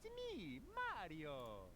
It's me, Mario.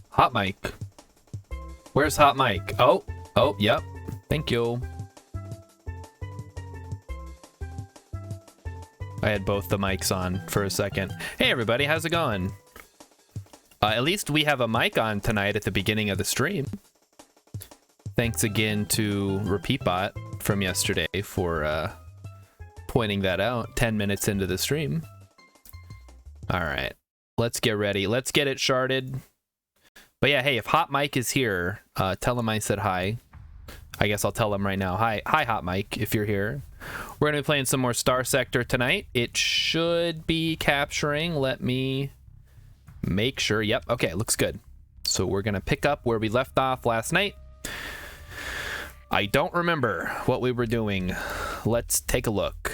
Hot mic. Where's hot mic? Oh, yep. Thank you. I had both the mics on for a second. Hey everybody, how's it going? At least we have a mic on tonight at the beginning of the stream. Thanks again to RepeatBot from yesterday for pointing that out 10 minutes into the stream. All right, let's get ready. Let's get it sharded. But yeah, hey, if Hot Mike is here, tell him I said hi. I guess I'll tell him right now. Hi, Hot Mike, if you're here. We're going to be playing some more Starsector tonight. It should be capturing. Let me make sure. Yep, okay, looks good. So we're going to pick up where we left off last night. I don't remember what we were doing. Let's take a look.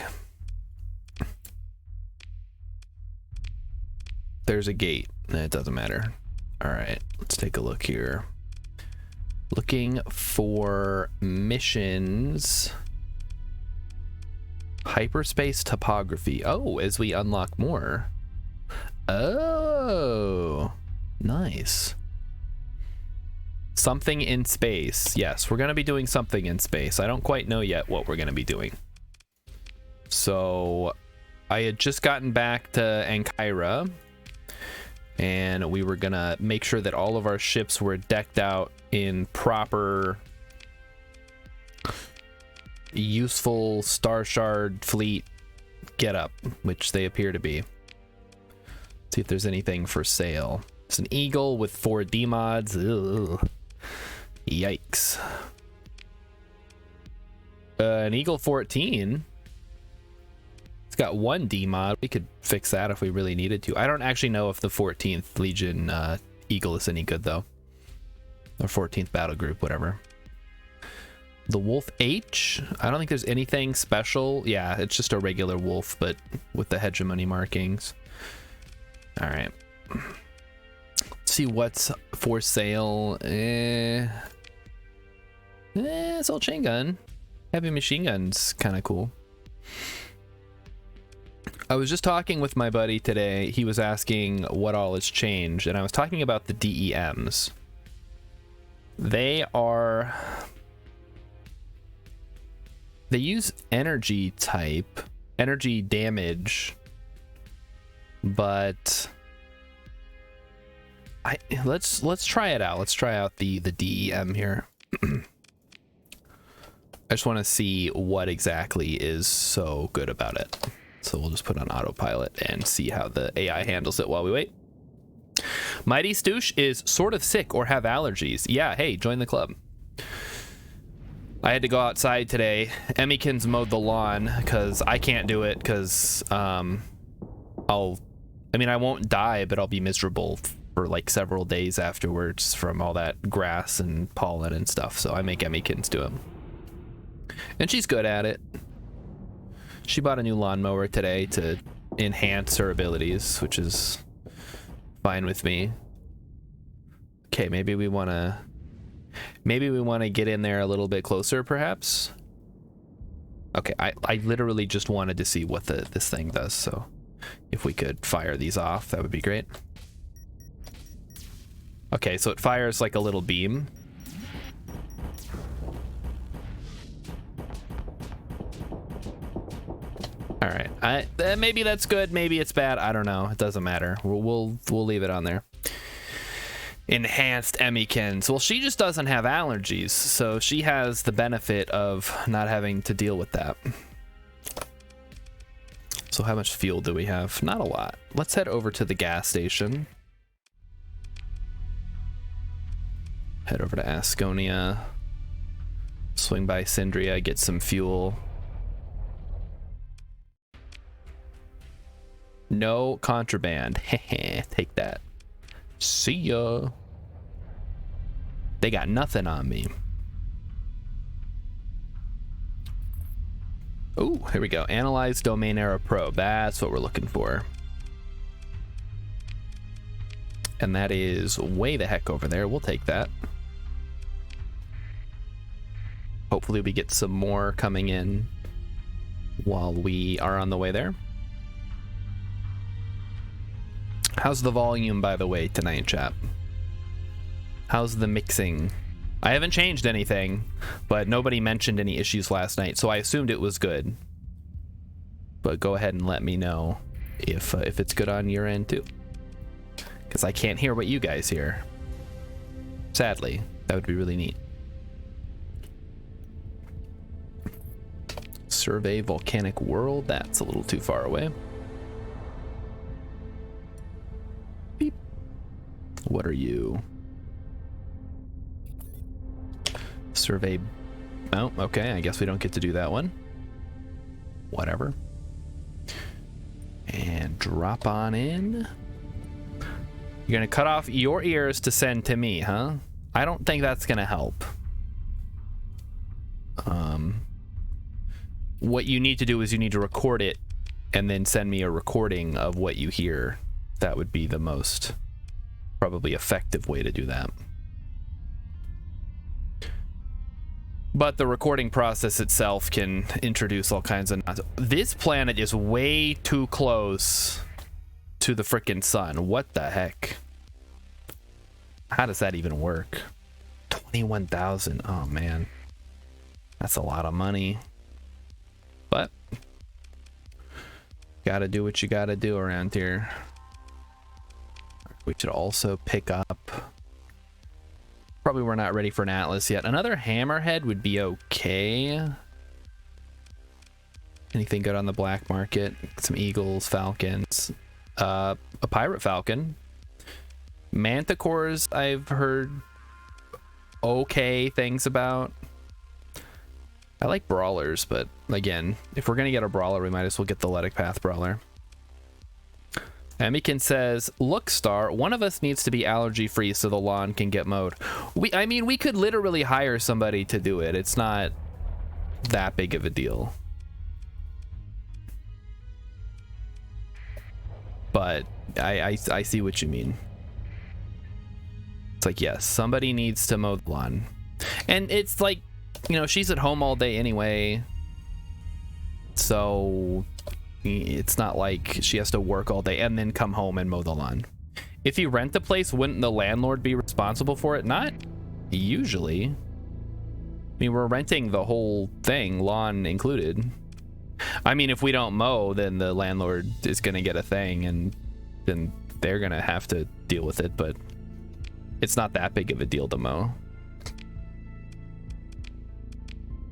There's a gate. It doesn't matter. All right, let's take a look here. Looking for missions. Hyperspace topography. Oh, as we unlock more. Oh, nice. Something in space. Yes, we're going to be doing something in space. I don't quite know yet what we're going to be doing. So, I had just gotten back to Ankara. And we were gonna make sure that all of our ships were decked out in proper, useful Star Shard fleet getup, which they appear to be. See if there's anything for sale. It's an Eagle with 4 D mods. Ugh. Yikes. An Eagle 14. It's got 1 D mod. We could fix that if we really needed to. I don't actually know if the 14th Legion Eagle is any good though. Or 14th battle group, whatever. The Wolf H. I don't think there's anything special. Yeah, it's just a regular wolf, but with the hegemony markings. All right. Let's see what's for sale. It's all chain gun. Heavy machine gun's kind of cool. I was just talking with my buddy today. He was asking what all has changed, and I was talking about the DEMs. They use energy type, energy damage, but let's try it out. Let's try out the DEM here. I just want to see what exactly is so good about it. So we'll just put on autopilot and see how the AI handles it while we wait. Mighty Stoosh is sort of sick or have allergies. Yeah, hey, join the club. I had to go outside today. Emmykins mowed the lawn because I can't do it because I won't die, but I'll be miserable for like several days afterwards from all that grass and pollen and stuff. So I make Emmykins do them. And she's good at it. She bought a new lawnmower today to enhance her abilities, which is fine with me. Okay, maybe we want to get in there a little bit closer, perhaps. Okay, I literally just wanted to see what this thing does, so if we could fire these off, that would be great. Okay, so it fires like a little beam. All right, maybe that's good, maybe it's bad. I don't know. It doesn't matter. We'll leave it on there. Enhanced Emmykins. Well, she just doesn't have allergies, so she has the benefit of not having to deal with that. So how much fuel do we have? Not a lot. Let's head over to the gas station. Head over to Asconia. Swing by Syndria, get some fuel. No contraband. Heh, take that. See ya. They got nothing on me. Oh, here we go. Analyze domain error probe. That's what we're looking for. And that is way the heck over there. We'll take that. Hopefully we get some more coming in while we are on the way there. How's the volume, by the way, tonight, chat? How's the mixing? I haven't changed anything, but nobody mentioned any issues last night, so I assumed it was good. But go ahead and let me know if it's good on your end, too. Because I can't hear what you guys hear. Sadly, that would be really neat. Survey volcanic world. That's a little too far away. Beep. What are you? Survey. Oh, okay. I guess we don't get to do that one. Whatever. And drop on in. You're gonna cut off your ears to send to me, huh? I don't think that's gonna help. What you need to do is you need to record it and then send me a recording of what you hear. That would be the most probably effective way to do that. But the recording process itself can introduce all kinds of nonsense. This planet is way too close to the frickin' sun. What the heck? How does that even work? 21,000. Oh man, that's a lot of money. But gotta do what you gotta do around here. We should also pick up. Probably we're not ready for an Atlas yet. Another hammerhead would be okay. Anything good on the black market? Some eagles, falcons. A pirate falcon. Manticores I've heard okay things about. I like brawlers, but again, if we're gonna get a brawler, we might as well get the Letic Path brawler. Emikin says, "Look, Star, one of us needs to be allergy free so the lawn can get mowed." I mean, we could literally hire somebody to do it. It's not that big of a deal. But I see what you mean. It's like, yes, somebody needs to mow the lawn. And it's like, you know, she's at home all day anyway. So it's not like she has to work all day and then come home and mow the lawn. If you rent the place, wouldn't the landlord be responsible for it? Not usually. I mean, we're renting the whole thing, lawn included. I mean, if we don't mow, then the landlord is going to get a thing and then they're going to have to deal with it, but it's not that big of a deal to mow.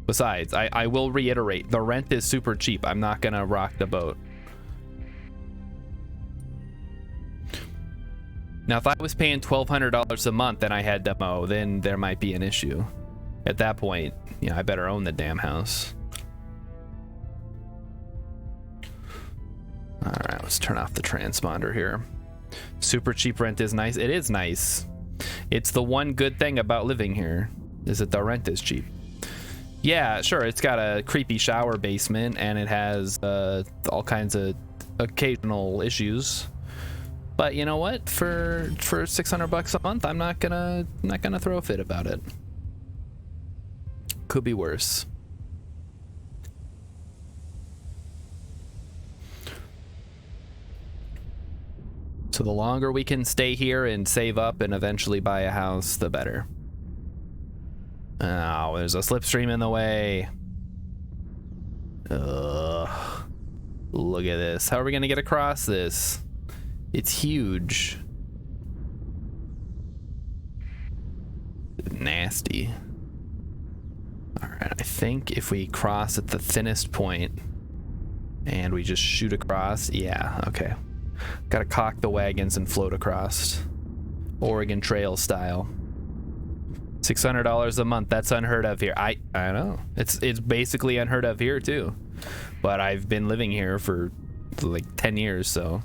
Besides, I will reiterate, the rent is super cheap. I'm not going to rock the boat. Now, if I was paying $1,200 a month and I had to mow, then there might be an issue. At that point, I better own the damn house. All right, let's turn off the transponder here. Super cheap rent is nice. It is nice. It's the one good thing about living here, is that the rent is cheap. Yeah, sure, it's got a creepy shower basement and it has all kinds of occasional issues. But you know what? For $600 a month, I'm not gonna throw a fit about it. Could be worse. So the longer we can stay here and save up and eventually buy a house, the better. Oh, there's a slipstream in the way. Ugh. Look at this. How are we gonna get across this? It's huge. Nasty. Alright, I think if we cross at the thinnest point and we just shoot across, yeah, okay. Gotta cock the wagons and float across. Oregon Trail style. $600 a month, that's unheard of here. I know. It's basically unheard of here too. But I've been living here for like 10 years, so.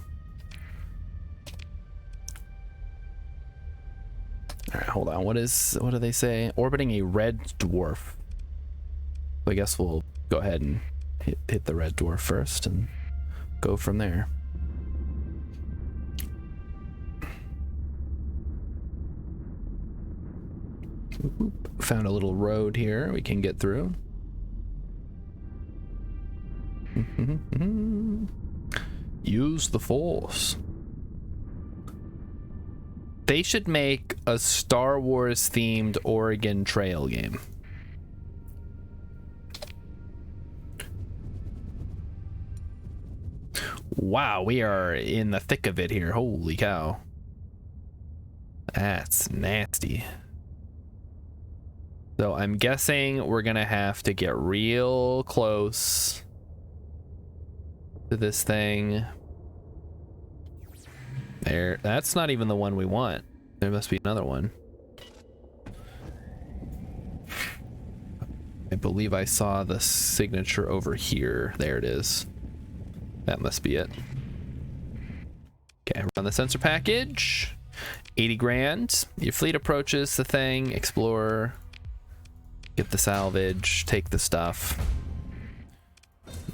Alright, hold on. What do they say? Orbiting a red dwarf. I guess we'll go ahead and hit the red dwarf first and go from there. Found a little road here we can get through. Use the force. They should make a Star Wars themed Oregon Trail game. Wow, we are in the thick of it here. Holy cow. That's nasty. So I'm guessing we're gonna have to get real close to this thing. There, that's not even the one we want. There must be another one. I believe I saw the signature over here. There it is. That must be it. Okay, run the sensor package. 80 grand. Your fleet approaches the thing. Explore. Get the salvage. Take the stuff.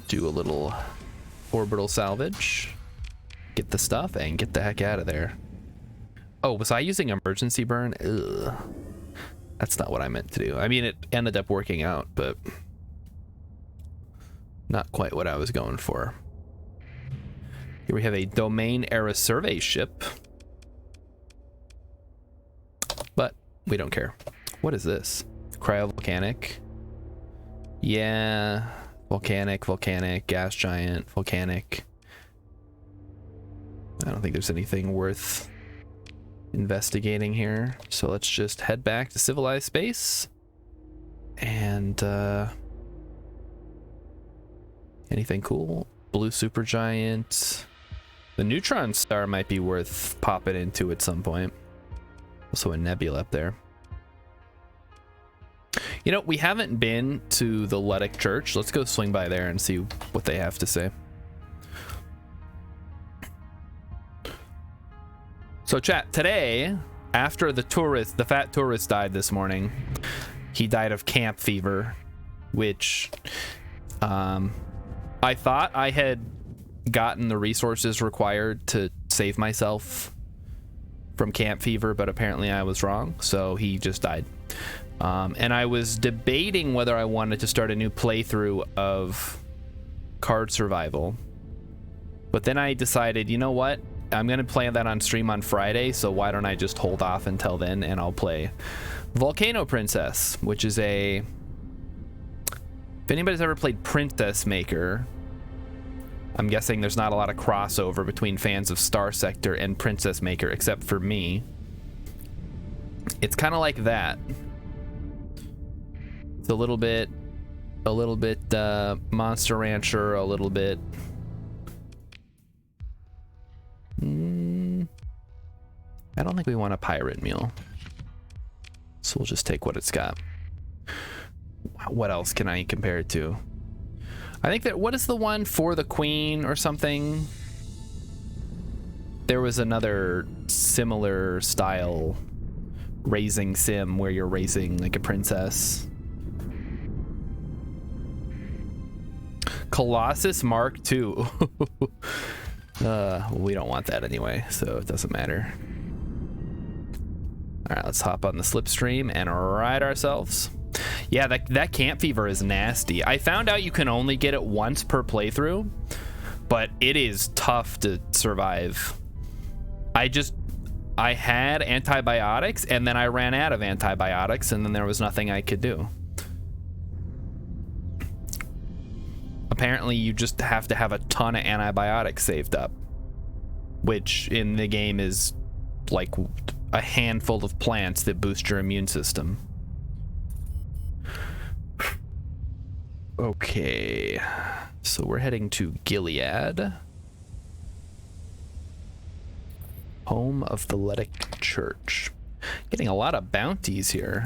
Do a little orbital salvage. Get the stuff and get the heck out of there. Oh, was I using emergency burn? Ugh. That's not what I meant to do. I mean, it ended up working out, but not quite what I was going for. Here we have a domain era survey ship, but we don't care. What is this? Cryovolcanic? Yeah, volcanic, gas giant, volcanic. I don't think there's anything worth investigating here. So let's just head back to civilized space. And anything cool? Blue supergiant. The neutron star might be worth popping into at some point. Also a nebula up there. You know, we haven't been to the Ludic Church. Let's go swing by there and see what they have to say. So chat, today, after the fat tourist died this morning, he died of camp fever, which I thought I had gotten the resources required to save myself from camp fever, but apparently I was wrong, so he just died. And I was debating whether I wanted to start a new playthrough of Card Survival, but then I decided, you know what? I'm gonna play that on stream on Friday, so why don't I just hold off until then and I'll play Volcano Princess, which is if anybody's ever played Princess Maker, I'm guessing there's not a lot of crossover between fans of Starsector and Princess Maker, except for me. It's kind of like that. It's a little bit Monster Rancher, a little bit I think we want a pirate meal. So we'll just take what it's got. What else can I compare it to? I think that, what is the one for the queen or something? There was another similar style raising sim where you're raising like a princess. Colossus Mark II. We don't want that anyway, so it doesn't matter. All right, let's hop on the slipstream and ride ourselves. Yeah, that camp fever is nasty. I found out you can only get it once per playthrough, but it is tough to survive. I had antibiotics, and then I ran out of antibiotics, and then there was nothing I could do. Apparently, you just have to have a ton of antibiotics saved up, which in the game is like a handful of plants that boost your immune system. Okay, so we're heading to Gilead, home of the Letic Church. Getting a lot of bounties here.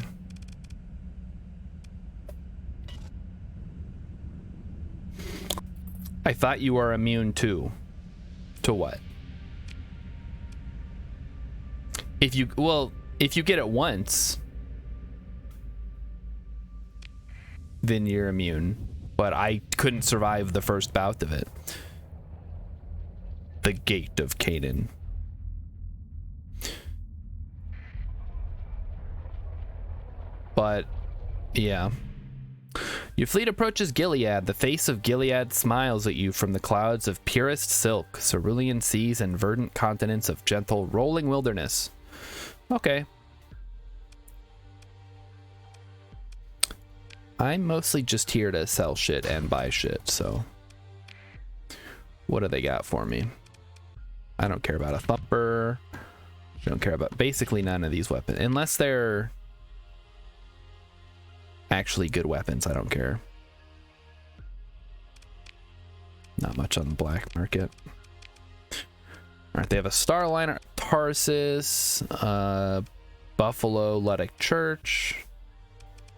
I thought you were immune to what? If you get it once, then you're immune. But I couldn't survive the first bout of it. The Gate of Canaan. But yeah. Your fleet approaches Gilead. The face of Gilead smiles at you from the clouds of purest silk, cerulean seas, and verdant continents of gentle, rolling wilderness. Okay. I'm mostly just here to sell shit and buy shit, so... What do they got for me? I don't care about a thumper. I don't care about basically none of these weapons. Unless they're... actually good weapons, I don't care. Not much on the black market. Alright, they have a Starliner, Tarsus, Buffalo, Letic Church.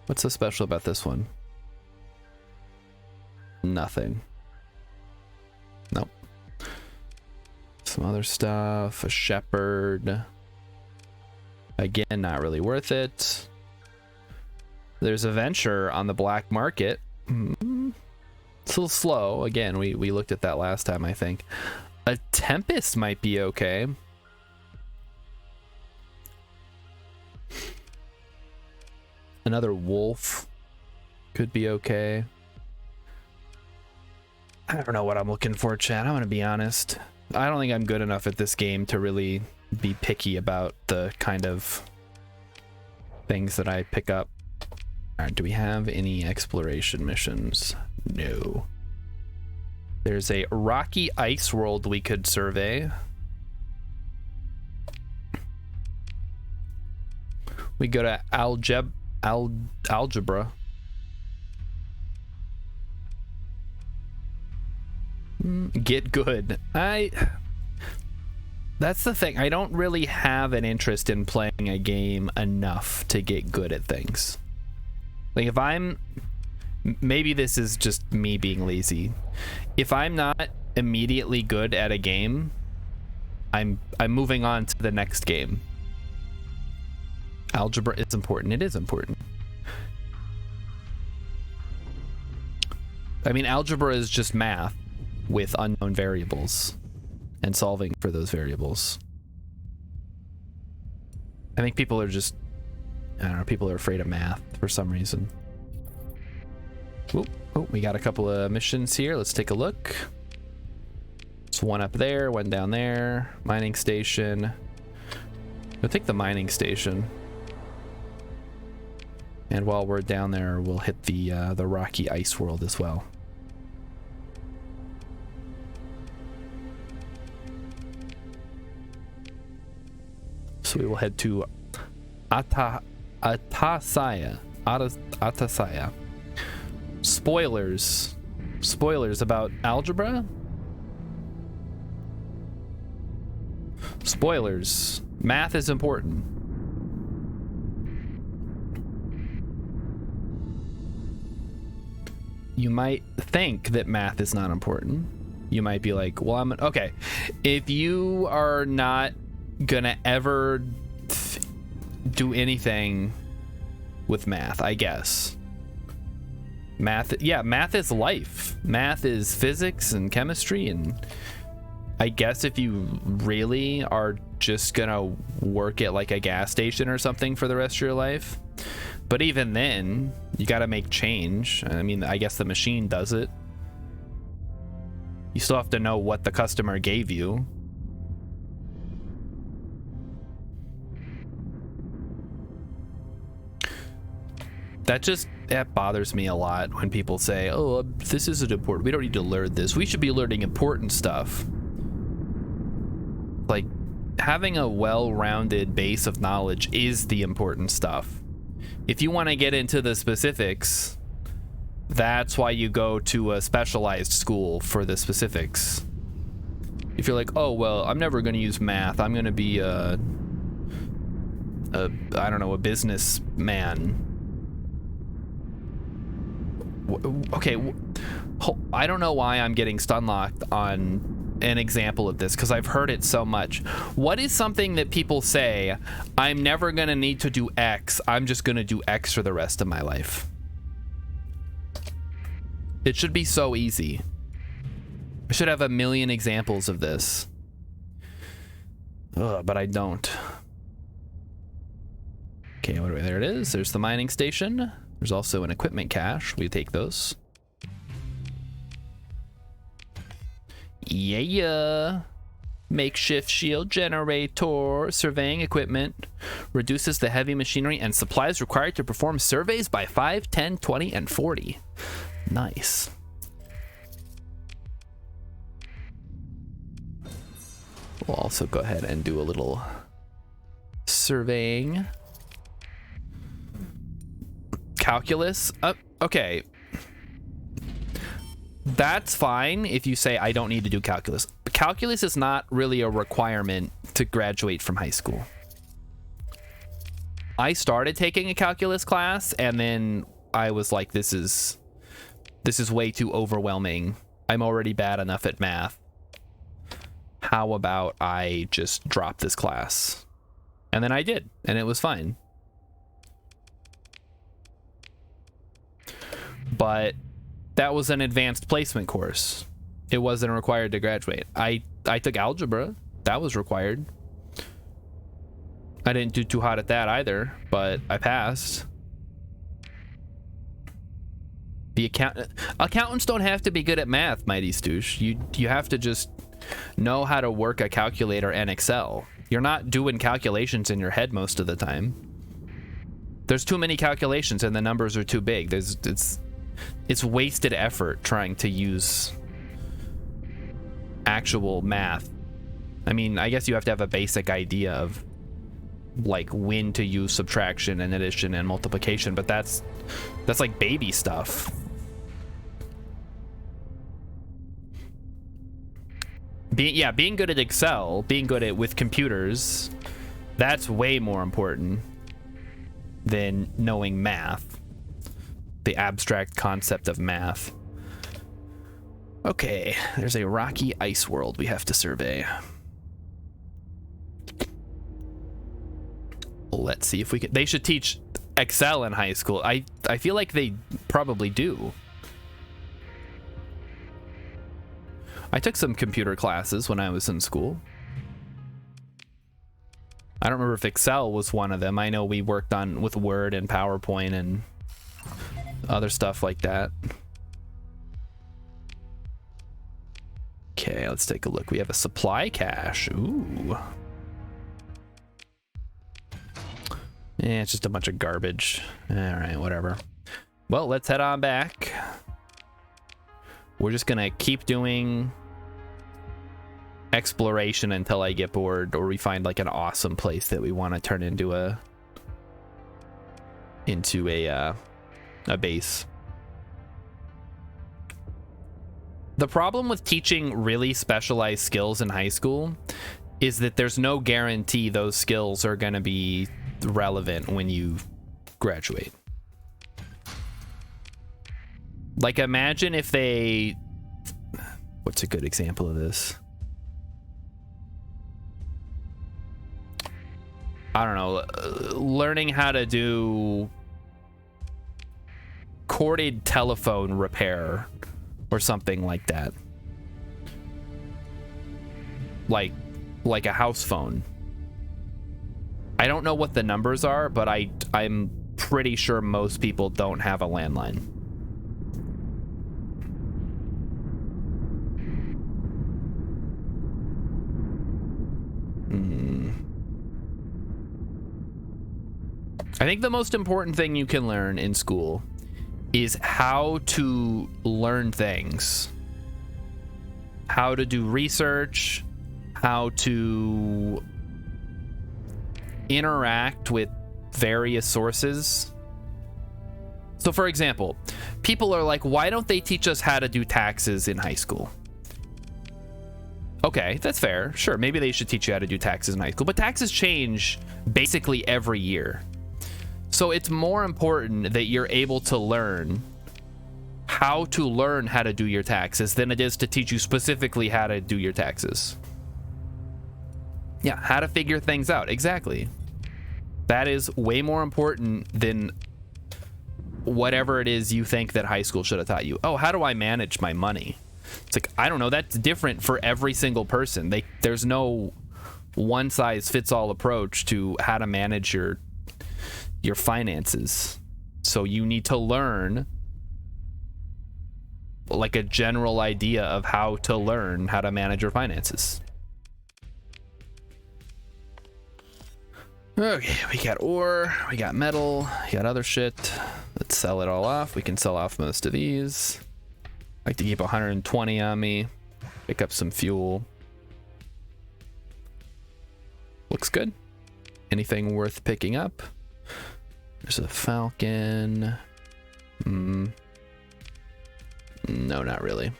What's so special about this one? Nothing. Nope. Some other stuff, a Shepherd. Again, not really worth it. There's a Venture on the black market. It's a little slow. Again, we looked at that last time, I think. A Tempest might be okay. Another Wolf could be okay. I don't know what I'm looking for, chat. I'm gonna be honest. I don't think I'm good enough at this game to really be picky about the kind of things that I pick up. All right, do we have any exploration missions? No. There's a rocky ice world we could survey. We go to Algebra. Get good. That's the thing. I don't really have an interest in playing a game enough to get good at things. Like if I'm, maybe this is just me being lazy. If I'm not immediately good at a game, I'm moving on to the next game. Algebra is important. It is important. I mean, algebra is just math with unknown variables and solving for those variables. I think people are just, I don't know, people are afraid of math for some reason. Oh, we got a couple of missions here. Let's take a look. There's one up there, one down there. Mining station. I'll take the mining station. And while we're down there, we'll hit the rocky ice world as well. So we will head to Atasaya. Spoilers about algebra. Spoilers Math is important. You might think that math is not important. You might be like, well, okay. If you are not gonna ever do anything with math, I guess. Math is life. Math is physics and chemistry, and I guess if you really are just gonna work at like a gas station or something for the rest of your life. But even then, you gotta make change. I mean, I guess the machine does it. You still have to know what the customer gave you. That bothers me a lot when people say, oh, this isn't important. We don't need to learn this. We should be learning important stuff. Like, having a well-rounded base of knowledge is the important stuff. If you want to get into the specifics, that's why you go to a specialized school for the specifics. If you're like, oh, well, I'm never going to use math. I'm going to be I don't know, a businessman. Okay, I don't know why I'm getting stunlocked on an example of this, because I've heard it so much. What is something that people say, I'm never going to need to do X, I'm just going to do X for the rest of my life? It should be so easy. I should have a million examples of this. Ugh, but I don't. Okay, there it is. There's the mining station. There's also an equipment cache. We take those. Yeah. Makeshift shield generator. Surveying equipment. Reduces the heavy machinery and supplies required to perform surveys by 5, 10, 20, and 40. Nice. We'll also go ahead and do a little surveying. Calculus. Okay. That's fine if you say I don't need to do calculus. But calculus is not really a requirement to graduate from high school. I started taking a calculus class and then I was like, this is way too overwhelming. I'm already bad enough at math. How about I just drop this class? And then I did, and it was fine. But that was an advanced placement course. It wasn't required to graduate. I took algebra. That was required. I didn't do too hot at that either, but I passed. Accountants don't have to be good at math, Mighty Stoosh. You have to just know how to work a calculator and Excel. You're not doing calculations in your head most of the time. There's too many calculations and the numbers are too big. It's wasted effort trying to use actual math. I mean, I guess you have to have a basic idea of like when to use subtraction and addition and multiplication, but that's like baby stuff. Being good at Excel, being good at with computers, that's way more important than knowing math. The abstract concept of math. Okay, there's a rocky ice world we have to survey. Let's see if we can. They should teach Excel in high school. I feel like they probably do. I took some computer classes when I was in school. I don't remember if Excel was one of them. I know we worked on with Word and PowerPoint and other stuff like that. Okay, let's take a look. We have a supply cache. Ooh. Yeah, it's just a bunch of garbage. All right, whatever. Well, let's head on back. We're just gonna keep doing exploration until I get bored or we find like an awesome place that we want to turn into a base. The problem with teaching really specialized skills in high school is that there's no guarantee those skills are going to be relevant when you graduate. Like, imagine if they... What's a good example of this? I don't know. Learning how to do corded telephone repair or something like that. Like a house phone. I don't know what the numbers are, but I'm pretty sure most people don't have a landline. I think the most important thing you can learn in school is how to learn things. How to do research, how to interact with various sources. So for example, people are like, why don't they teach us how to do taxes in high school? Okay, that's fair. Sure, maybe they should teach you how to do taxes in high school, but taxes change basically every year. So it's more important that you're able to learn how to do your taxes than it is to teach you specifically how to do your taxes. Yeah, how to figure things out. Exactly. That is way more important than whatever it is you think that high school should have taught you. Oh, how do I manage my money? It's like, I don't know. That's different for every single person. There's no one size fits all approach to how to manage your finances. So you need to learn like a general idea of how to learn how to manage your finances. Okay, we got ore, we got metal, we got other shit. Let's sell it all off. We can sell off most of these. I like to keep 120 on me. Pick up some fuel. Looks good. Anything worth picking up? There's a falcon. No, not really.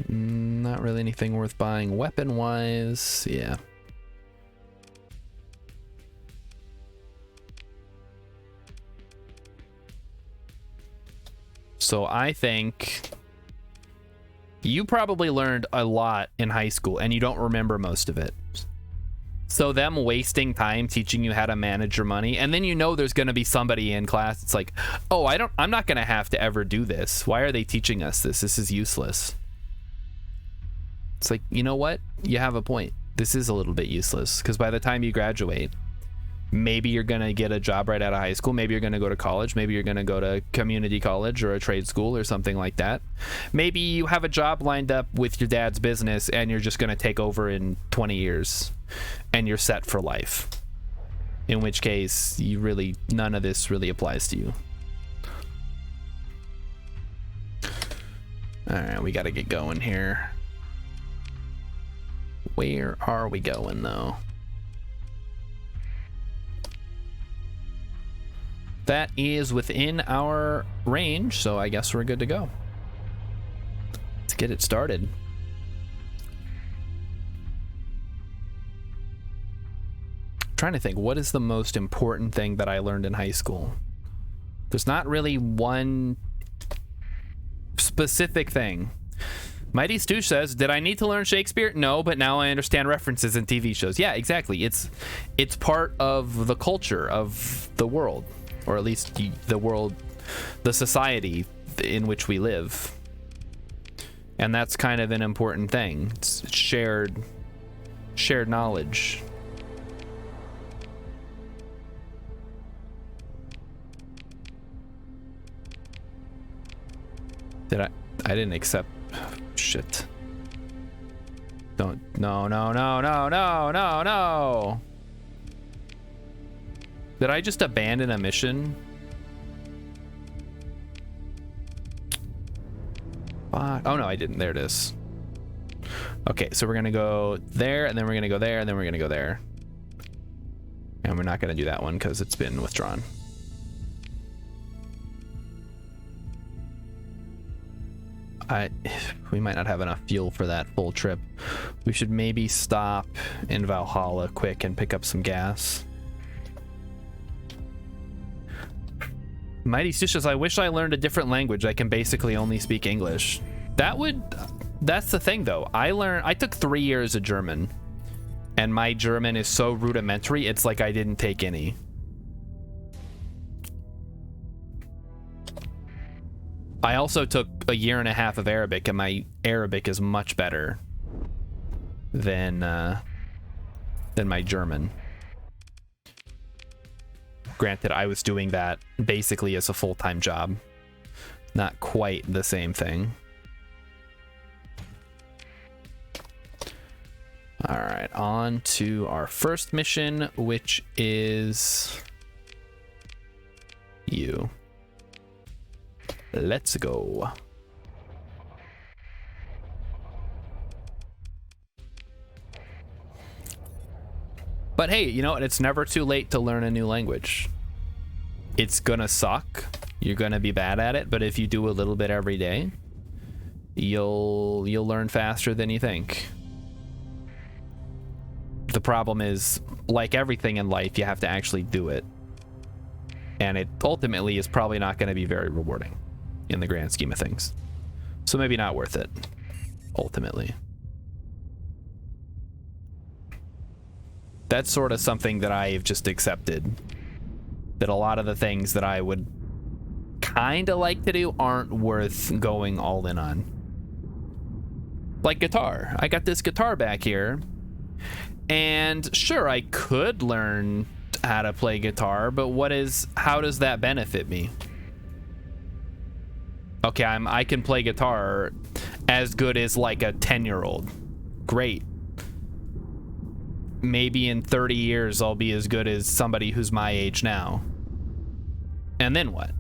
Not really anything worth buying weapon-wise. Yeah. So I think you probably learned a lot in high school and you don't remember most of it. So them wasting time teaching you how to manage your money, and then you know there's going to be somebody in class it's like, oh, I'm not going to have to ever do this. Why are they teaching us this? This is useless. It's like, you know what? You have a point. This is a little bit useless, because by the time you graduate, maybe you're going to get a job right out of high school. Maybe you're going to go to college. Maybe you're going to go to community college or a trade school or something like that. Maybe you have a job lined up with your dad's business and you're just going to take over in 20 years and you're set for life. In which case, none of this really applies to you. All right, we got to get going here. Where are we going, though? That is within our range, so I guess we're good to go. Let's get it started. I'm trying to think, what is the most important thing that I learned in high school? There's not really one specific thing. Mighty Stoosh says, did I need to learn Shakespeare? No, but now I understand references in TV shows. Yeah, exactly. It's part of the culture of the world. Or at least the world, the society in which we live. And that's kind of an important thing. It's shared knowledge. I didn't accept. Shit. No. Did I just abandon a mission? Oh no, I didn't. There it is. Okay, so we're gonna go there, and then we're gonna go there, and then we're gonna go there. And we're not gonna do that one because it's been withdrawn. We might not have enough fuel for that full trip. We should maybe stop in Valhalla quick and pick up some gas. Mighty Stitches, I wish I learned a different language. I can basically only speak English. That's the thing though. I took 3 years of German, and my German is so rudimentary, it's like I didn't take any. I also took a 1.5 years of Arabic, and my Arabic is much better than my German. Granted, I was doing that basically as a full-time job. Not quite the same thing. All right, on to our first mission, which is you. Let's go. But hey, you know what? It's never too late to learn a new language. It's gonna suck. You're gonna be bad at it, but if you do a little bit every day, you'll learn faster than you think. The problem is, like everything in life, you have to actually do it. And it ultimately is probably not going to be very rewarding in the grand scheme of things. So maybe not worth it, ultimately. That's sort of something that I've just accepted. That a lot of the things that I would kind of like to do aren't worth going all in on. Like guitar. I got this guitar back here. And sure, I could learn how to play guitar, but how does that benefit me? Okay, I can play guitar as good as like a 10-year-old. Great. Maybe in 30 years I'll be as good as somebody who's my age now. And then what?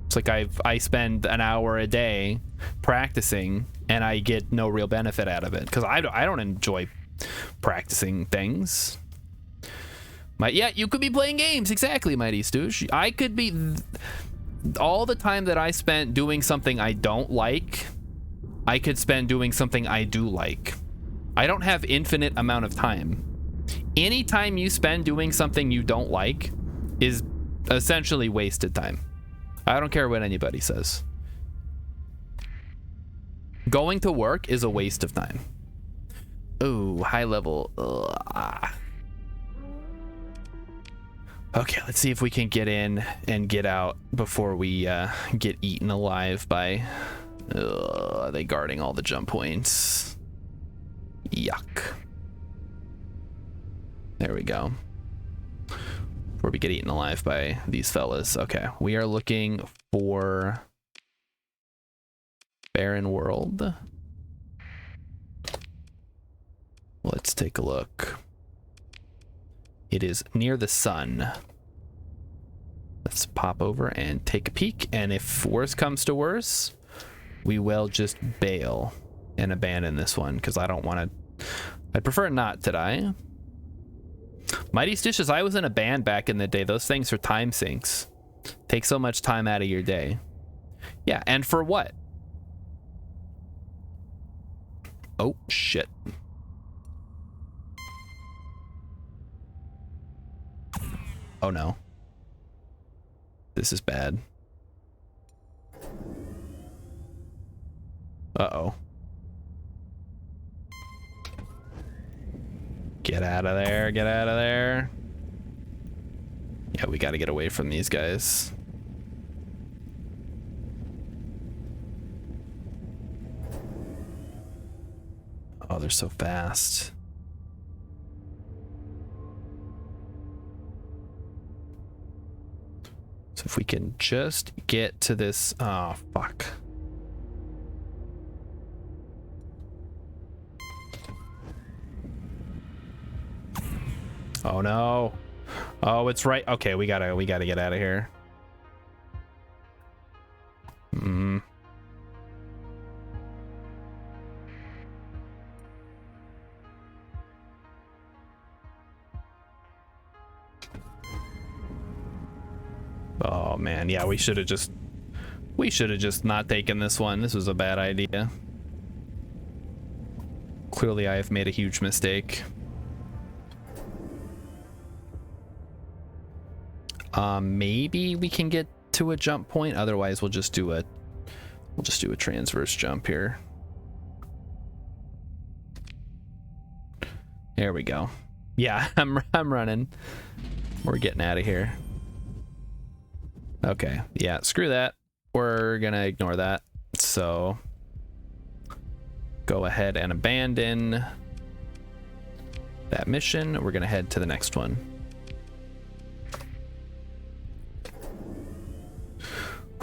It's like I spend an hour a day practicing and I get no real benefit out of it because I don't enjoy practicing things. Yeah, you could be playing games. Exactly, Mighty Stoosh. I could be all the time that I spent doing something I don't like, I could spend doing something I do like. I don't have infinite amount of time. Any time you spend doing something you don't like is essentially wasted time. I don't care what anybody says. Going to work is a waste of time. Ooh, high level. Okay, let's see if we can get in and get out before we get eaten alive by... are they guarding all the jump points? Yuck. There we go. Before we get eaten alive by these fellas. Okay, we are looking for... Barren World. Let's take a look. It is near the sun. Let's pop over and take a peek, and if worse comes to worse, we will just bail and abandon this one, because I don't want to... I'd prefer not to die. Mighty Stitches, I was in a band back in the day. Those things are time sinks. Take so much time out of your day. Yeah, and for what? Oh, shit. Oh no. This is bad. Uh-oh. Get out of there, get out of there. Yeah, we gotta get away from these guys. Oh, they're so fast. So if we can just get to this... Oh, fuck. Oh, no. Oh, it's right. Okay, we gotta get out of here. Hmm. Oh man, yeah, we should have just We should have just not taken this one. This was a bad idea. Clearly, I have made a huge mistake. Maybe we can get to a jump point. Otherwise, we'll just do a transverse jump here. There we go. Yeah, I'm running. We're getting out of here. Okay, yeah, screw that. We're gonna ignore that. So go ahead and abandon that mission. We're gonna head to the next one.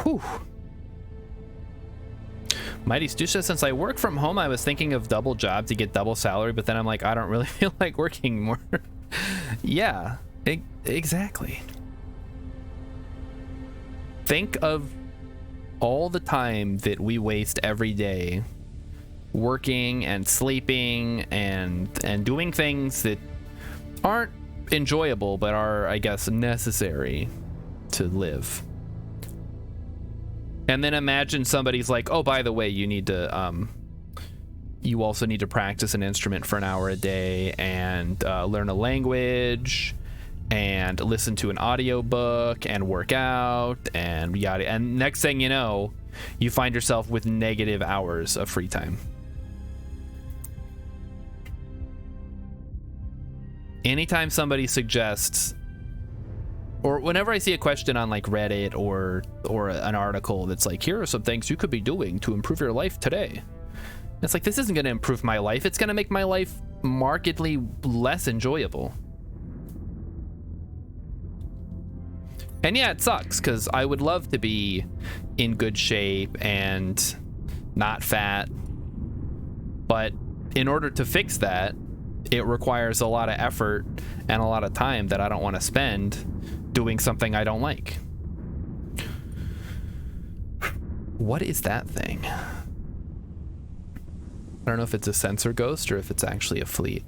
Whew. Mighty Stu says, since I work from home, I was thinking of double job to get double salary, but then I'm like, I don't really feel like working more. Yeah, exactly. Think of all the time that we waste every day working and sleeping and doing things that aren't enjoyable, but are, I guess, necessary to live. And then imagine somebody's like, oh, by the way, you need to, you also need to practice an instrument for an hour a day and learn a language and listen to an audiobook and work out and yada. And next thing you know, you find yourself with negative hours of free time. Anytime somebody suggests, or whenever I see a question on like Reddit or an article that's like, here are some things you could be doing to improve your life today. It's like, this isn't going to improve my life. It's going to make my life markedly less enjoyable. And yeah, it sucks because I would love to be in good shape and not fat. But in order to fix that, it requires a lot of effort and a lot of time that I don't want to spend doing something I don't like. What is that thing? I don't know if it's a sensor ghost or if it's actually a fleet.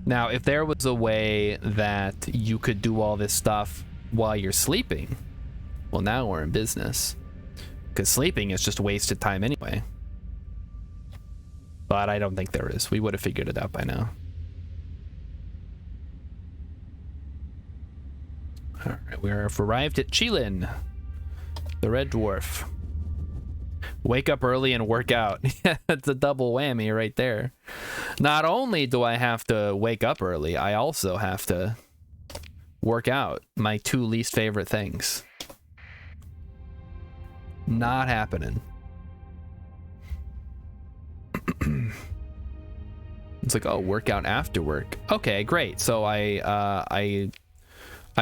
Now, if there was a way that you could do all this stuff while you're sleeping, well, now we're in business. Because sleeping is just wasted time anyway. But I don't think there is. We would have figured it out by now. Alright, we have arrived at Chilin, the Red Dwarf. Wake up early and work out. Yeah, it's a double whammy right there. Not only do I have to wake up early, I also have to work out. My two least favorite things. Not happening. It's like, oh, workout after work. Okay, great. So I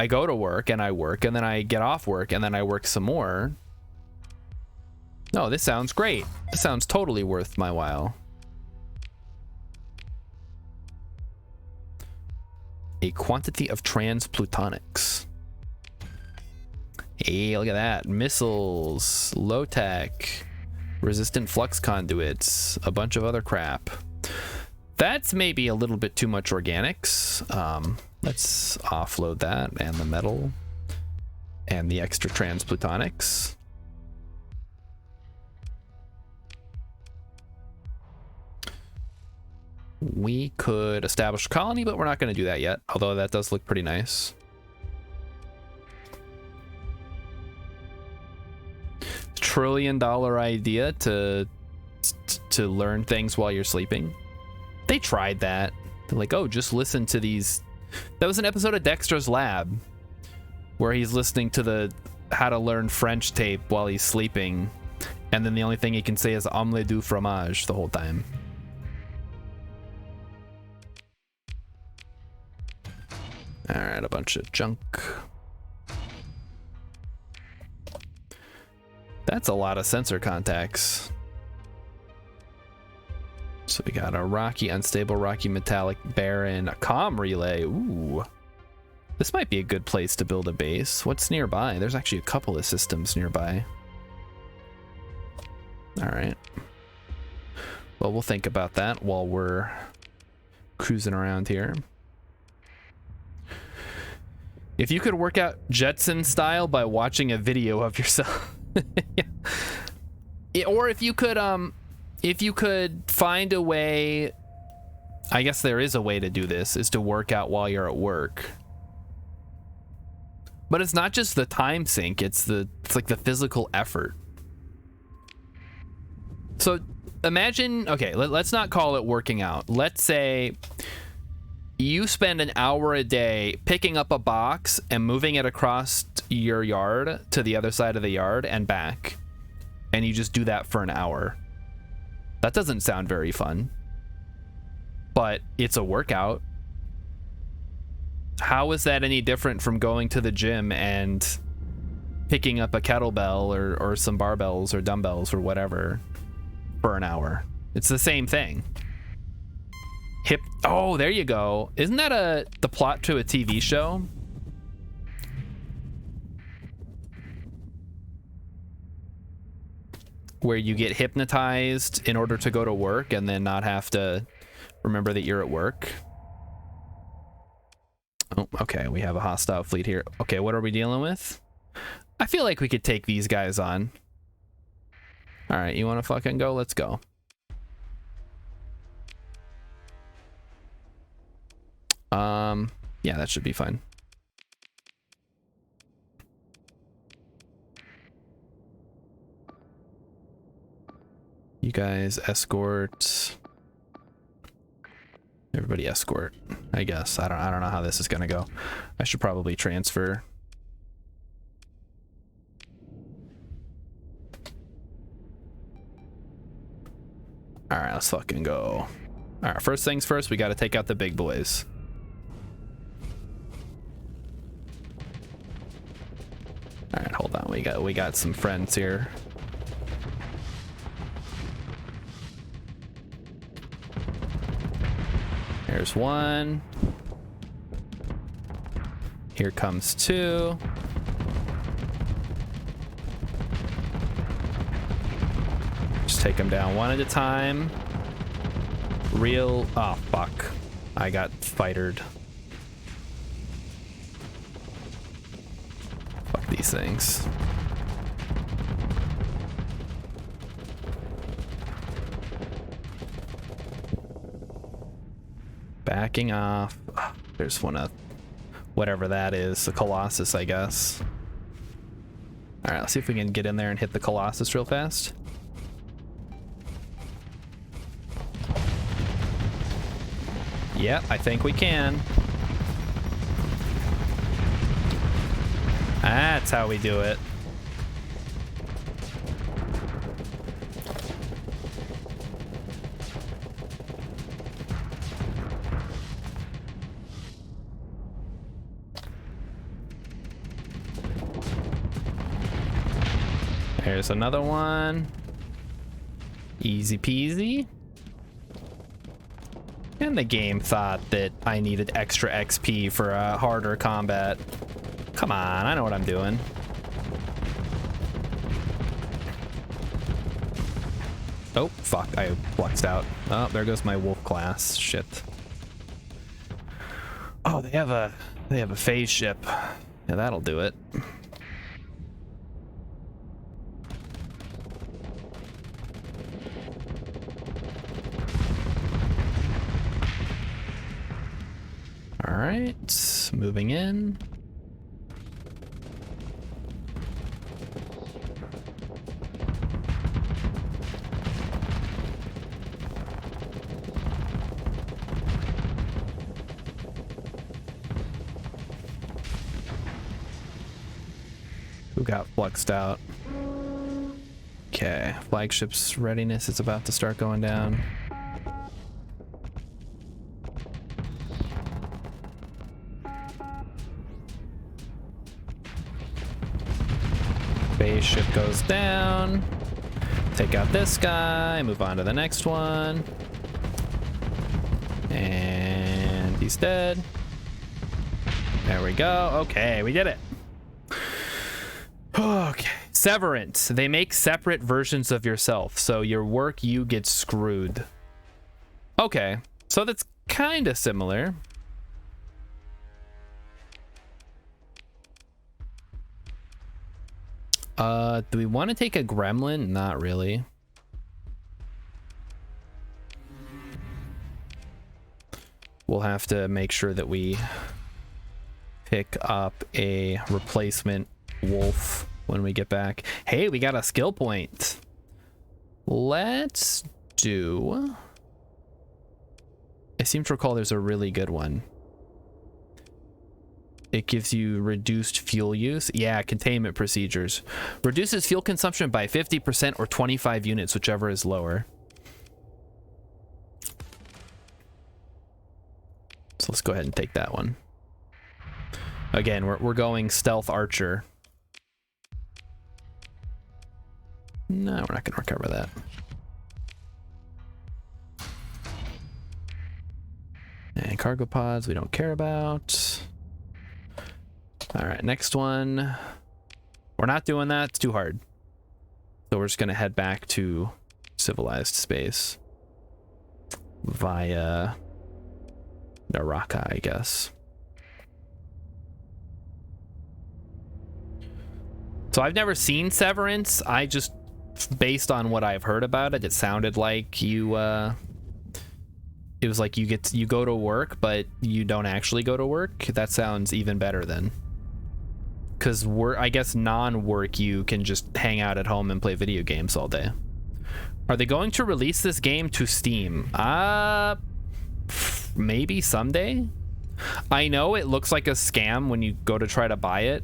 go to work and I work and then I get off work and then I work some more. No, this sounds great. This sounds totally worth my while. A quantity of transplutonics. Hey, look at that. Missiles, low tech, resistant flux conduits, a bunch of other crap. That's maybe a little bit too much organics. Let's offload that and the metal and the extra transplutonics. We could establish a colony, but we're not going to do that yet, although that does look pretty nice. $1 trillion idea to learn things while you're sleeping. They tried that. They're like, oh, just listen to these. That was an episode of Dexter's Lab where he's listening to the how to learn French tape while he's sleeping, and then the only thing he can say is omelette du fromage the whole time. All right, a bunch of junk. That's a lot of sensor contacts. So we got a rocky, unstable, rocky, metallic, barren, a comm relay. Ooh. This might be a good place to build a base. What's nearby? There's actually a couple of systems nearby. All right. Well, we'll think about that while we're cruising around here. If you could work out Jetson style by watching a video of yourself. Yeah, or if you could find a way, I guess there is a way to do this, is to work out while you're at work. But it's not just the time sink, it's like the physical effort. So imagine, okay, let's not call it working out. Let's say you spend an hour a day picking up a box and moving it across your yard to the other side of the yard and back. And you just do that for an hour. That doesn't sound very fun, but it's a workout. How is that any different from going to the gym and picking up a kettlebell or some barbells or dumbbells or whatever for an hour? It's the same thing. Oh, there you go. Isn't that the plot to a TV show? Where you get hypnotized in order to go to work and then not have to remember that you're at work. Oh, okay, we have a hostile fleet here. Okay, what are we dealing with? I feel like we could take these guys on. All right, you want to fucking go? Let's go. Yeah, that should be fine. You guys escort. Everybody escort, I guess. I don't know how this is gonna go. I should probably transfer. All right, let's fucking go. All right, first things first, we got to take out the big boys. All right, hold on. We got some friends here. There's one. Here comes two. Just take them down one at a time. Oh, fuck. I got fightered. Fuck these things. Backing off. Oh, there's one of whatever that is. The Colossus, I guess. All right, let's see if we can get in there and hit the Colossus real fast. Yep, I think we can. That's how we do it. There's another one. Easy peasy. And the game thought that I needed extra XP for a harder combat. Come on, I know what I'm doing. Oh, fuck, I fluxed out. Oh, there goes my wolf class. Shit. Oh, they have a phase ship. Yeah, that'll do it. All right, moving in. Who got fluxed out? Okay, flagship's readiness is about to start going down. Base ship goes down. Take out this guy, move on to the next one. And he's dead. There we go. Okay, we did it. Okay. Severance. They make separate versions of yourself, so your work you get screwed. Okay. So that's kind of similar. Do we want to take a gremlin? Not really. We'll have to make sure that we pick up a replacement wolf when we get back. Hey, we got a skill point. Let's do... I seem to recall there's a really good one. It gives you reduced fuel use. Yeah, containment procedures. Reduces fuel consumption by 50% or 25 units, whichever is lower. So let's go ahead and take that one. Again, we're going stealth archer. No, we're not going to recover that. And cargo pods we don't care about. All right, next one. We're not doing that. It's too hard. So we're just going to head back to civilized space via Naraka, I guess. So I've never seen Severance. I just, based on what I've heard about it, it sounded like you it was like you go to work, but you don't actually go to work. That sounds even better then. Because I guess non-work you can just hang out at home and play video games all day. Are they going to release this game to Steam? Maybe someday. I know it looks like a scam when you go to try to buy it,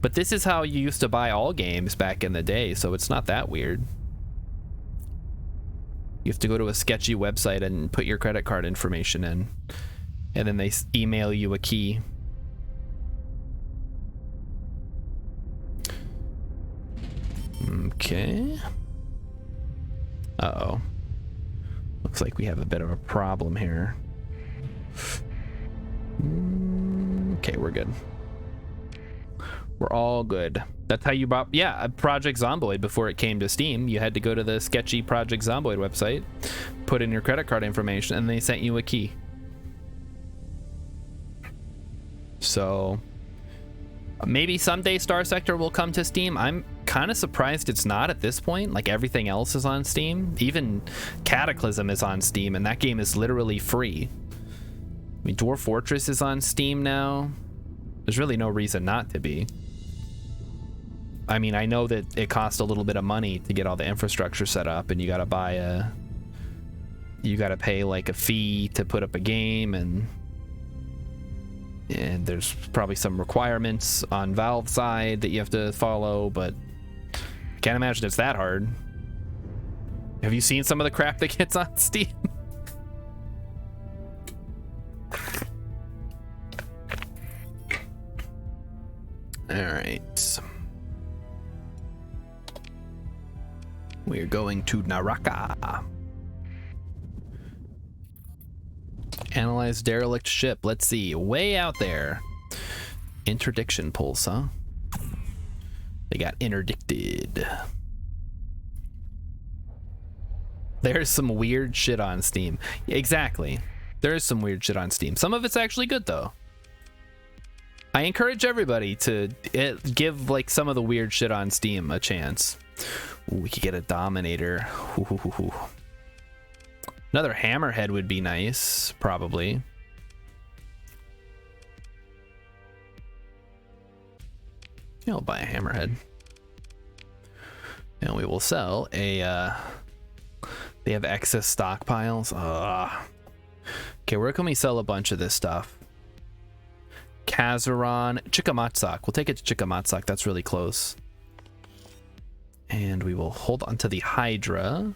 but this is how you used to buy all games back in the day, so it's not that weird. You have to go to a sketchy website and put your credit card information in, and then they email you a key. Okay. Uh-oh. Looks like we have a bit of a problem here. Okay, we're good. We're all good. That's how you bought, yeah, Project Zomboid before it came to Steam. You had to go to the sketchy Project Zomboid website, put in your credit card information, and they sent you a key. So maybe someday Starsector will come to Steam. I'm kind of surprised it's not at this point. Like, everything else is on Steam. Even Cataclysm is on Steam, and that game is literally free. I mean, Dwarf Fortress is on Steam now. There's really no reason not to be. I mean, I know that it costs a little bit of money to get all the infrastructure set up, and you gotta buy you gotta pay like a fee to put up a game, and there's probably some requirements on Valve side that you have to follow, but can't imagine it's that hard. Have you seen some of the crap that gets on Steam? All right. We're going to Naraka. Analyze derelict ship. Let's see. Way out there. Interdiction pulse, huh? They got interdicted. There's some weird shit on Steam. Exactly. There's some weird shit on Steam. Some of it's actually good, though. I encourage everybody to give like some of the weird shit on Steam a chance. Ooh, we could get a Dominator. Ooh. Another Hammerhead would be nice, probably. Yeah, I'll buy a Hammerhead. And we will sell a... they have excess stockpiles. Okay, where can we sell a bunch of this stuff? Kazaron, Chikamatsak. We'll take it to Chikamatsak. That's really close. And we will hold on to the Hydra.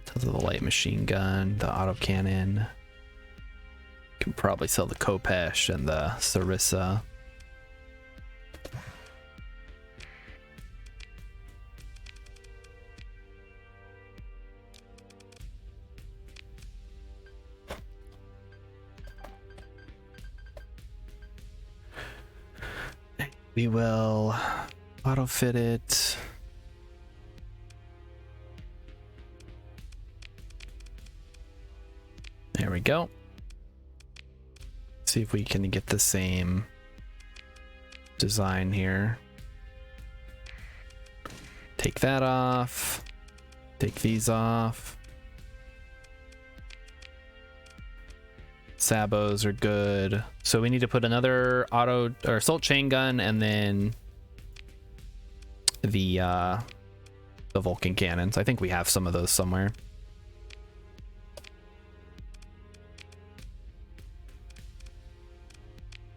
To the light machine gun, the autocannon. Can probably sell the Kopesh and the Sarissa. We will auto fit it. we go. See if we can get the same design here. Take that off. Take these off. Sabos are good. So we need to put another auto or assault chain gun and then the Vulcan cannons. I think we have some of those somewhere.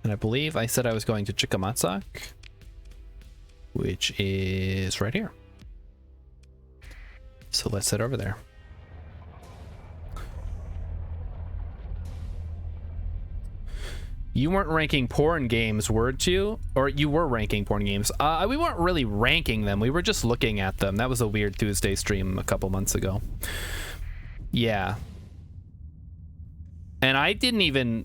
And I believe I said I was going to Chikamatsak, which is right here. So let's head over there. You weren't ranking porn games, weren't you? Or you were ranking porn games. We weren't really ranking them. We were just looking at them. That was a weird Tuesday stream a couple months ago. Yeah. And I didn't even...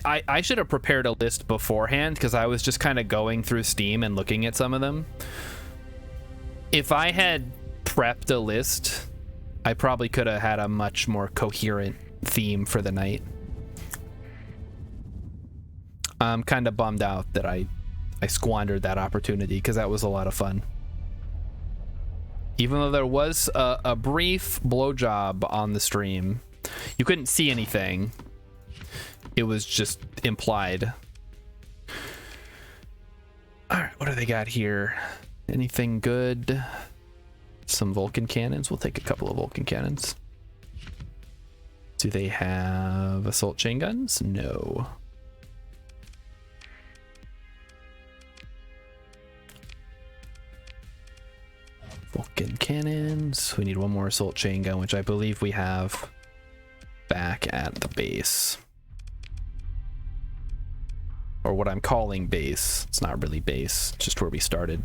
I should have prepared a list beforehand because I was just kind of going through Steam and looking at some of them. If I had prepped a list, I probably could have had a much more coherent theme for the night. I'm kind of bummed out that I squandered that opportunity because that was a lot of fun. Even though there was a brief blowjob on the stream, you couldn't see anything. It was just implied. All right, what do they got here? Anything good? Some Vulcan cannons. We'll take a couple of Vulcan cannons. Do they have assault chain guns? No. Vulcan cannons. We need one more assault chain gun, which I believe we have back at the base. Or what I'm calling base. It's not really base, it's just where we started.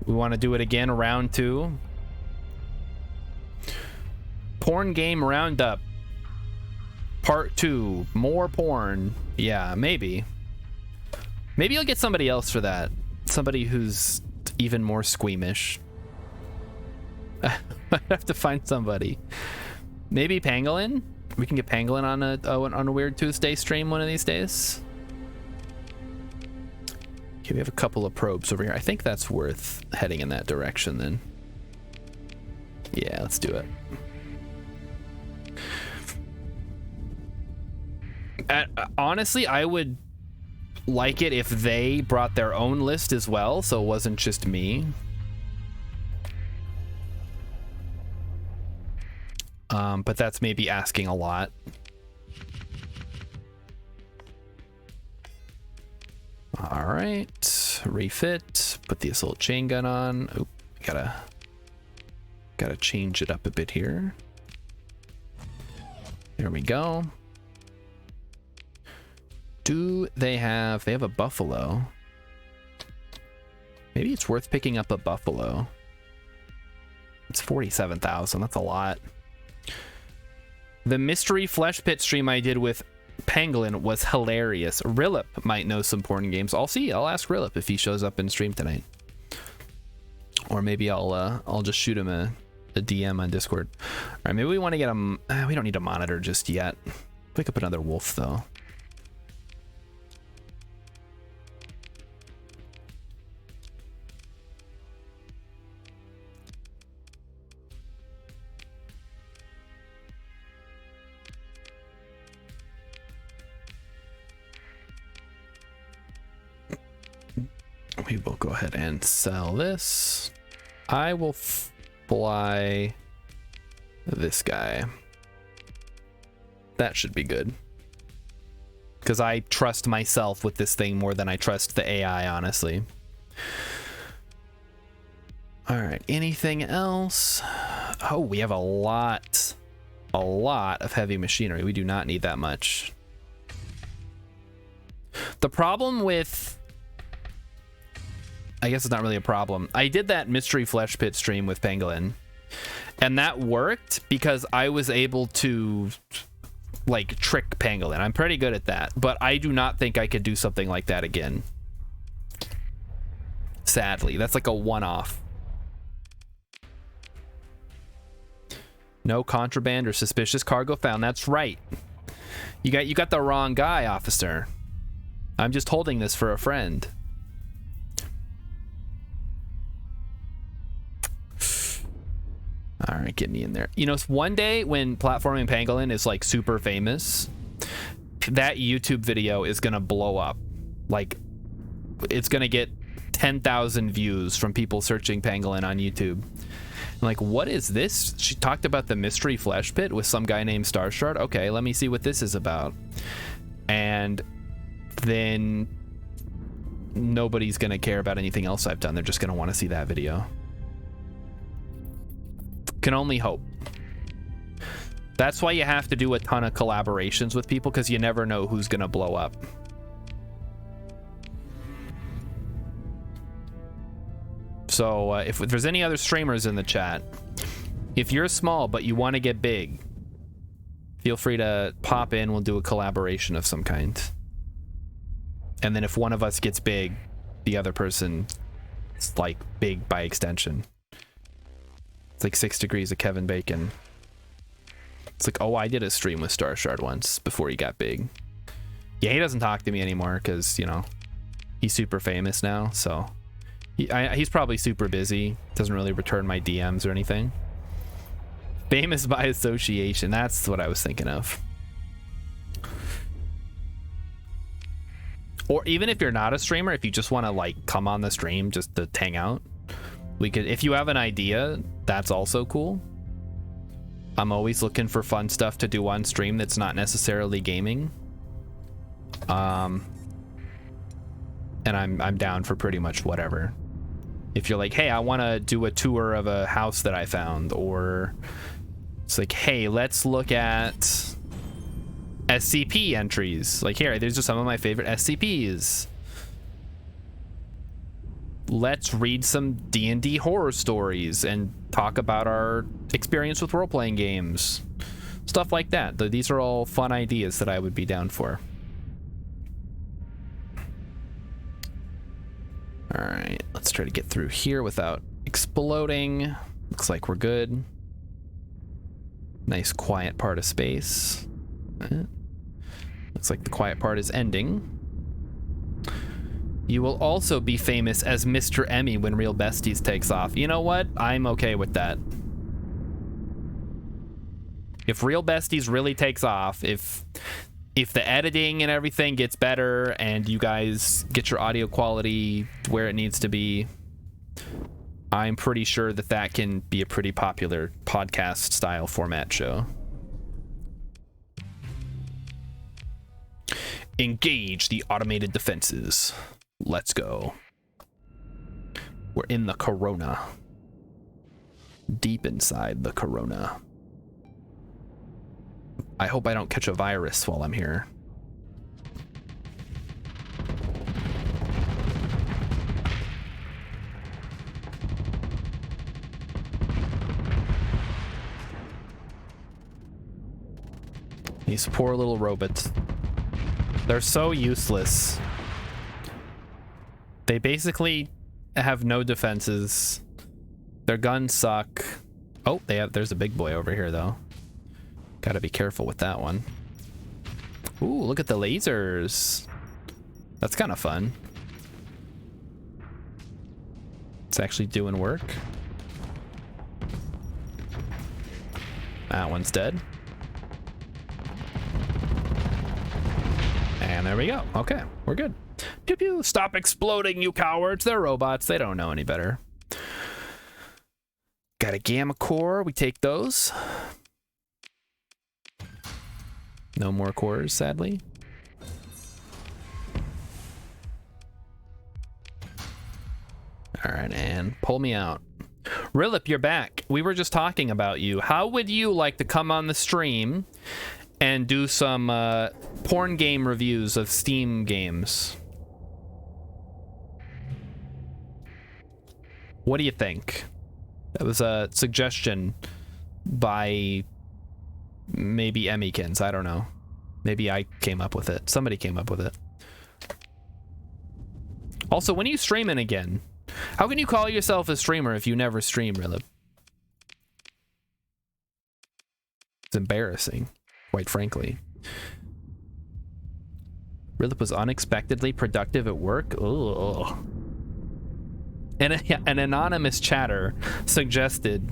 We want to do it again, round 2. Porn game roundup. Part 2. More porn. Yeah, maybe. Maybe I'll get somebody else for that. Somebody who's even more squeamish. I have to find somebody. Maybe Pangolin? We can get Pangolin on a weird Tuesday stream one of these days. Okay, we have a couple of probes over here. I think that's worth heading in that direction then. Yeah, let's do it. Honestly, I would like it if they brought their own list as well, so it wasn't just me. But that's maybe asking a lot. All right, refit, put the assault chain gun on. Oop, gotta change it up a bit here. There we go. Do they have a buffalo? Maybe it's worth picking up a buffalo. It's 47,000, that's a lot. The mystery flesh pit stream I did with Pangolin was hilarious. Rilip might know some porn games. I'll ask Rilip if he shows up in stream tonight. Or maybe I'll just shoot him a DM on Discord. All right, maybe we want to get him. We don't need a monitor just yet. Pick up another wolf though. We will go ahead and sell this. I will fly this guy. That should be good. Because I trust myself with this thing more than I trust the AI, honestly. All right, anything else? Oh, we have a lot of heavy machinery. We do not need that much. The problem with... I guess it's not really a problem. I did that mystery flesh pit stream with Pangolin, and that worked because I was able to like trick Pangolin. I'm pretty good at that, but I do not think I could do something like that again. Sadly, that's like a one-off. No contraband or suspicious cargo found. That's right. You got the wrong guy, officer. I'm just holding this for a friend. All right, get me in there. You know, one day when Platforming Pangolin is like super famous, that YouTube video is gonna blow up. Like, it's gonna get 10,000 views from people searching Pangolin on YouTube. I'm like, what is this? She talked about the mystery flesh pit with some guy named Starshard. Okay, let me see what this is about. And then nobody's gonna care about anything else I've done. They're just gonna want to see that video. Can only hope. That's why you have to do a ton of collaborations with people, because you never know who's gonna blow up. So if there's any other streamers in the chat, if you're small but you want to get big, feel free to pop in. We'll do a collaboration of some kind. And then if one of us gets big, the other person is like big by extension. It's like 6 degrees of Kevin Bacon. It's like, oh, I did a stream with Starshard once before he got big. Yeah, he doesn't talk to me anymore because, you know, he's super famous now. So he's probably super busy. Doesn't really return my DMs or anything. Famous by association. That's what I was thinking of. Or even if you're not a streamer, if you just want to like come on the stream just to hang out, we could, if you have an idea, that's also cool. I'm always looking for fun stuff to do on stream that's not necessarily gaming. And I'm down for pretty much whatever. If you're like, hey, I want to do a tour of a house that I found, or it's like, hey, let's look at SCP entries. Like, here, these are some of my favorite SCPs. Let's read some D&D horror stories and talk about our experience with role-playing games. Stuff like that. These are all fun ideas that I would be down for. All right, let's try to get through here without exploding. Looks like we're good. Nice quiet part of space. Looks like the quiet part is ending. You will also be famous as Mr. Emmy when Real Besties takes off. You know what? I'm okay with that. If Real Besties really takes off, if the editing and everything gets better and you guys get your audio quality where it needs to be, I'm pretty sure that that can be a pretty popular podcast style format show. Engage the automated defenses. Let's go. We're in the Corona. Deep inside the Corona. I hope I don't catch a virus while I'm here. These poor little robots. They're so useless. They basically have no defenses. Their guns suck. Oh, there's a big boy over here though. Gotta be careful with that one. Ooh, look at the lasers. That's kind of fun. It's actually doing work. That one's dead. And there we go. Okay, we're good. Pew pew, stop exploding, you cowards. They're robots. They don't know any better. Got a gamma core. We take those. No more cores, sadly. All right, and pull me out. Rilip, you're back. We were just talking about you. How would you like to come on the stream and do some porn game reviews of Steam games? What do you think? That was a suggestion by maybe Emmykins. I don't know. Maybe I came up with it. Somebody came up with it. Also, when are you streaming again? How can you call yourself a streamer if you never stream, Rilip? It's embarrassing, quite frankly. Rilip was unexpectedly productive at work. Ugh. And an anonymous chatter suggested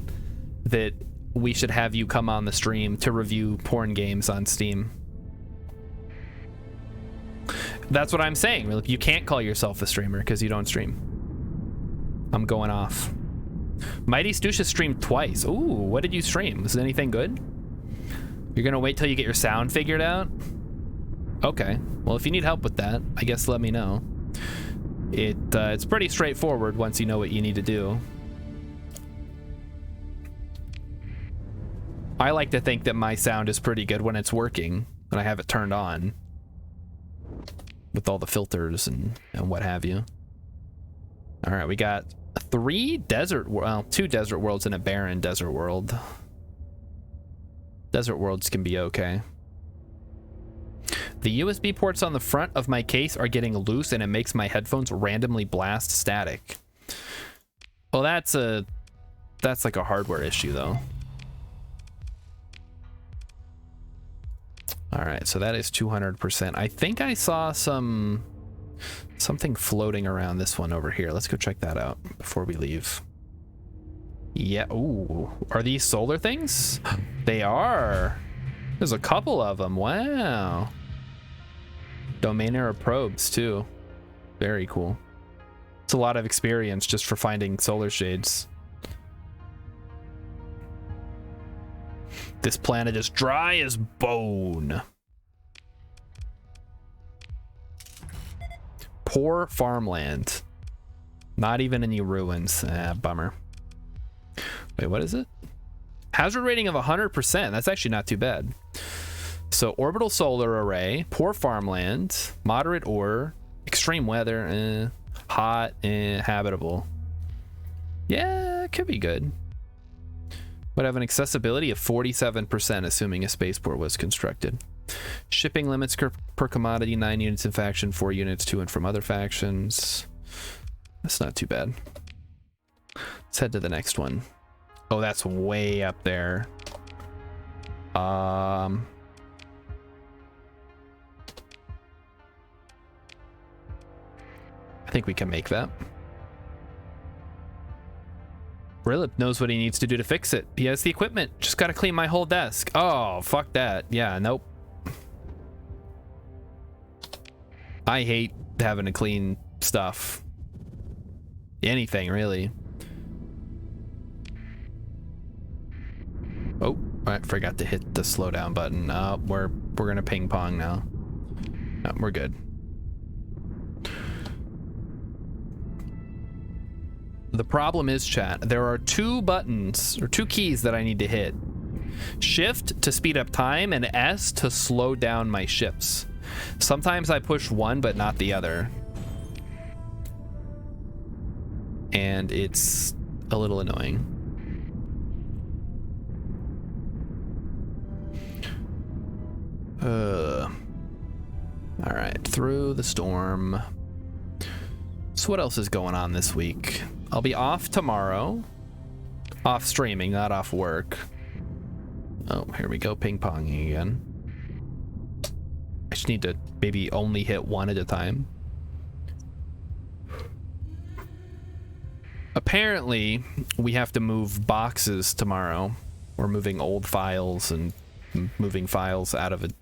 that we should have you come on the stream to review porn games on Steam. That's what I'm saying. Rilip, you can't call yourself a streamer because you don't stream. I'm going off. Mighty Stoosh has streamed twice. Ooh, what did you stream? Was it anything good? You're gonna wait till you get your sound figured out? Okay. Well, if you need help with that, I guess let me know. It's pretty straightforward once you know what you need to do. I like to think that my sound is pretty good when it's working, and I have it turned on. With all the filters and what have you. All right, we got 2 desert worlds and a barren desert world. Desert worlds can be okay. The USB ports on the front of my case are getting loose and it makes my headphones randomly blast static. Well, that's like a hardware issue though. All right, so that is 200%. I think I saw something floating around this one over here. Let's go check that out before we leave. Yeah, ooh, are these solar things? They are. There's a couple of them, wow. Domain era probes too. Very cool. It's a lot of experience just for finding solar shades. This planet is dry as bone. Poor farmland. Not even any ruins. Bummer. Wait, what is it? Hazard rating of 100%. That's actually not too bad. So orbital solar array, poor farmland, moderate ore, extreme weather, hot, habitable. Yeah, it could be good. Would have an accessibility of 47%, assuming a spaceport was constructed. Shipping limits per commodity, 9 units in faction, 4 units to and from other factions. That's not too bad. Let's head to the next one. Oh, that's way up there. I think we can make that. Rilip knows what he needs to do to fix it. He has the equipment. Just gotta clean my whole desk. Oh, fuck that. Yeah, nope. I hate having to clean stuff. Anything, really. Oh, I forgot to hit the slow down button. We're gonna ping pong now. No, we're good. The problem is, chat, there are 2 buttons or 2 keys that I need to hit. Shift to speed up time and S to slow down my ships. Sometimes I push one but not the other. And it's a little annoying. All right, through the storm. So what else is going on this week? I'll be off tomorrow. Off streaming, not off work. Oh, here we go, ping-ponging again. I just need to maybe only hit one at a time. Apparently, we have to move boxes tomorrow. We're moving old files and moving files out of it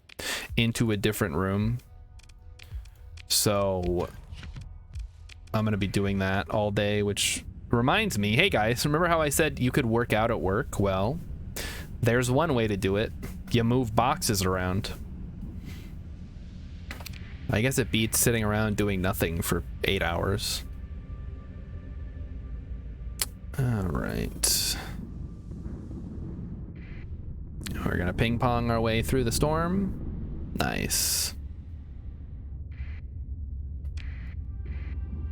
into a different room. So I'm gonna be doing that all day, which reminds me, hey guys, remember how I said you could work out at work? Well, there's one way to do it. You move boxes around. I guess it beats sitting around doing nothing for 8 hours. All right. We're gonna ping pong our way through the storm. Nice.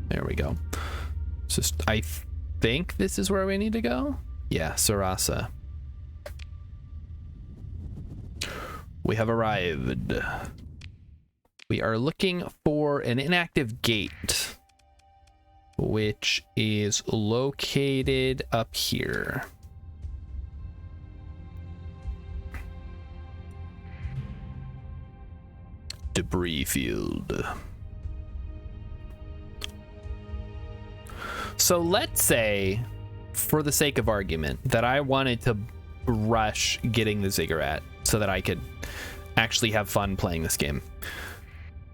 There we go. Just, I think this is where we need to go. Yeah, Sarasa. We have arrived. We are looking for an inactive gate, which is located up here. debris field. So let's say, for the sake of argument, that I wanted to rush getting the ziggurat so that I could actually have fun playing this game.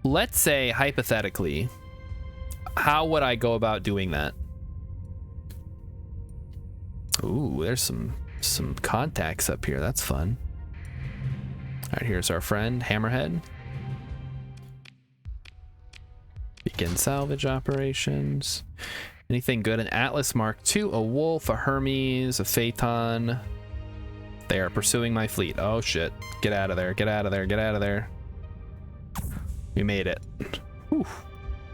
Let's say, hypothetically, how would I go about doing that? Ooh, there's some contacts up here. That's fun. All right, here's our friend, Hammerhead. Begin salvage operations. Anything good? An Atlas Mark II, a Wolf, a Hermes, a Phaeton. They are pursuing my fleet. Oh shit. Get out of there, get out of there, get out of there. We made it. Whew.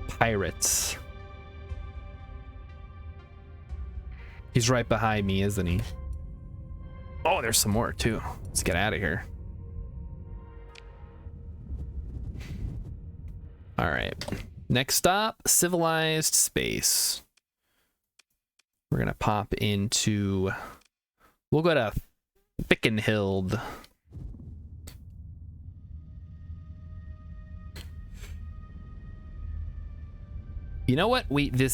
Pirates. He's right behind me, isn't he? Oh, there's some more too. Let's get out of here. All right. Next stop, civilized space. We're gonna pop into. We'll go to Thickenhild. You know what? The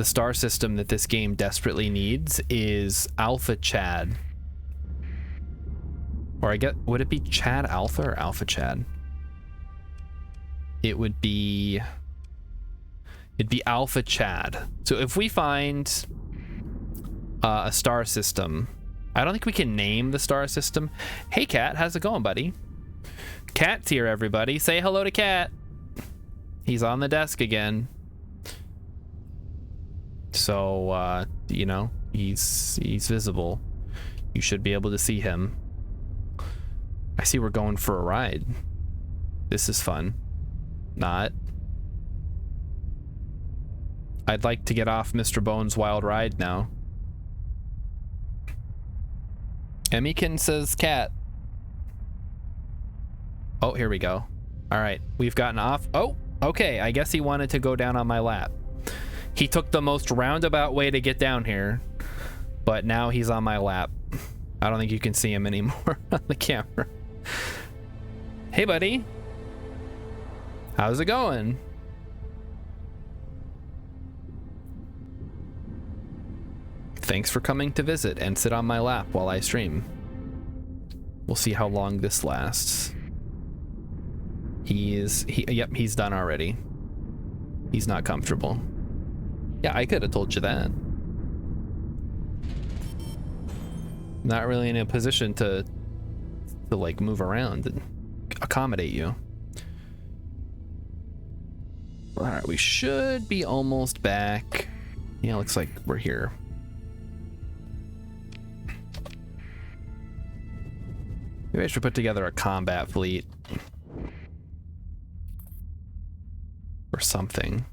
star system that this game desperately needs is Alpha Chad. Or would it be Chad Alpha or Alpha Chad? It'd be Alpha Chad. So if we find a star system, I don't think we can name the star system. Hey Cat, how's it going, buddy? Cat's here, everybody. Say hello to Cat. He's on the desk again. So, you know, he's visible. You should be able to see him. I see we're going for a ride. This is fun. Not. I'd like to get off Mr. Bones' wild ride now. Emmykin says cat. Oh, here we go. All right, we've gotten off. Oh, okay. I guess he wanted to go down on my lap. He took the most roundabout way to get down here, but now he's on my lap. I don't think you can see him anymore on the camera. Hey, buddy. How's it going? Thanks for coming to visit and sit on my lap while I stream. We'll see how long this lasts. Yep, he's done already. He's not comfortable. Yeah, I could have told you that. Not really in a position to like move around and accommodate you. All right, we should be almost back. Yeah, looks like we're here. Maybe I should put together a combat fleet. Or something.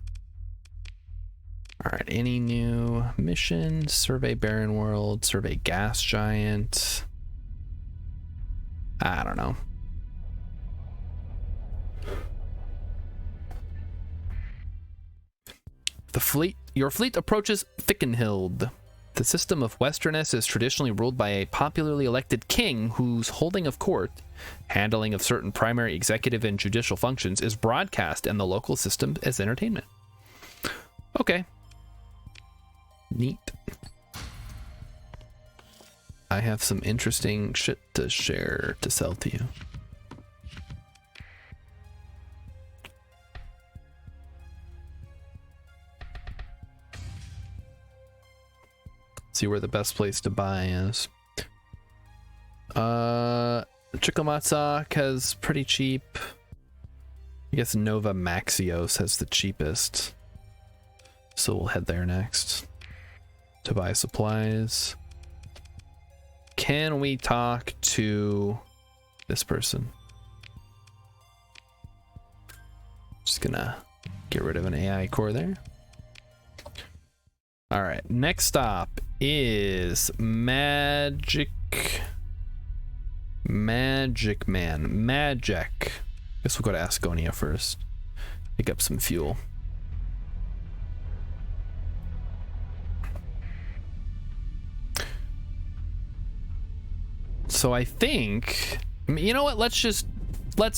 All right, any new missions? Survey Barren World, survey Gas Giant. I don't know. Your fleet approaches Thickenhild. The system of Westerness is traditionally ruled by a popularly elected king whose holding of court, handling of certain primary executive and judicial functions is broadcast in the local system as entertainment. Okay. Neat. I have some interesting shit to share to sell to you. See where the best place to buy is. Chickamatsock has pretty cheap. I guess Nova Maxios has the cheapest. So we'll head there next to buy supplies. Can we talk to this person? Just gonna get rid of an AI core there. All right, next stop is Magic Man. Guess we'll go to Asconia first. Pick up some fuel. So I think You know what? Let's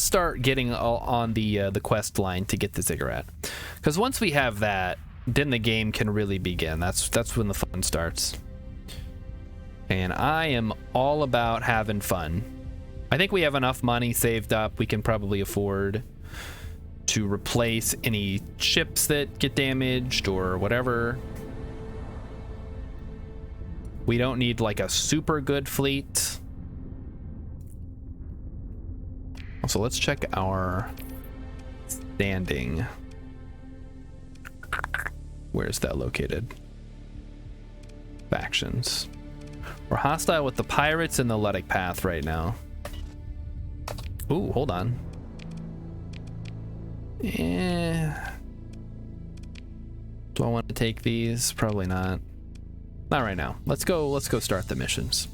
start getting on the quest line to get the ziggurat, because once we have that, then the game can really begin. That's when the fun starts. And I am all about having fun. I think we have enough money saved up. We can probably afford to replace any ships that get damaged or whatever. We don't need like a super good fleet. So let's check our standing. Where's that located? Factions. We're hostile with the pirates and the Ludic Path right now. Ooh, hold on. Yeah. Do I want to take these? Probably not. Not right now. Let's go start the missions.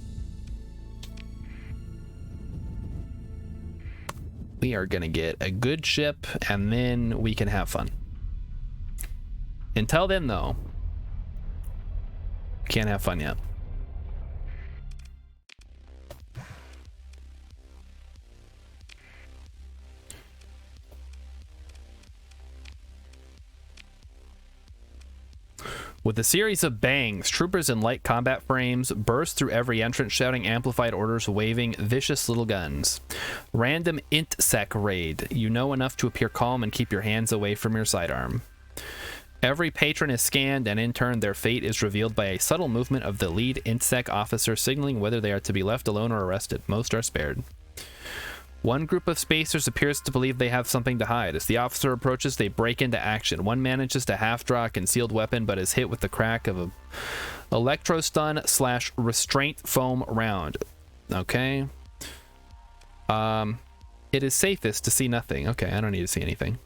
We are gonna get a good ship and then we can have fun. Until then though, can't have fun yet. With a series of bangs, troopers in light combat frames burst through every entrance, shouting amplified orders, waving vicious little guns. Random int-sec raid. You know enough to appear calm and keep your hands away from your sidearm. Every patron is scanned, and in turn their fate is revealed by a subtle movement of the lead int-sec officer signaling whether they are to be left alone or arrested. Most are spared. One group of spacers appears to believe they have something to hide. As the officer approaches, they break into action. One manages to half-draw a concealed weapon, but is hit with the crack of a electro-stun / restraint foam round. Okay. It is safest to see nothing. Okay, I don't need to see anything.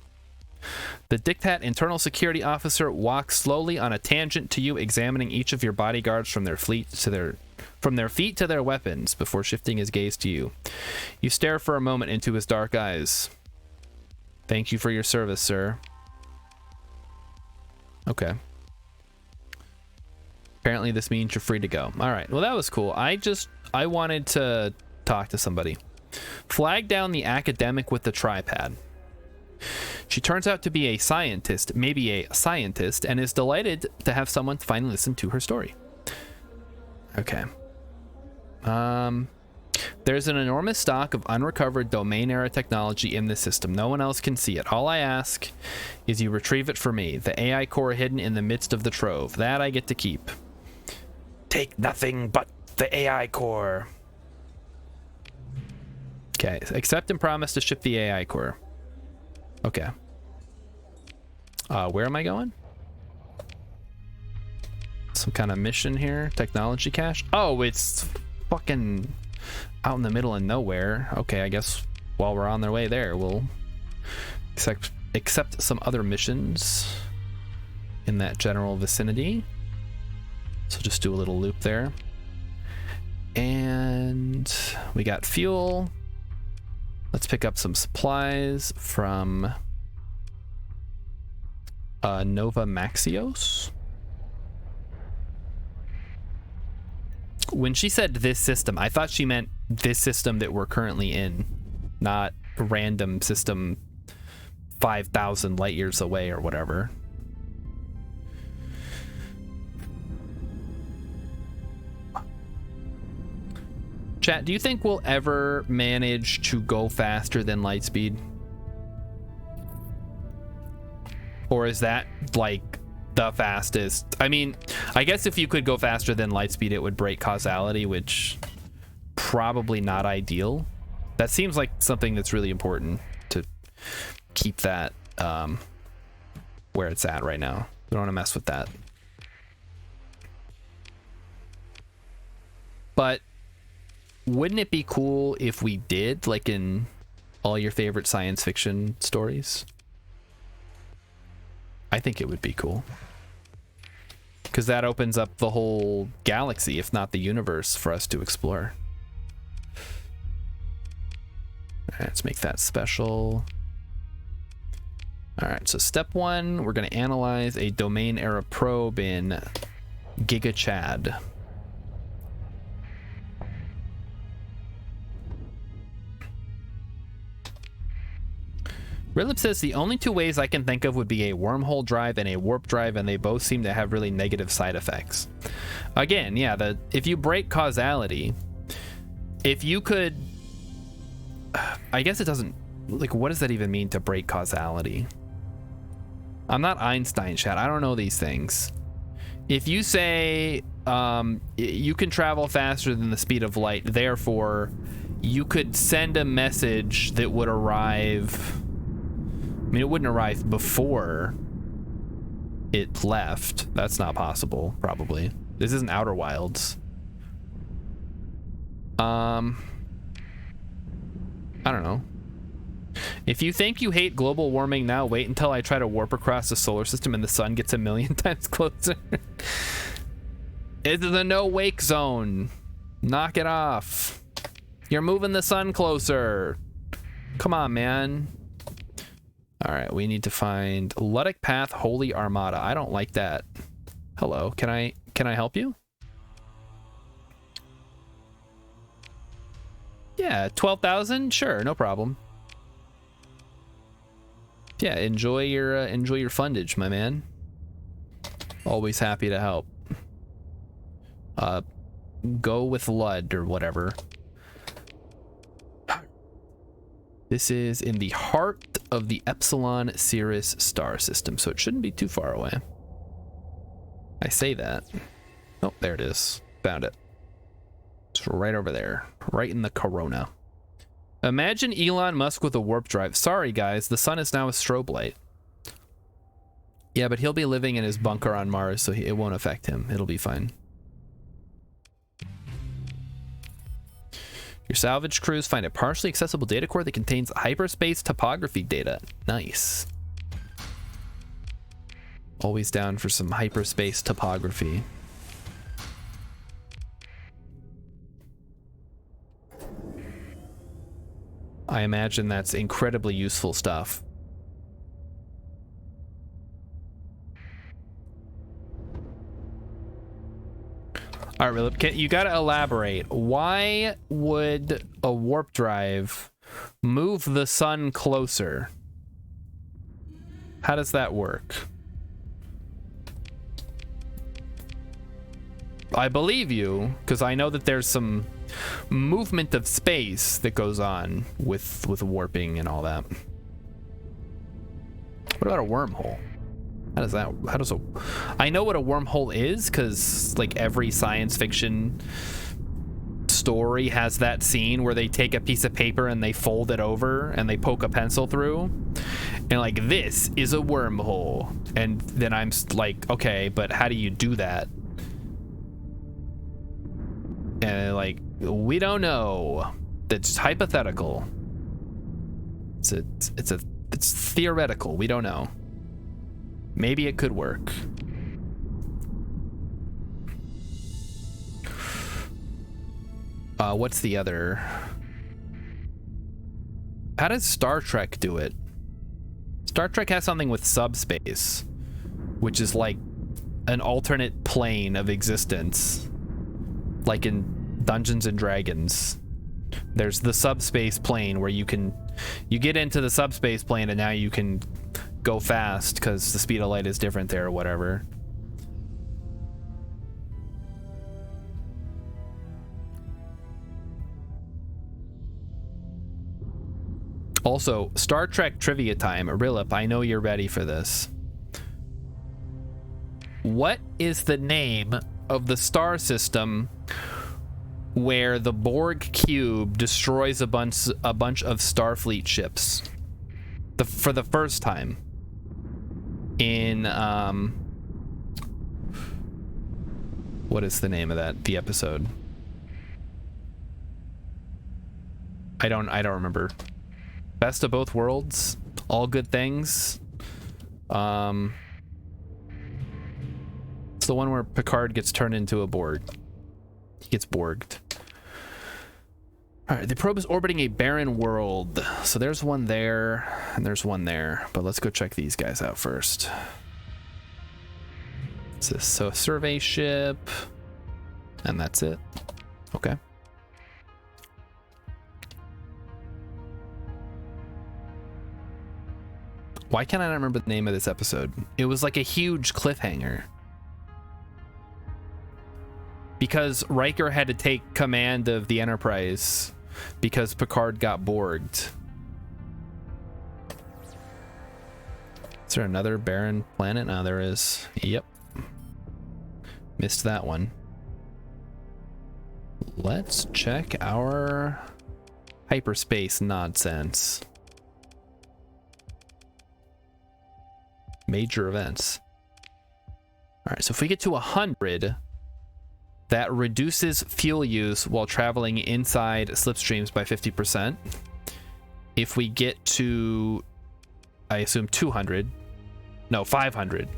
The Diktat internal security officer walks slowly on a tangent to you, examining each of your bodyguards from their feet to their weapons before shifting his gaze to you. You stare for a moment into his dark eyes. Thank you for your service, sir. Okay. Apparently this means you're free to go. All right. Well, that was cool. I wanted to talk to somebody. Flag down the academic with the tripod. She turns out to be a scientist, maybe a scientist, and is delighted to have someone finally listen to her story. Okay. There's an enormous stock of unrecovered domain era technology in this system. No one else can see it. All I ask is you retrieve it for me. The AI core hidden in the midst of the trove. That I get to keep. Take nothing but the AI core. Okay. Accept and promise to ship the AI core. Okay. Where am I going? Some kind of mission here. Technology cache. Oh, it's fucking out in the middle of nowhere. Okay, I guess while we're on their way there, we'll accept some other missions in that general vicinity. So just do a little loop there. And we got fuel. Let's pick up some supplies from Nova Maxios. When she said this system, I thought she meant this system that we're currently in, not random system 5,000 light years away or whatever. Chat, do you think we'll ever manage to go faster than light speed? Or is that like the fastest? I mean, I guess if you could go faster than light speed, it would break causality, which probably not ideal. That seems like something that's really important to keep that where it's at right now. We don't want to mess with that. But wouldn't it be cool if we did, like in all your favorite science fiction stories? I think it would be cool. Because that opens up the whole galaxy, if not the universe, for us to explore. Alright, let's make that special. Alright, so step one, we're going to analyze a domain era probe in Giga Chad. Rilip says the only two ways I can think of would be a wormhole drive and a warp drive, and they both seem to have really negative side effects. Again, yeah, if you break causality, if you could, I guess it doesn't, like, what does that even mean to break causality? I'm not Einstein, chat. I don't know these things. If you say you can travel faster than the speed of light, therefore you could send a message that would arrive. I mean, it wouldn't arrive before it left. That's not possible, probably. This isn't Outer Wilds. I don't know. If you think you hate global warming now, wait until I try to warp across the solar system and the sun gets 1,000,000 times closer. It's the no-wake zone. Knock it off. You're moving the sun closer. Come on, man. All right, we need to find Ludic Path Holy Armada. I don't like that. Hello, can I help you? Yeah, 12,000? Sure, no problem. Yeah, enjoy your fundage, my man. Always happy to help. Go with Lud or whatever. This is in the heart of the Epsilon Sirius star system, so it shouldn't be too far away. I say that. Oh, there it is. Found it. It's right over there, right in the corona. Imagine Elon Musk with a warp drive. Sorry, guys, the sun is now a strobe light. Yeah, but he'll be living in his bunker on Mars, so it won't affect him. It'll be fine. Your salvage crews find a partially accessible data core that contains hyperspace topography data. Nice. Always down for some hyperspace topography. I imagine that's incredibly useful stuff. All right, Rilip, you gotta elaborate. Why would a warp drive move the sun closer? How does that work? I believe you, because I know that there's some movement of space that goes on with warping and all that. What about a wormhole? How does I know what a wormhole is, because like every science fiction story has that scene where they take a piece of paper and they fold it over and they poke a pencil through, and like, this is a wormhole, and then I'm like, okay, but how do you do that? And like, we don't know. That's hypothetical. It's theoretical. We don't know. Maybe it could work. What's the other? How does Star Trek do it? Star Trek has something with subspace, which is like an alternate plane of existence. Like in Dungeons and Dragons, there's the subspace plane where you get into the subspace plane and now you can go fast because the speed of light is different there or whatever. Also, Star Trek trivia time. Rilip, I know you're ready for this. What is the name of the star system where the Borg cube destroys a bunch of Starfleet ships for the first time in what is the name of the episode? I don't remember. Best of Both Worlds, All Good Things. It's the one where Picard gets turned into a Borg. He gets Borged. All right, the probe is orbiting a barren world. So there's one there, and there's one there. But let's go check these guys out first. So a survey ship, and that's it. Okay. Why can't I not remember the name of this episode? It was like a huge cliffhanger. Because Riker had to take command of the Enterprise because Picard got borged. Is there another barren planet? No, there is. Yep. Missed that one. Let's check our hyperspace nonsense. Major events. All right, so if we get to 100, that reduces fuel use while traveling inside slipstreams by 50%. If we get to, I assume 200, no, 500.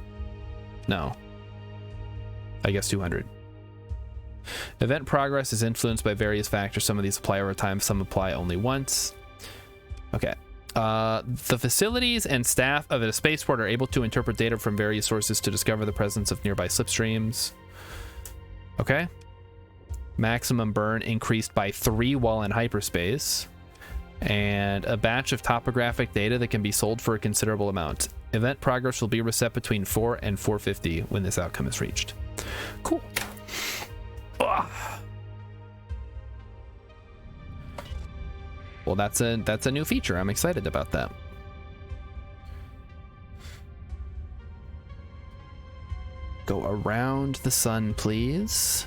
No, I guess 200. Event progress is influenced by various factors. Some of these apply over time, some apply only once. Okay. The facilities and staff of a spaceport are able to interpret data from various sources to discover the presence of nearby slipstreams. Okay. Maximum burn increased by 3 while in hyperspace. And a batch of topographic data that can be sold for a considerable amount. Event progress will be reset between 4 and 450 when this outcome is reached. Cool. Ugh. Well, that's a new feature. I'm excited about that. Go around the sun, please.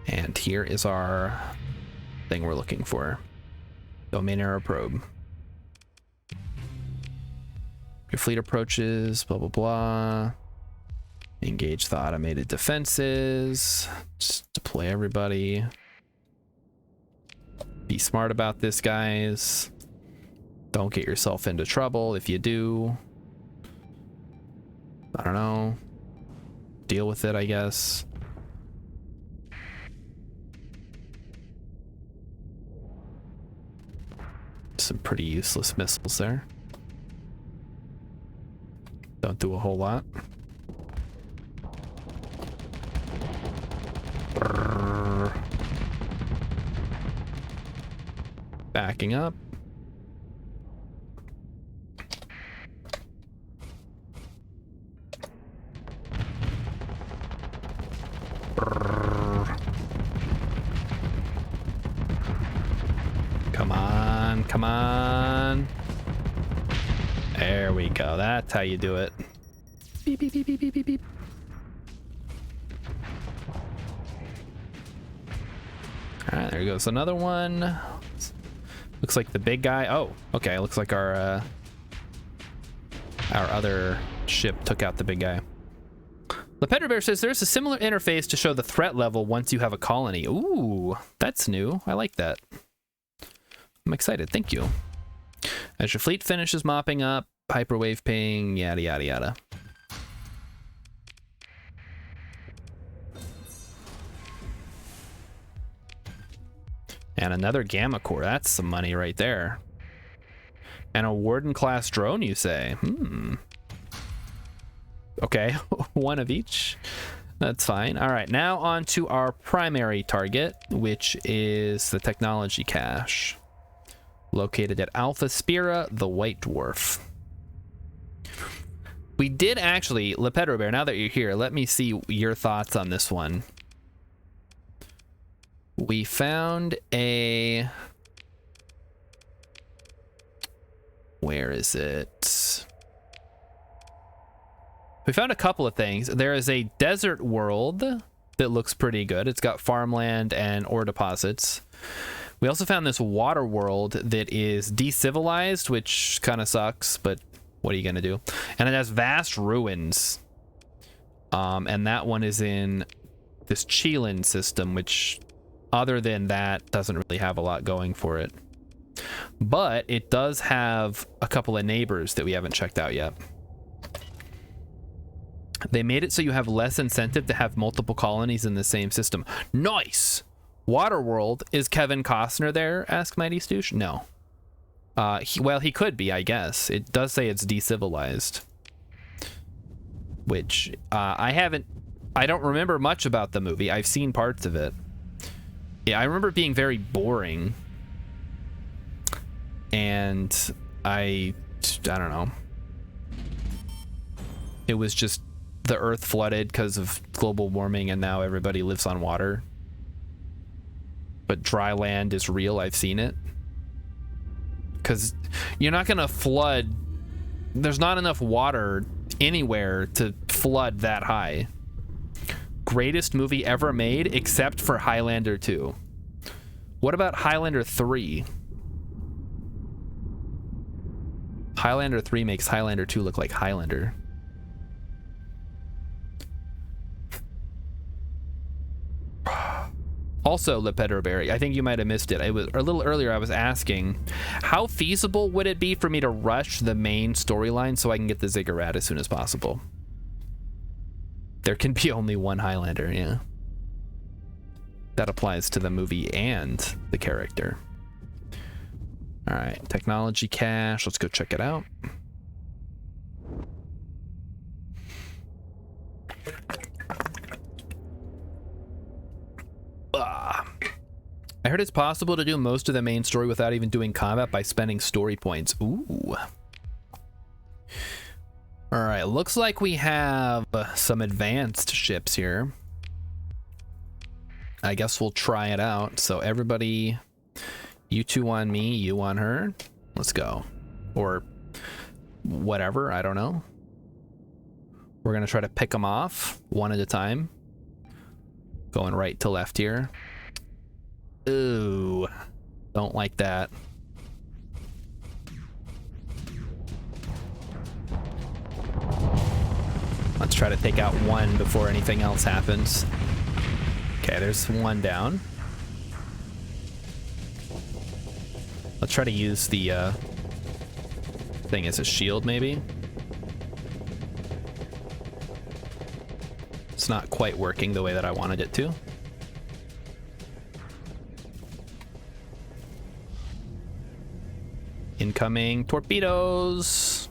And here is our thing we're looking for. Domain error probe. Your fleet approaches, blah, blah, blah. Engage the automated defenses. Just deploy everybody. Be smart about this, guys. Don't get yourself into trouble if you do. I don't know. Deal with it, I guess. Some pretty useless missiles there. Don't do a whole lot. Brrr. Backing up. Brrr. Come on, come on. There we go. That's how you do it. Beep, beep, beep, beep, beep, beep, beep. All right, there goes another one. Looks like the big guy. Oh, okay. Looks like our other ship took out the big guy. Lepedra Bear says there's a similar interface to show the threat level once you have a colony. Ooh, that's new. I like that. I'm excited. Thank you. As your fleet finishes mopping up, hyperwave ping, yada, yada, yada. And another Gamma Core. That's some money right there. And a Warden class drone, you say? Okay, one of each. That's fine. All right, now on to our primary target, which is the technology cache. Located at Alpha Spira, the White Dwarf. We did actually, Lepedro Bear, now that you're here, let me see your thoughts on this one. We found a... Where is it? We found a couple of things. There is a desert world that looks pretty good. It's got farmland and ore deposits. We also found this water world that is decivilized, which kind of sucks, but what are you going to do? And it has vast ruins. And that one is in this Chelan system, which other than that doesn't really have a lot going for it. But it does have a couple of neighbors that we haven't checked out yet. They made it so you have less incentive to have multiple colonies in the same system. Nice! Waterworld, is Kevin Costner there? Ask Mighty Stoosh. No. Well, he could be, I guess. It does say it's decivilized. Which, I don't remember much about the movie. I've seen parts of it. Yeah, I remember it being very boring. And I I don't know. It was just the earth flooded because of global warming and now everybody lives on water. But dry land is real. I've seen it. Because you're not going to flood. There's not enough water anywhere to flood that high. Greatest movie ever made except for Highlander 2. What about Highlander 3? Highlander 3 makes Highlander 2 look like Highlander. Also, LePeterberry, I think you might have missed it. It was a little earlier. I was asking, how feasible would it be for me to rush the main storyline so I can get the ziggurat as soon as possible? There can be only one Highlander, yeah. That applies to the movie and the character. All right, technology cache. Let's go check it out. I heard it's possible to do most of the main story without even doing combat by spending story points. Ooh. All right, looks like we have some advanced ships here. I guess we'll try it out. So everybody, you two on me, you on her. Let's go. Or whatever, I don't know. We're gonna try to pick them off one at a time. Going right to left here. Ooh, don't like that. Let's try to take out one before anything else happens. Okay, there's one down. Let's try to use the thing as a shield, maybe. It's not quite working the way that I wanted it to. Incoming torpedoes.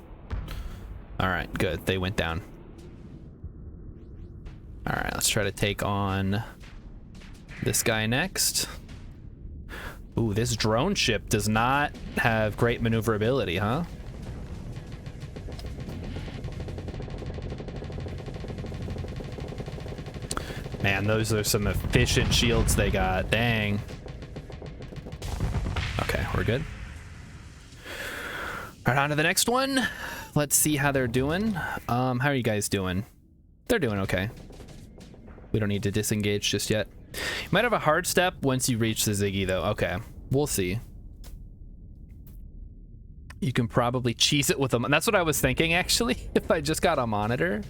All right, good. They went down. All right, let's try to take on this guy next. Ooh, this drone ship does not have great maneuverability, huh? Man, those are some efficient shields they got. Dang. Okay, we're good. All right, on to the next one. Let's see how they're doing. How are you guys doing? They're doing okay. We don't need to disengage just yet. You might have a hard step once you reach the Ziggy, though. Okay, we'll see. You can probably cheese it with them. And that's what I was thinking, actually. If I just got a monitor,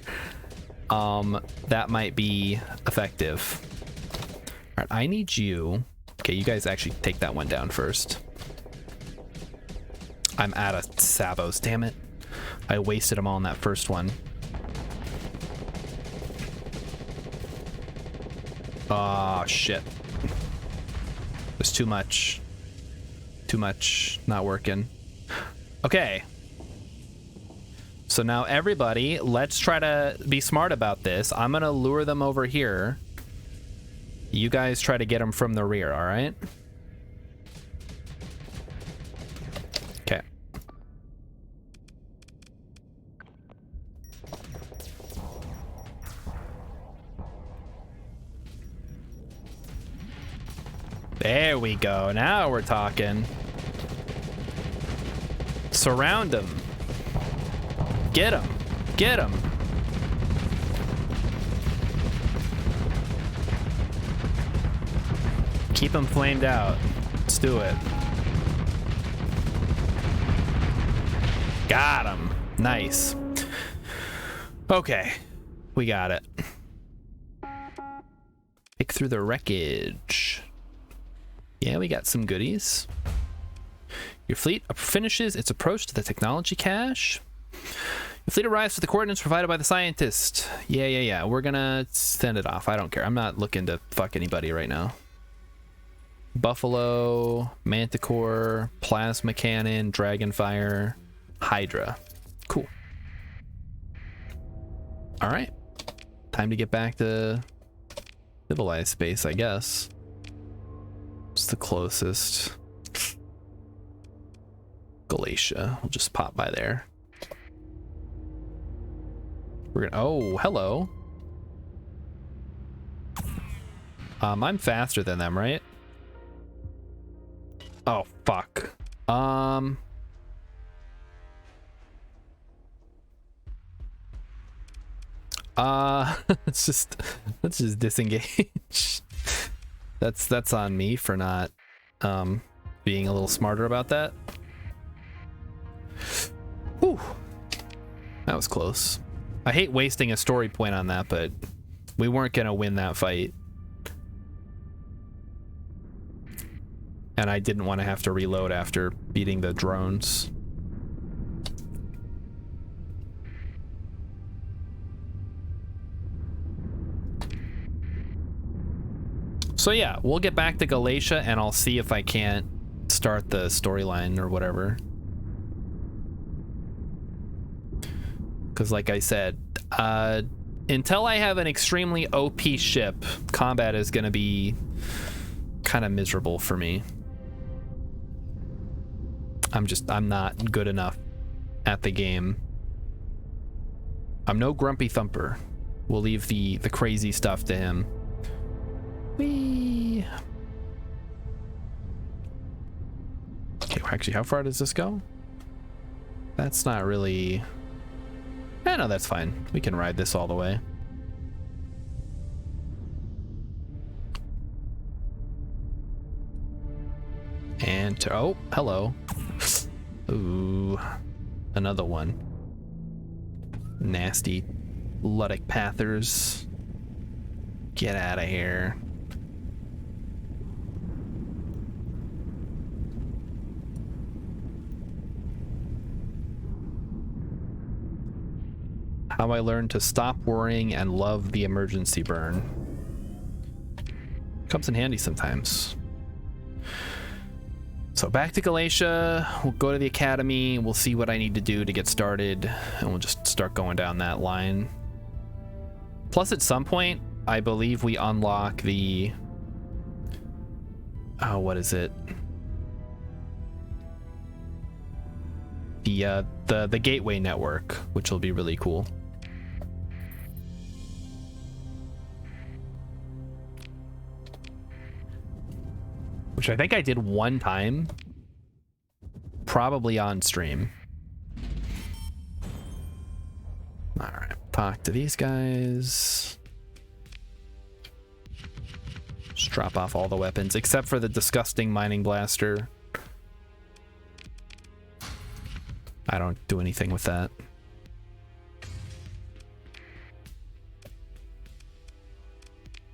that might be effective. All right, I need you. Okay, you guys actually take that one down first. I'm out of sabos, damn it. I wasted them all in that first one. Oh, shit. There's too much. Too much. Not working. Okay. So now everybody, let's try to be smart about this. I'm gonna lure them over here. You guys try to get them from the rear, all right? Okay. There we go. Now we're talking. Surround them. Get him. Get him. Keep him flamed out. Let's do it. Got him. Nice. Okay. We got it. Pick through the wreckage. Yeah, we got some goodies. Your fleet finishes its approach to the technology cache. Your fleet arrives with the coordinates provided by the scientist. Yeah. We're gonna send it off. I don't care. I'm not looking to fuck anybody right now. Buffalo, Manticore, Plasma Cannon, Dragonfire, Hydra. Cool. All right. Time to get back to civilized space, I guess. It's the closest. Glacier. Galatia. We'll just pop by there. We're gonna, oh, hello. I'm faster than them, right? Oh, fuck. let's just disengage. That's on me for not being a little smarter about that. Whew. That was close. I hate wasting a story point on that, but we weren't gonna win that fight. And I didn't want to have to reload after beating the drones. So yeah, we'll get back to Galatia and I'll see if I can't start the storyline or whatever. Because like I said, until I have an extremely OP ship, combat is going to be kind of miserable for me. I'm not good enough at the game. I'm no Grumpy Thumper. We'll leave the crazy stuff to him. Whee! Okay, actually, how far does this go? That's not really... Eh, no, that's fine. We can ride this all the way. And, oh, hello. Ooh, another one. Nasty Luddic Pathers. Get out of here. How I learned to stop worrying and love the emergency burn. Comes in handy sometimes. So back to Galatia, we'll go to the academy, we'll see what I need to do to get started, and we'll just start going down that line. Plus at some point, I believe we unlock the... Oh, what is it? The gateway network, which will be really cool. Which I think I did one time, probably on stream. All right, talk to these guys. Just drop off all the weapons, except for the disgusting mining blaster. I don't do anything with that.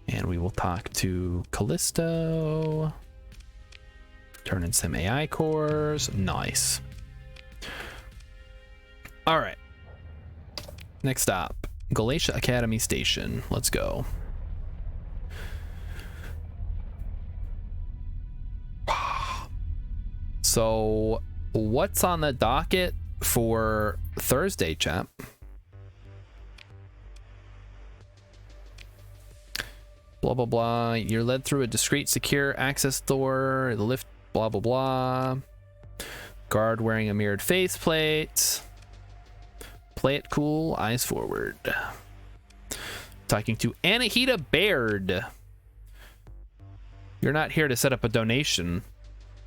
And we will talk to Callisto. Turn in some AI cores. Nice. All right. Next stop, Galatia Academy Station. Let's go. So, what's on the docket for Thursday, chap? Blah, blah, blah. You're led through a discreet, secure access door. The lift, blah, blah, blah. Guard wearing a mirrored faceplate. Play it cool, eyes forward. Talking to Anahita Baird. You're not here to set up a donation.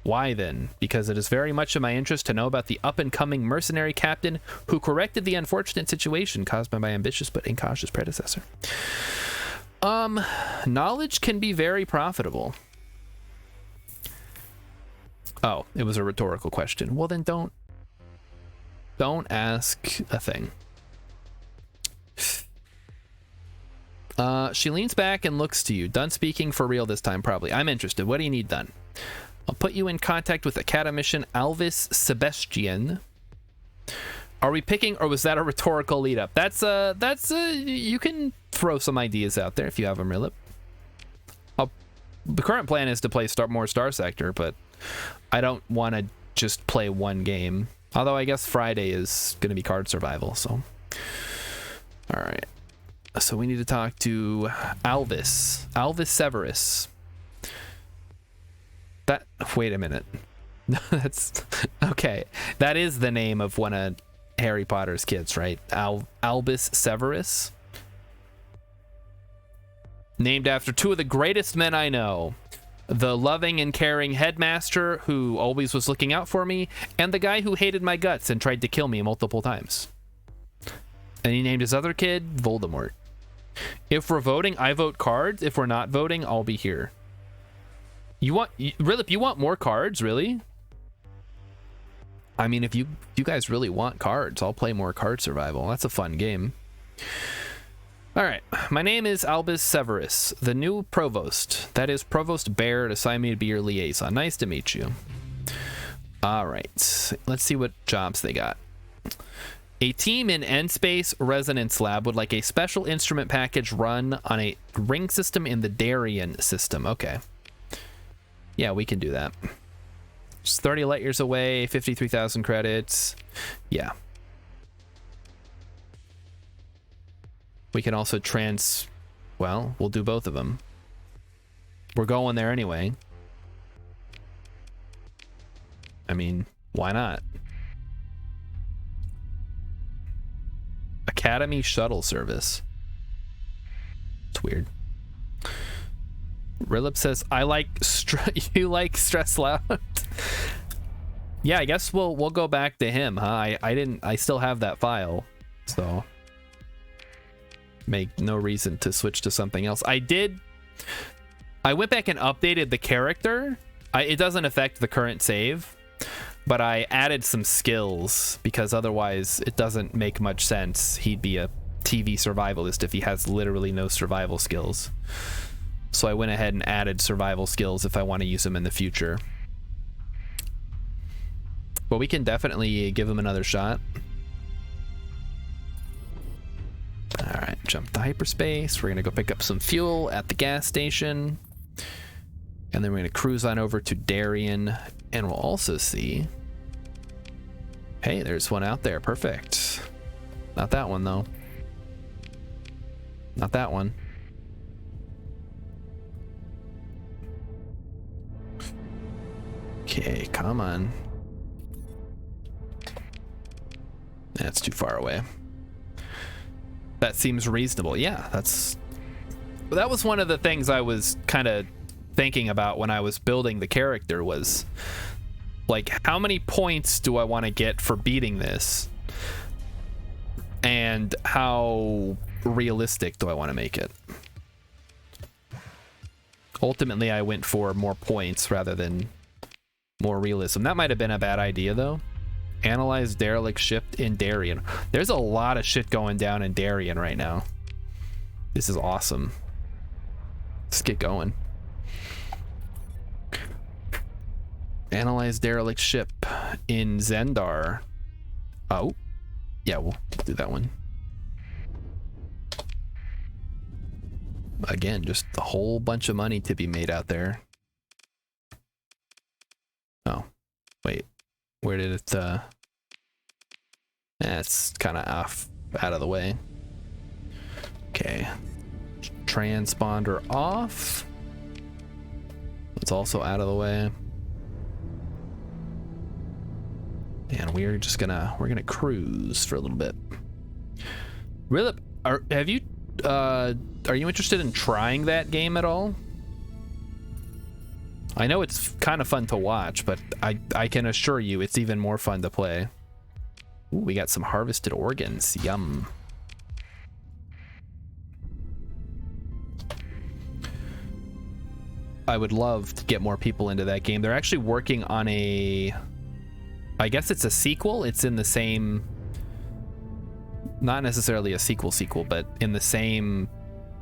Why then? Because it is very much in my interest to know about the up-and-coming mercenary captain who corrected the unfortunate situation caused by my ambitious but incautious predecessor. Knowledge can be very profitable. Oh, it was a rhetorical question. Well, then don't ask a thing. She leans back and looks to you. Done speaking for real this time, probably. I'm interested. What do you need done? I'll put you in contact with academician Alvis Sebastian. Are we picking, or was that a rhetorical lead up? That's you can throw some ideas out there if you have them, Rilip. The current plan is to play more Starsector, but I don't want to just play one game. Although I guess Friday is going to be card survival, so. All right. So we need to talk to Alvis Severus. Wait a minute. That's okay. That is the name of one of Harry Potter's kids, right? Albus Severus. Named after two of the greatest men I know. The loving and caring headmaster who always was looking out for me, and the guy who hated my guts and tried to kill me multiple times. And he named his other kid Voldemort. If we're voting, I vote cards. If we're not voting, I'll be here. You want more cards, really? I mean, if you guys really want cards, I'll play more Card Survival. That's a fun game. All right, my name is Albus Severus, the new provost. That is Provost Baird assigned me to be your liaison. Nice to meet you. All right, let's see what jobs they got. A team in N-Space Resonance Lab would like a special instrument package run on a ring system in the Darien system. Okay. Yeah, we can do that. Just 30 light years away, 53,000 credits. Yeah. We can also well, we'll do both of them. We're going there anyway. I mean, why not? Academy Shuttle Service. It's weird. Rilip says, I like you like Stress Loud. Yeah, I guess we'll go back to him, huh? I still have that file, so make no reason to switch to something else. I went back and updated the character. It doesn't affect the current save, but I added some skills because otherwise it doesn't make much sense. He'd be a TV survivalist if he has literally no survival skills. So I went ahead and added survival skills if I want to use them in the future. But we can definitely give him another shot. All right, jump to hyperspace. We're going to go pick up some fuel at the gas station. And then we're going to cruise on over to Darien. And we'll also see... Hey, there's one out there. Perfect. Not that one, though. Not that one. Okay, come on. That's too far away. That seems reasonable. Yeah, that was one of the things I was kind of thinking about when I was building the character was like, how many points do I want to get for beating this? And how realistic do I want to make it? Ultimately, I went for more points rather than more realism. That might have been a bad idea, though. Analyze derelict ship in Darien. There's a lot of shit going down in Darien right now. This is awesome. Let's get going. Analyze derelict ship in Zendar. Oh, yeah, we'll do that one. Again, just a whole bunch of money to be made out there. Oh, wait. Where did it, That's kind of out of the way. Okay. Transponder off. It's also out of the way. And we're just gonna cruise for a little bit. Really, are you interested in trying that game at all? I know it's kind of fun to watch, but I can assure you it's even more fun to play. Ooh, we got some harvested organs. Yum. I would love to get more people into that game. They're actually working on I guess it's a sequel. It's in the same, not necessarily a sequel, but in the same,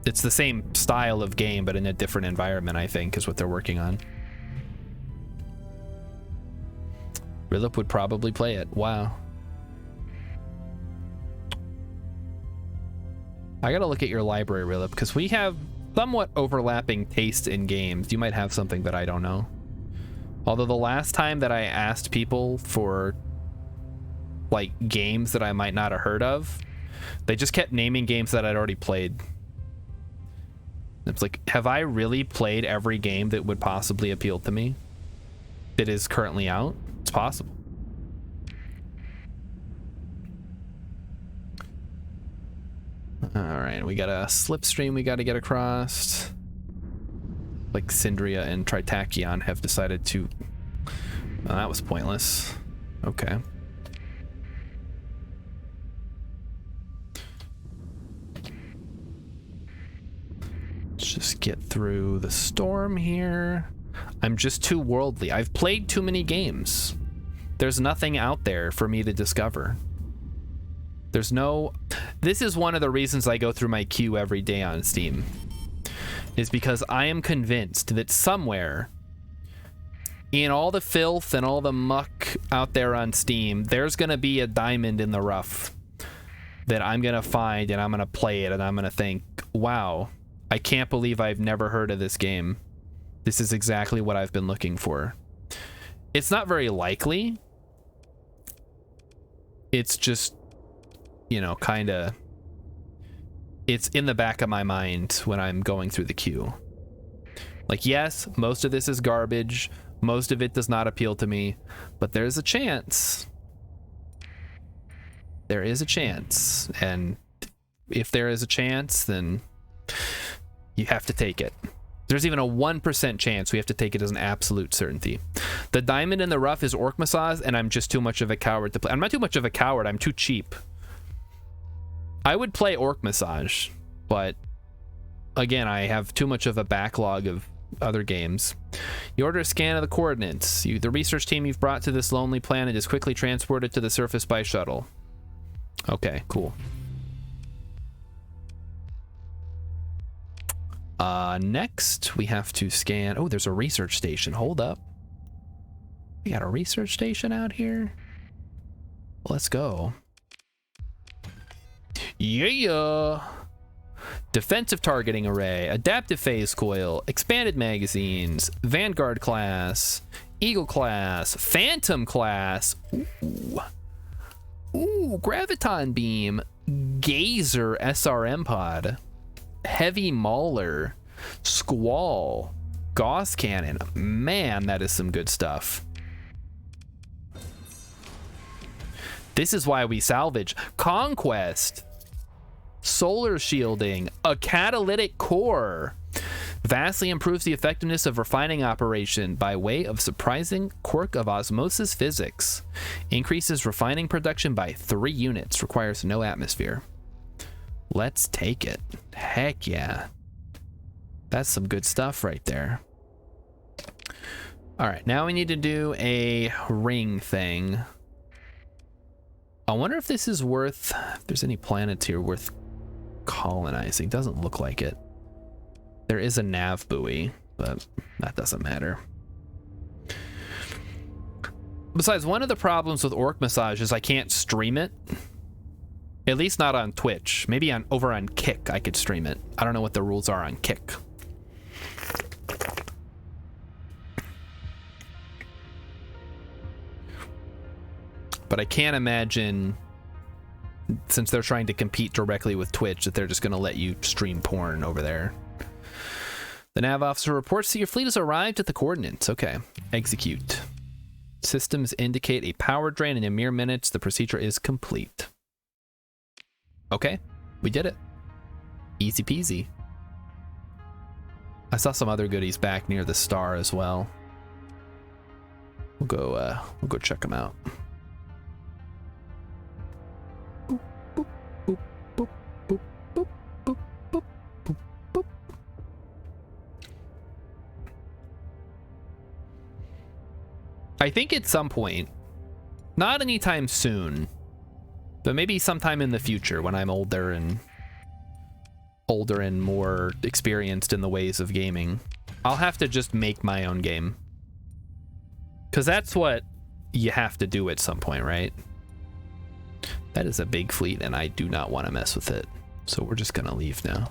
it's the same style of game, but in a different environment, I think, is what they're working on. Rilip would probably play it. Wow. I gotta look at your library, Rilip, because we have somewhat overlapping taste in games. You might have something that I don't know. Although the last time that I asked people for like games that I might not have heard of, they just kept naming games that I'd already played. It's like, have I really played every game that would possibly appeal to me? that is currently out. It's possible. All right, we got a slipstream we got to get across. Like Syndria and Tritachyon have decided to... Oh, that was pointless. Okay. Let's just get through the storm here. I'm just too worldly. I've played too many games. There's nothing out there for me to discover. There's no... This is one of the reasons I go through my queue every day on Steam. Is because I am convinced that somewhere in all the filth and all the muck out there on Steam, there's going to be a diamond in the rough that I'm going to find, and I'm going to play it, and I'm going to think, wow, I can't believe I've never heard of this game. This is exactly what I've been looking for. It's not very likely. It's just, you know, kind of... It's in the back of my mind when I'm going through the queue. Like, yes, most of this is garbage. Most of it does not appeal to me. But there's a chance. There is a chance. And if there is a chance, then you have to take it. There's even a 1% chance we have to take it as an absolute certainty. The diamond in the rough is Orc Massage, and I'm just too much of a coward to play. I'm not too much of a coward. I'm too cheap. I would play Orc Massage, but again, I have too much of a backlog of other games. You order a scan of the coordinates. The research team you've brought to this lonely planet is quickly transported to the surface by shuttle. Okay, cool. Next, we have to scan... Oh, there's a research station. Hold up. We got a research station out here? Let's go. Yeah! Defensive targeting array, adaptive phase coil, expanded magazines, Vanguard class, Eagle class, Phantom class, ooh, Graviton beam, Gazer SRM pod, Heavy Mauler, Squall, Gauss cannon. Man, that is some good stuff. This is why we salvage. Conquest. Solar shielding, a catalytic core, vastly improves the effectiveness of refining operation by way of surprising quirk of osmosis physics, increases refining production by 3 units, requires no atmosphere. Let's take it. Heck yeah. That's some good stuff right there. All right, now we need to do a ring thing. I wonder if this is worth, if there's any planets here worth colonizing. Doesn't look like it. There is a nav buoy, but that doesn't matter. Besides, one of the problems with Orc Massage is I can't stream it. At least not on Twitch. Maybe over on Kick I could stream it. I don't know what the rules are on Kick. But I can't imagine, since they're trying to compete directly with Twitch, that they're just going to let you stream porn over there. The nav officer reports that your fleet has arrived at the coordinates. Okay. Execute. Systems indicate a power drain, and in mere minutes, the procedure is complete. Okay. We did it. Easy peasy. I saw some other goodies back near the star as well. We'll go check them out. I think at some point, not anytime soon, but maybe sometime in the future when I'm older and more experienced in the ways of gaming, I'll have to just make my own game. Because that's what you have to do at some point, right? That is a big fleet, and I do not want to mess with it. So we're just going to leave now.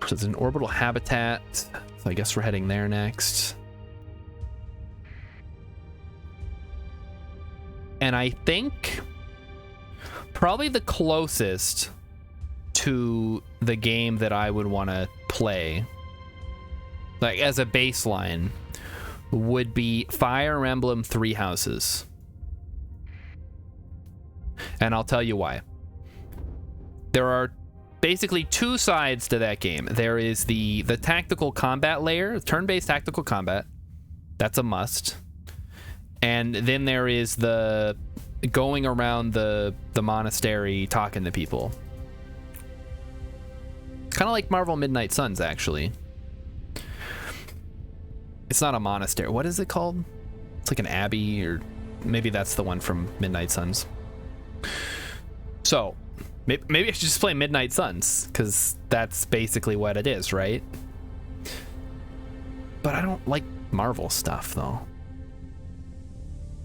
So it's an orbital habitat. So I guess we're heading there next. And I think probably the closest to the game that I would want to play like as a baseline, would be Fire Emblem Three Houses. And I'll tell you why. There are basically two sides to that game. There is the tactical combat layer, turn-based tactical combat. That's a must. And then there is the going around the monastery talking to people. Kind of like Marvel Midnight Suns, actually. It's not a monastery. What is it called? It's like an abbey, or maybe that's the one from Midnight Suns. So, maybe I should just play Midnight Suns, because that's basically what it is, right? But I don't like Marvel stuff, though.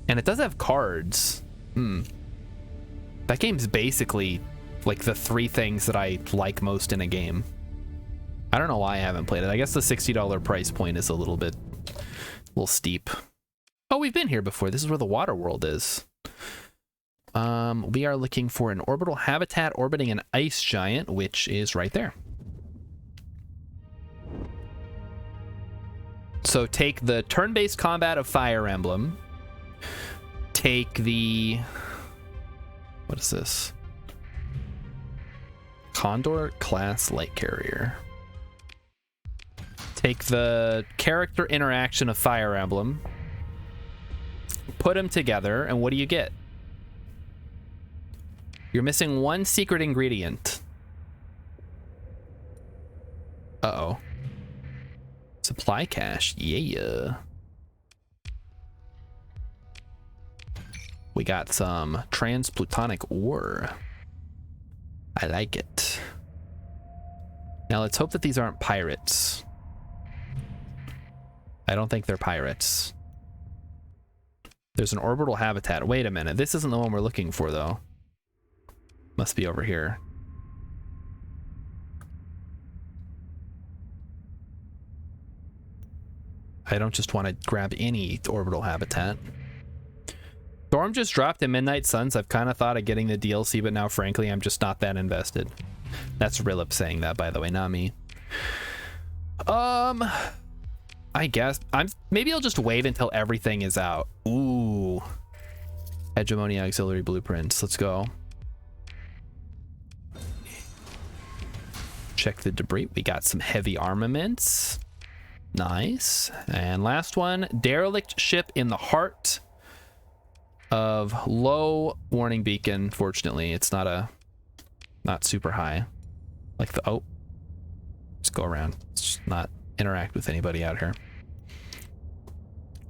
And it does have cards. That game's basically like the three things that I like most in a game. I don't know why I haven't played it. I guess the $60 price point is a little steep. Oh, we've been here before. This is where the water world is. We are looking for an orbital habitat orbiting an ice giant, which is right there. So take the turn-based combat of Fire Emblem. Take the... What is this? Condor class light carrier. Take the character interaction of Fire Emblem. Put them together, and what do you get? You're missing one secret ingredient. Uh-oh. Supply cache. Yeah. We got some transplutonic ore. I like it. Now let's hope that these aren't pirates. I don't think they're pirates. There's an orbital habitat. Wait a minute. This isn't the one we're looking for, though. Must be over here. I don't just want to grab any orbital habitat. Storm just dropped in Midnight Suns. I've kind of thought of getting the DLC, but now, frankly, I'm just not that invested. That's Rillip saying that, by the way, not me. I guess maybe I'll just wait until everything is out. Ooh. Hegemony auxiliary blueprints. Let's go. Check the debris. We got some heavy armaments. Nice. And last one, derelict ship in the heart of low warning beacon. Fortunately, it's not super high. Like the, oh, just go around. Let's just not interact with anybody out here.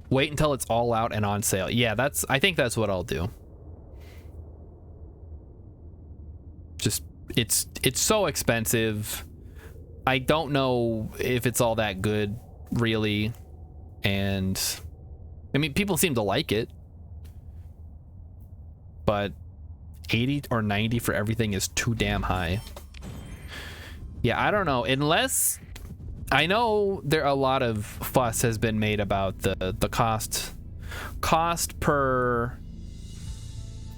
Wait until it's all out and on sale. Yeah, I think that's what I'll do. Just, it's so expensive. I don't know if it's all that good, really. And I mean, people seem to like it, but 80 or 90 for everything is too damn high. Yeah, I don't know. Unless, I know a lot of fuss has been made about the cost per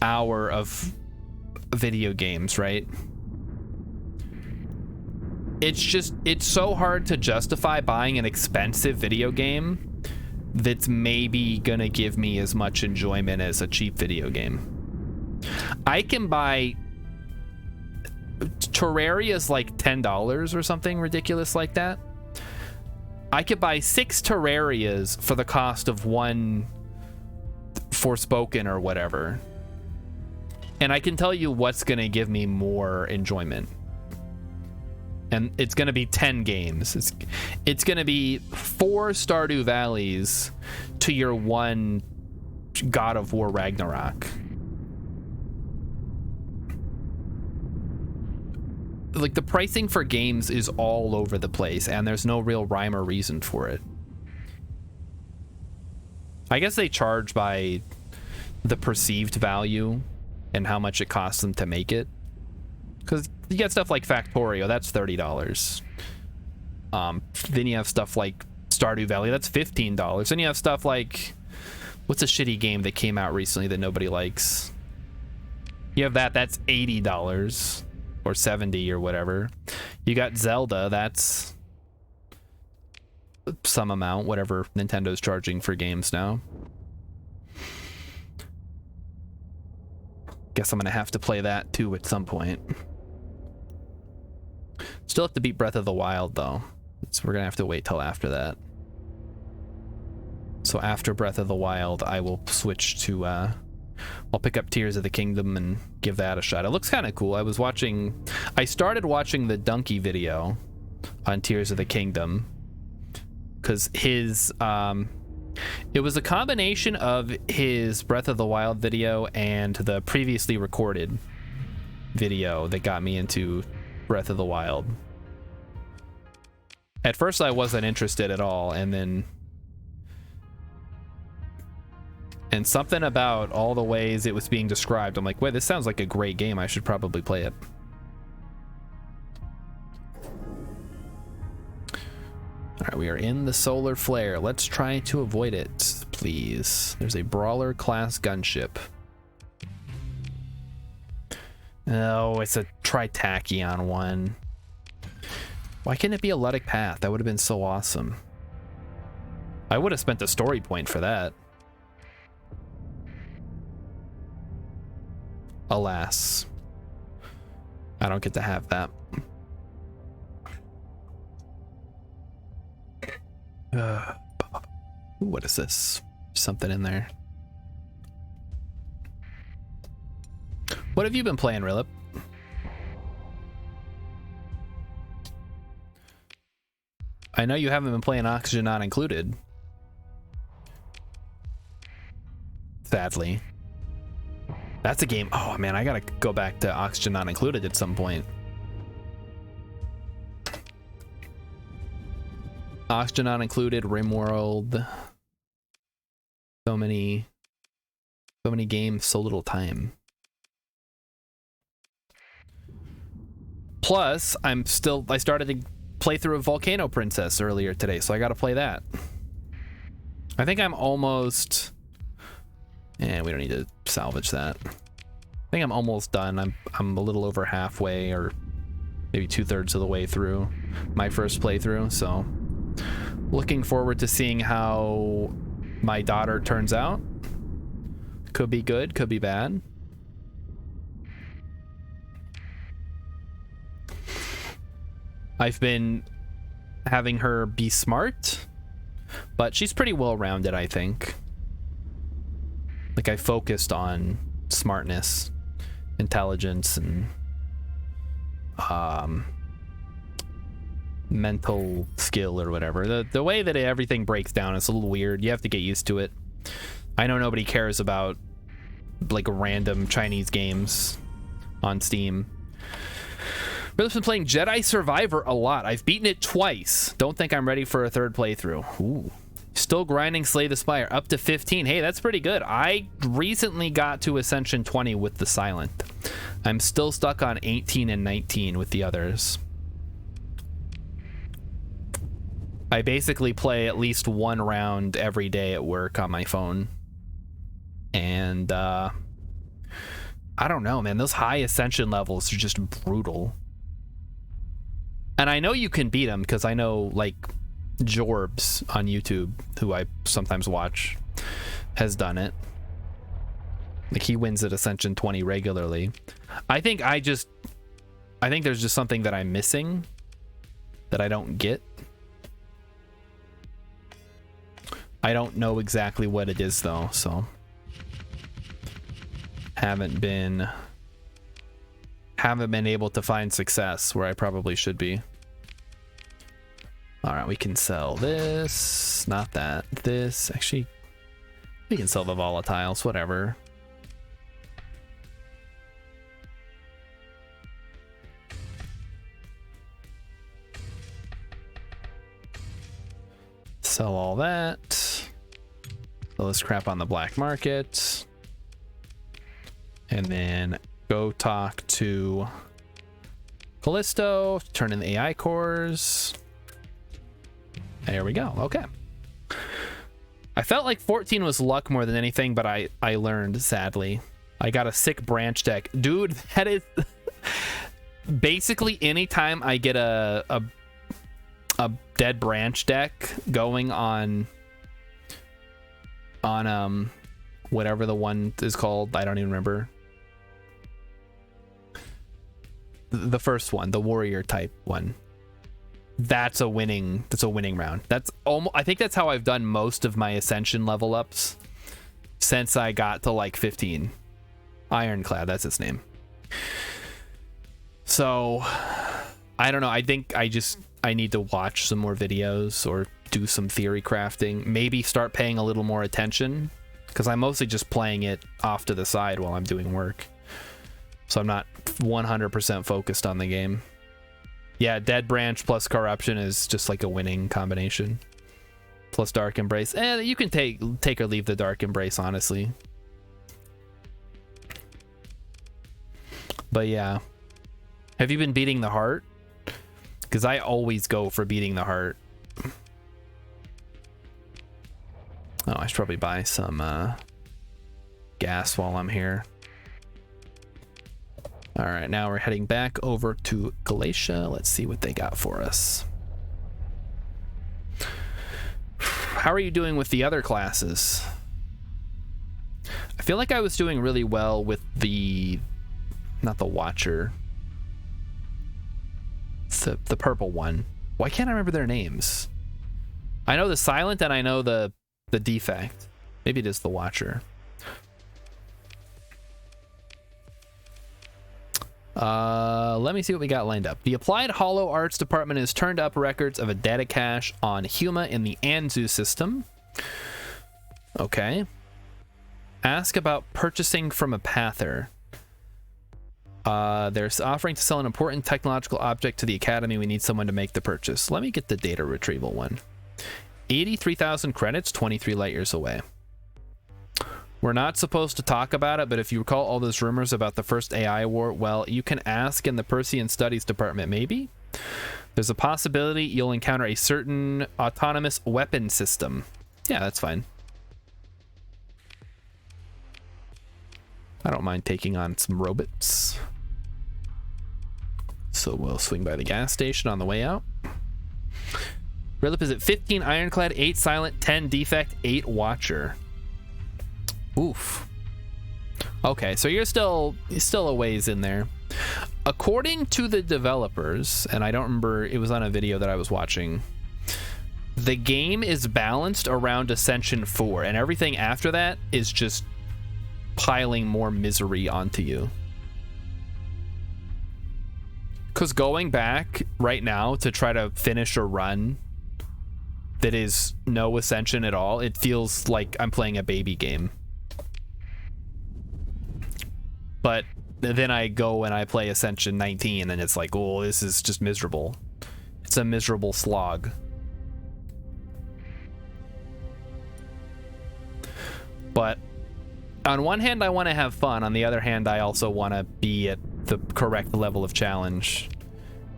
hour of video games, right? It's so hard to justify buying an expensive video game that's maybe gonna give me as much enjoyment as a cheap video game. I can buy Terraria's like $10 or something ridiculous like that. I could buy 6 Terrarias for the cost of one Forspoken or whatever. And I can tell you what's gonna give me more enjoyment. And it's going to be 10 games. It's going to be 4 Stardew Valleys to your 1 God of War Ragnarok. Like, the pricing for games is all over the place, and there's no real rhyme or reason for it. I guess they charge by the perceived value and how much it costs them to make it. Because you get stuff like Factorio, that's $30. Then you have stuff like Stardew Valley, that's $15. Then you have stuff like, what's a shitty game that came out recently that nobody likes? You have that's $80 or $70 or whatever. You got Zelda, that's some amount, whatever Nintendo's charging for games now. Guess I'm gonna have to play that too at some point. Still have to beat Breath of the Wild though, so we're gonna have to wait till after that. So after Breath of the Wild, I will switch to I'll pick up Tears of the Kingdom and give that a shot. It looks kind of cool. I started watching the Donkey video on Tears of the Kingdom because his it was a combination of his Breath of the Wild video and the previously recorded video that got me into Breath of the Wild. At first I wasn't interested at all, and something about all the ways it was being described, I'm like, wait, this sounds like a great game. I should probably play it. All right, we are in the solar flare. Let's try to avoid it, please. There's a brawler class gunship. Oh, it's a Tritachyon one. Why can't it be a Ludic Path? That would have been so awesome. I would have spent a story point for that. Alas, I don't get to have that. What is this? Something in there. What have you been playing, Rilip? I know you haven't been playing Oxygen Not Included. Sadly. That's a game. Oh man, I gotta go back to Oxygen Not Included at some point. Oxygen Not Included, RimWorld. So many games, so little time. Plus, I started to play through a Volcano Princess earlier today, so I gotta play that. I think I'm almost... we don't need to salvage that. I think I'm almost done. I'm a little over halfway, or maybe 2/3 of the way through my first playthrough, so looking forward to seeing how my daughter turns out. Could be good, could be bad. I've been having her be smart, but she's pretty well-rounded, I think. Like, I focused on smartness, intelligence, and mental skill or whatever. The way that everything breaks down is a little weird. You have to get used to it. I know nobody cares about like random Chinese games on Steam. I've been playing Jedi Survivor a lot. I've beaten it twice. Don't think I'm ready for a third playthrough. Ooh. Still grinding Slay the Spire up to 15. Hey, that's pretty good. I recently got to Ascension 20 with the Silent. I'm still stuck on 18 and 19 with the others. I basically play at least one round every day at work on my phone. And I don't know, man. Those high Ascension levels are just brutal. And I know you can beat them because I know, like, Jorbs on YouTube, who I sometimes watch, has done it. Like, he wins at Ascension 20 regularly. I think there's just something that I'm missing that I don't get. I don't know exactly what it is though, so haven't been able to find success where I probably should be. All right, we can sell this, not that. This, actually, we can sell the volatiles, whatever. Sell all that. Sell this crap on the black market. And then go talk to Callisto, turn in the AI cores. There we go. Okay. I felt like 14 was luck more than anything, but I learned, sadly. I got a sick branch deck. Dude, that is... Basically, anytime I get a a dead branch deck going on whatever the one is called. I don't even remember. The first one, the warrior type one. That's a winning round. That's almost, I think that's how I've done most of my ascension level ups since I got to like 15. Ironclad, that's its name. So I don't know. I think I need to watch some more videos or do some theory crafting. Maybe start paying a little more attention, because I'm mostly just playing it off to the side while I'm doing work. So I'm not 100% focused on the game. Yeah, Dead Branch plus Corruption is just like a winning combination. Plus Dark Embrace. You can take or leave the Dark Embrace, honestly. But yeah. Have you been beating the heart? Because I always go for beating the heart. Oh, I should probably buy some gas while I'm here. All right, now we're heading back over to Galatia. Let's see what they got for us. How are you doing with the other classes? I feel like I was doing really well with the... not the Watcher. The purple one. Why can't I remember their names? I know the Silent and I know the Defect. Maybe it is the Watcher. Let me see what we got lined up. The Applied Hollow Arts Department has turned up records of a data cache on Huma in the Anzu system. Okay. Ask about purchasing from a Pather. They're offering to sell an important technological object to the Academy. We need someone to make the purchase. Let me get the data retrieval one. 83,000 credits, 23 light years away. We're not supposed to talk about it, but if you recall all those rumors about the first AI war, well, you can ask in the Persean Studies Department, maybe? There's a possibility you'll encounter a certain autonomous weapon system. Yeah, that's fine. I don't mind taking on some robots. So we'll swing by the gas station on the way out. Rilip is at 15 Ironclad, 8 Silent, 10 Defect, 8 Watcher. Oof. Okay, so you're still a ways in there. According to the developers, and I don't remember, it was on a video that I was watching, the game is balanced around Ascension 4, and everything after that is just piling more misery onto you. Because going back right now to try to finish a run that is no Ascension at all, it feels like I'm playing a baby game. But then I go and I play Ascension 19 and it's like, oh, this is just miserable. It's a miserable slog. But on one hand, I want to have fun. On the other hand, I also want to be at the correct level of challenge.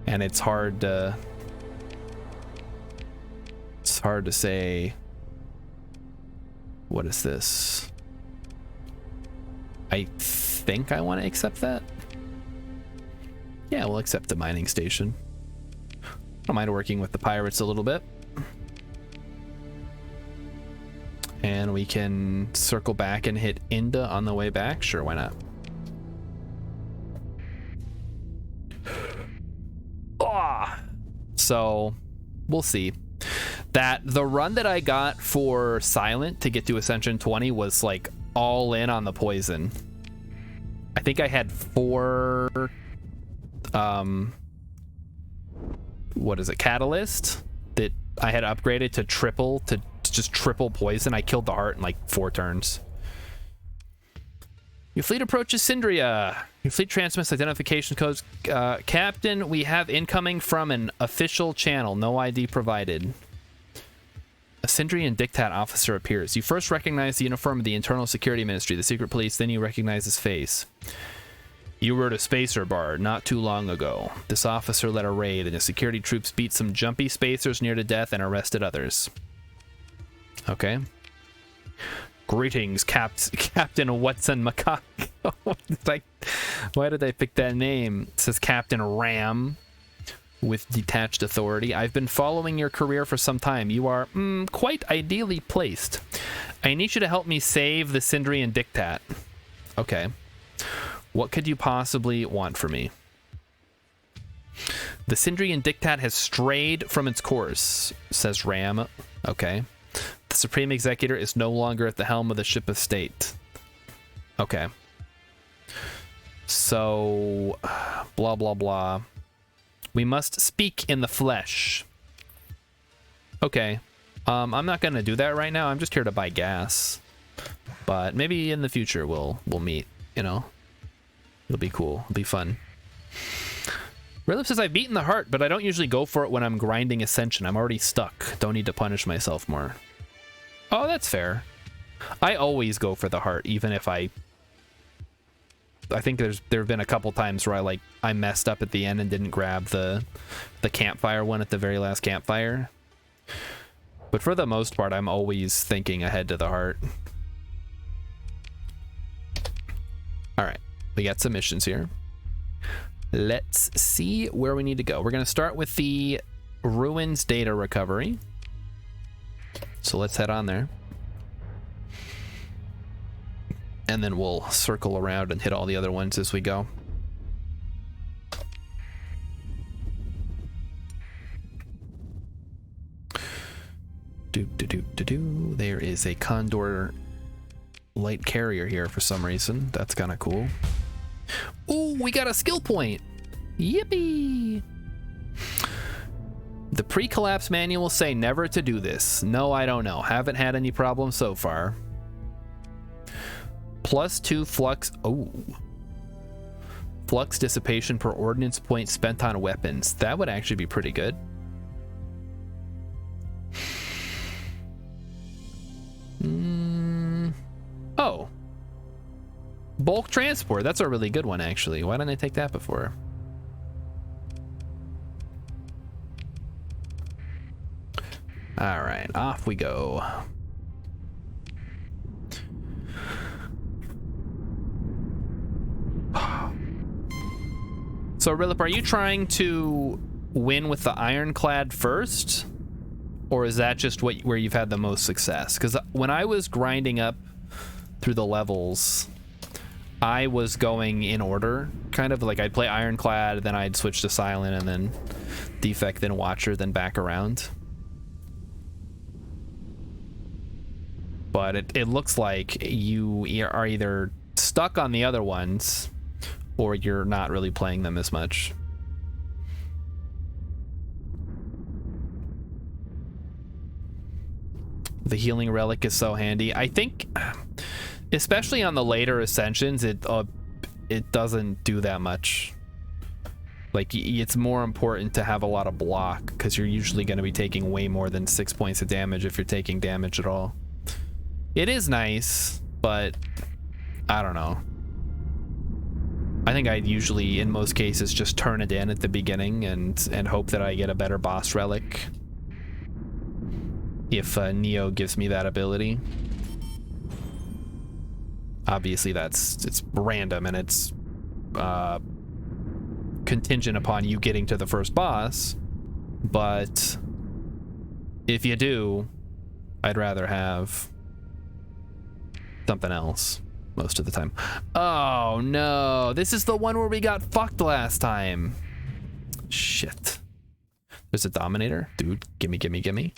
And it's hard to say, what is this? I think I want to accept that. Yeah, we'll accept the mining station. I don't mind working with the pirates a little bit. And we can circle back and hit Inda on the way back. Sure, why not? So we'll see. That the run that I got for Silent to get to Ascension 20 was like all in on the poison. I think I had 4 what is it, Catalyst that I had upgraded to triple, to just triple poison. I killed the heart in like 4 turns. Your fleet approaches Syndria. Your fleet transmits identification codes. Captain, we have incoming from an official channel. No ID provided. A Syndrian Dictat officer appears. You first recognize the uniform of the Internal Security Ministry, the secret police, then you recognize his face. You were at a spacer bar not too long ago. This officer led a raid, and the security troops beat some jumpy spacers near to death and arrested others. Okay. Greetings, Captain Watson Macaque. Like, why did they pick that name? It says Captain Ram. with detached authority. I've been following your career for some time. You are quite ideally placed. I need you to help me save the Sindrian Diktat. Okay. What could you possibly want from me? The Sindrian Diktat has strayed from its course, says Ram. Okay. The Supreme Executor is no longer at the helm of the Ship of State. Okay. So, blah, blah, blah. We must speak in the flesh. Okay. I'm not going to do that right now. I'm just here to buy gas. But maybe in the future we'll meet, you know. It'll be cool. It'll be fun. Relip says, I've beaten the heart, but I don't usually go for it when I'm grinding Ascension. I'm already stuck. Don't need to punish myself more. Oh, that's fair. I always go for the heart, even if I think there have been a couple times where I messed up at the end and didn't grab the campfire one at the very last campfire. But for the most part, I'm always thinking ahead to the heart. All right, we got some missions here. Let's see where we need to go. We're going to start with the ruins data recovery. So let's head on there. And then we'll circle around and hit all the other ones as we go. There is a Condor light carrier here for some reason. That's kind of cool. Ooh, we got a skill point. Yippee! The pre-collapse manual say never to do this. No, I don't know. Haven't had any problems so far. +2 flux. Oh. Flux dissipation per ordnance point spent on weapons. That would actually be pretty good. Oh. Bulk transport. That's a really good one, actually. Why didn't I take that before? All right, off we go. So, Rilip, are you trying to win with the Ironclad first? Or is that just where you've had the most success? Because when I was grinding up through the levels, I was going in order, kind of. Like, I'd play Ironclad, then I'd switch to Silent, and then Defect, then Watcher, then back around. But it looks like you are either stuck on the other ones, or you're not really playing them as much. The healing relic is so handy. I think, especially on the later ascensions, it doesn't do that much. Like, it's more important to have a lot of block, because you're usually going to be taking way more than 6 points of damage if you're taking damage at all. It is nice, but I don't know. I think I'd usually, in most cases, just turn it in at the beginning and hope that I get a better boss relic. If Neo gives me that ability. Obviously it's random and it's contingent upon you getting to the first boss, but if you do, I'd rather have something else most of the time. Oh no, this is the one where we got fucked last time. Shit. There's a Dominator. Dude, gimme.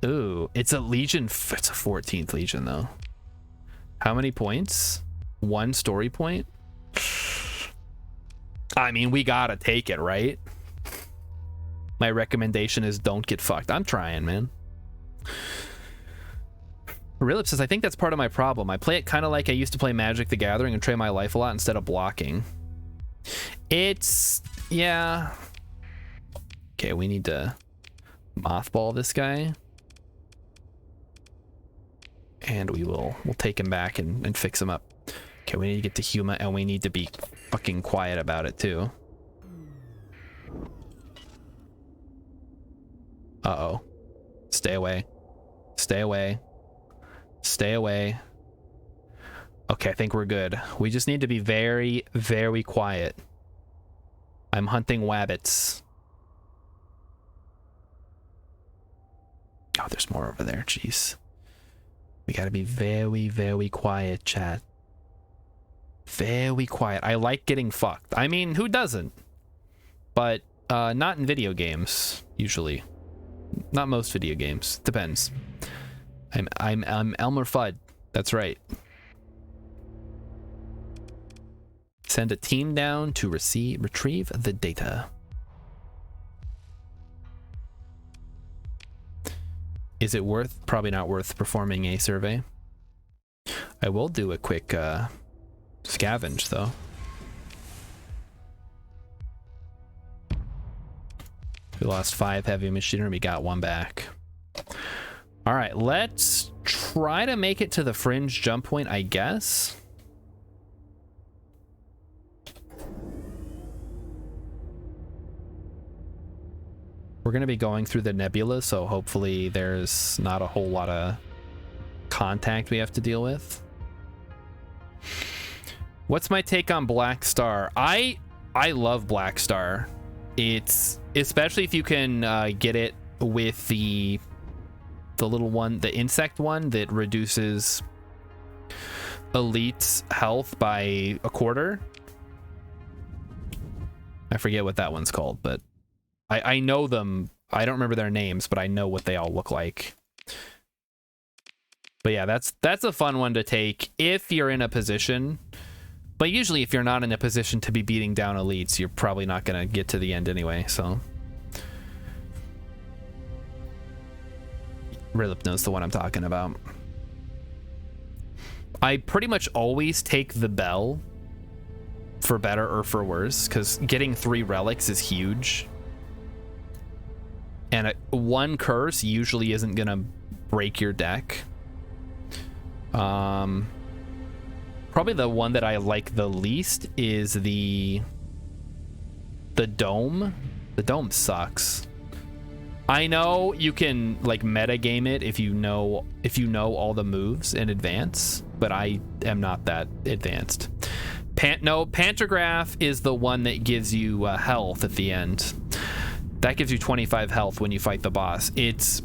Ooh, it's a Legion. It's a 14th Legion, though. How many points? 1 story point? I mean, we gotta take it, right? My recommendation is don't get fucked. I'm trying, man. Rilip says, I think that's part of my problem. I play it kind of like I used to play Magic the Gathering and trade my life a lot instead of blocking. It's... yeah. Okay, we need to mothball this guy. And we'll take him back and fix him up. Okay, we need to get to Huma, and we need to be fucking quiet about it, too. Uh-oh. Stay away. Stay away. Stay away. Okay, I think we're good. We just need to be very, very quiet. I'm hunting wabbits. Oh, there's more over there. Jeez. We gotta be very, very quiet, chat. Very quiet. I like getting fucked. I mean, who doesn't? But not in video games, usually. Not most video games. Depends. I'm Elmer Fudd. That's right. Send a team down to retrieve the data. Is it worth? Probably not worth performing a survey. I will do a quick scavenge though. We lost 5 heavy machinery. We got 1 back. All right, let's try to make it to the fringe jump point, I guess. We're going to be going through the nebula, so hopefully there's not a whole lot of contact we have to deal with. What's my take on Black Star? I love Black Star. It's especially if you can get it with the little one, the insect one that reduces elite's health by 1/4. I forget what that one's called, but I know them. I don't remember their names, but I know what they all look like. But yeah, that's a fun one to take if you're in a position. But usually if you're not in a position to be beating down elites, you're probably not going to get to the end anyway, so. Rilip knows the one I'm talking about. I pretty much always take the bell for better or for worse, because getting 3 relics is huge. And one curse usually isn't going to break your deck. Probably the one that I like the least is the dome. The dome sucks. I know you can like meta game it if you know all the moves in advance, but I am not that advanced. Pantograph is the one that gives you health at the end. That gives you 25 health when you fight the boss. It's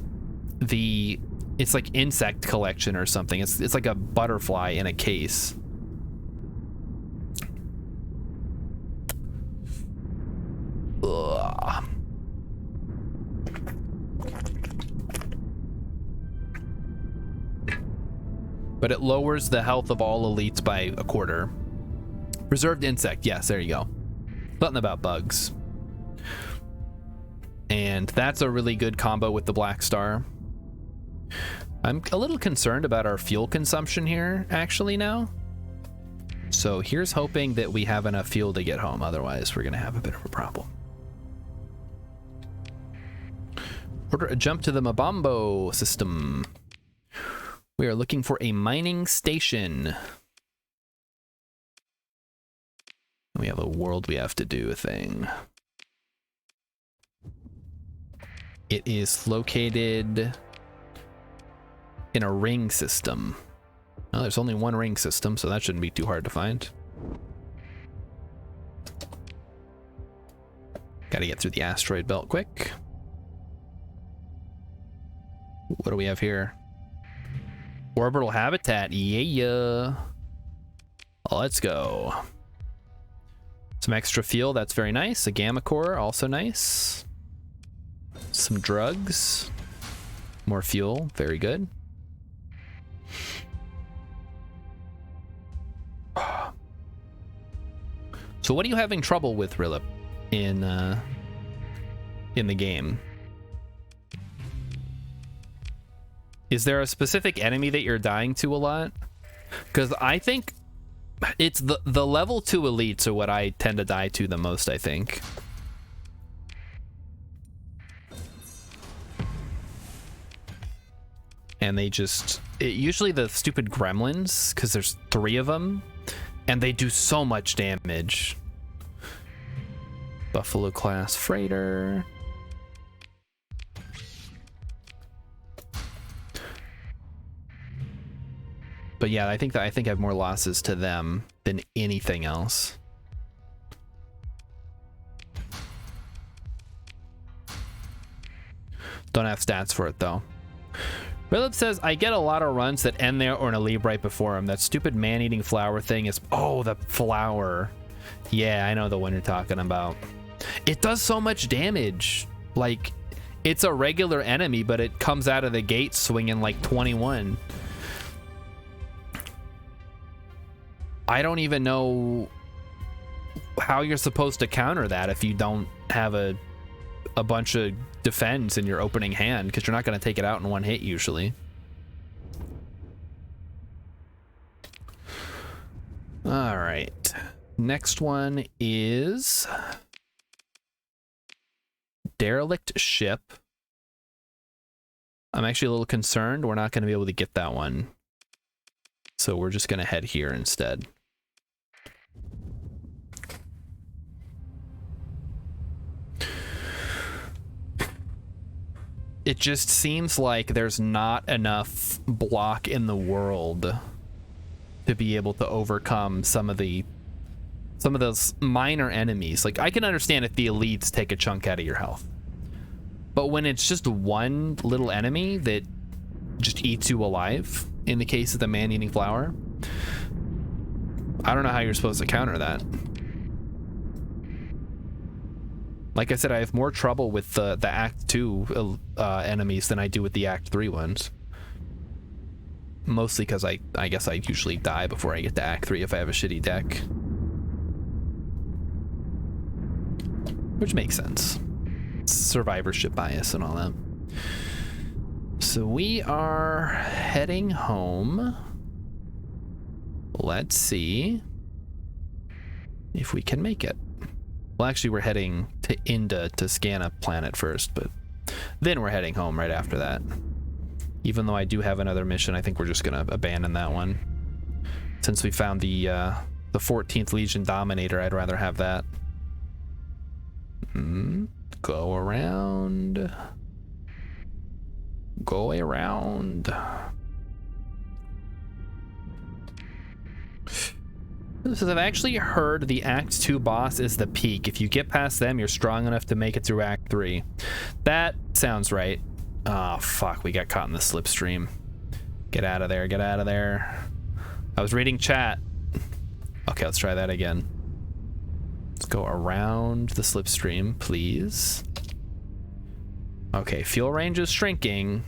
like insect collection or something. It's like a butterfly in a case. Ugh. But it lowers the health of all elites by 1/4. Reserved insect, yes, there you go. Nothing about bugs. And that's a really good combo with the Black Star. I'm a little concerned about our fuel consumption here, actually, now. So here's hoping that we have enough fuel to get home. Otherwise, we're going to have a bit of a problem. Order a jump to the Mabambo system. We are looking for a mining station. We have a world we have to do a thing. It is located in a ring system. Oh, there's only one ring system, so that shouldn't be too hard to find. Gotta get through the asteroid belt quick. What do we have here? Orbital habitat, yeah. Let's go. Some extra fuel, that's very nice. A gamma core, also nice. Some drugs. More fuel, very good. So what are you having trouble with, Rilip, in the game? Is there a specific enemy that you're dying to a lot? Because I think it's the level 2 elites are what I tend to die to the most, I think. And they just... usually the stupid gremlins, because there's 3 of them, and they do so much damage. Buffalo class freighter. But yeah, I think I have more losses to them than anything else. Don't have stats for it though. Philip says, I get a lot of runs that end there or in a leave right before him. That stupid man-eating flower thing is... Oh, the flower. Yeah, I know the one you're talking about. It does so much damage. Like, it's a regular enemy, but it comes out of the gate swinging like 21. I don't even know how you're supposed to counter that if you don't have a bunch of defense in your opening hand, because you're not going to take it out in one hit usually. All right. Next one is derelict ship. I'm actually a little concerned we're not going to be able to get that one. So we're just going to head here instead. It just seems like there's not enough block in the world to be able to overcome some of those minor enemies. Like, I can understand if the elites take a chunk out of your health, but when it's just one little enemy that just eats you alive, in the case of the man-eating flower, I don't know how you're supposed to counter that. Like I said, I have more trouble with the Act 2 enemies than I do with the Act 3 ones. Mostly because I guess I usually die before I get to Act 3 if I have a shitty deck. Which makes sense. Survivorship bias and all that. So we are heading home. Let's see if we can make it. Well, actually, we're heading to Inda to scan a planet first, but then we're heading home right after that. Even though I do have another mission, I think we're just gonna abandon that one. Since we found the 14th Legion Dominator, I'd rather have that. Go around. Go around. This is, I've actually heard the Act 2 boss is the peak. If you get past them, you're strong enough to make it through Act 3. That sounds right. Oh, fuck. We got caught in the slipstream. Get out of there. Get out of there. I was reading chat. Okay, let's try that again. Let's go around the slipstream, please. Okay, fuel range is shrinking,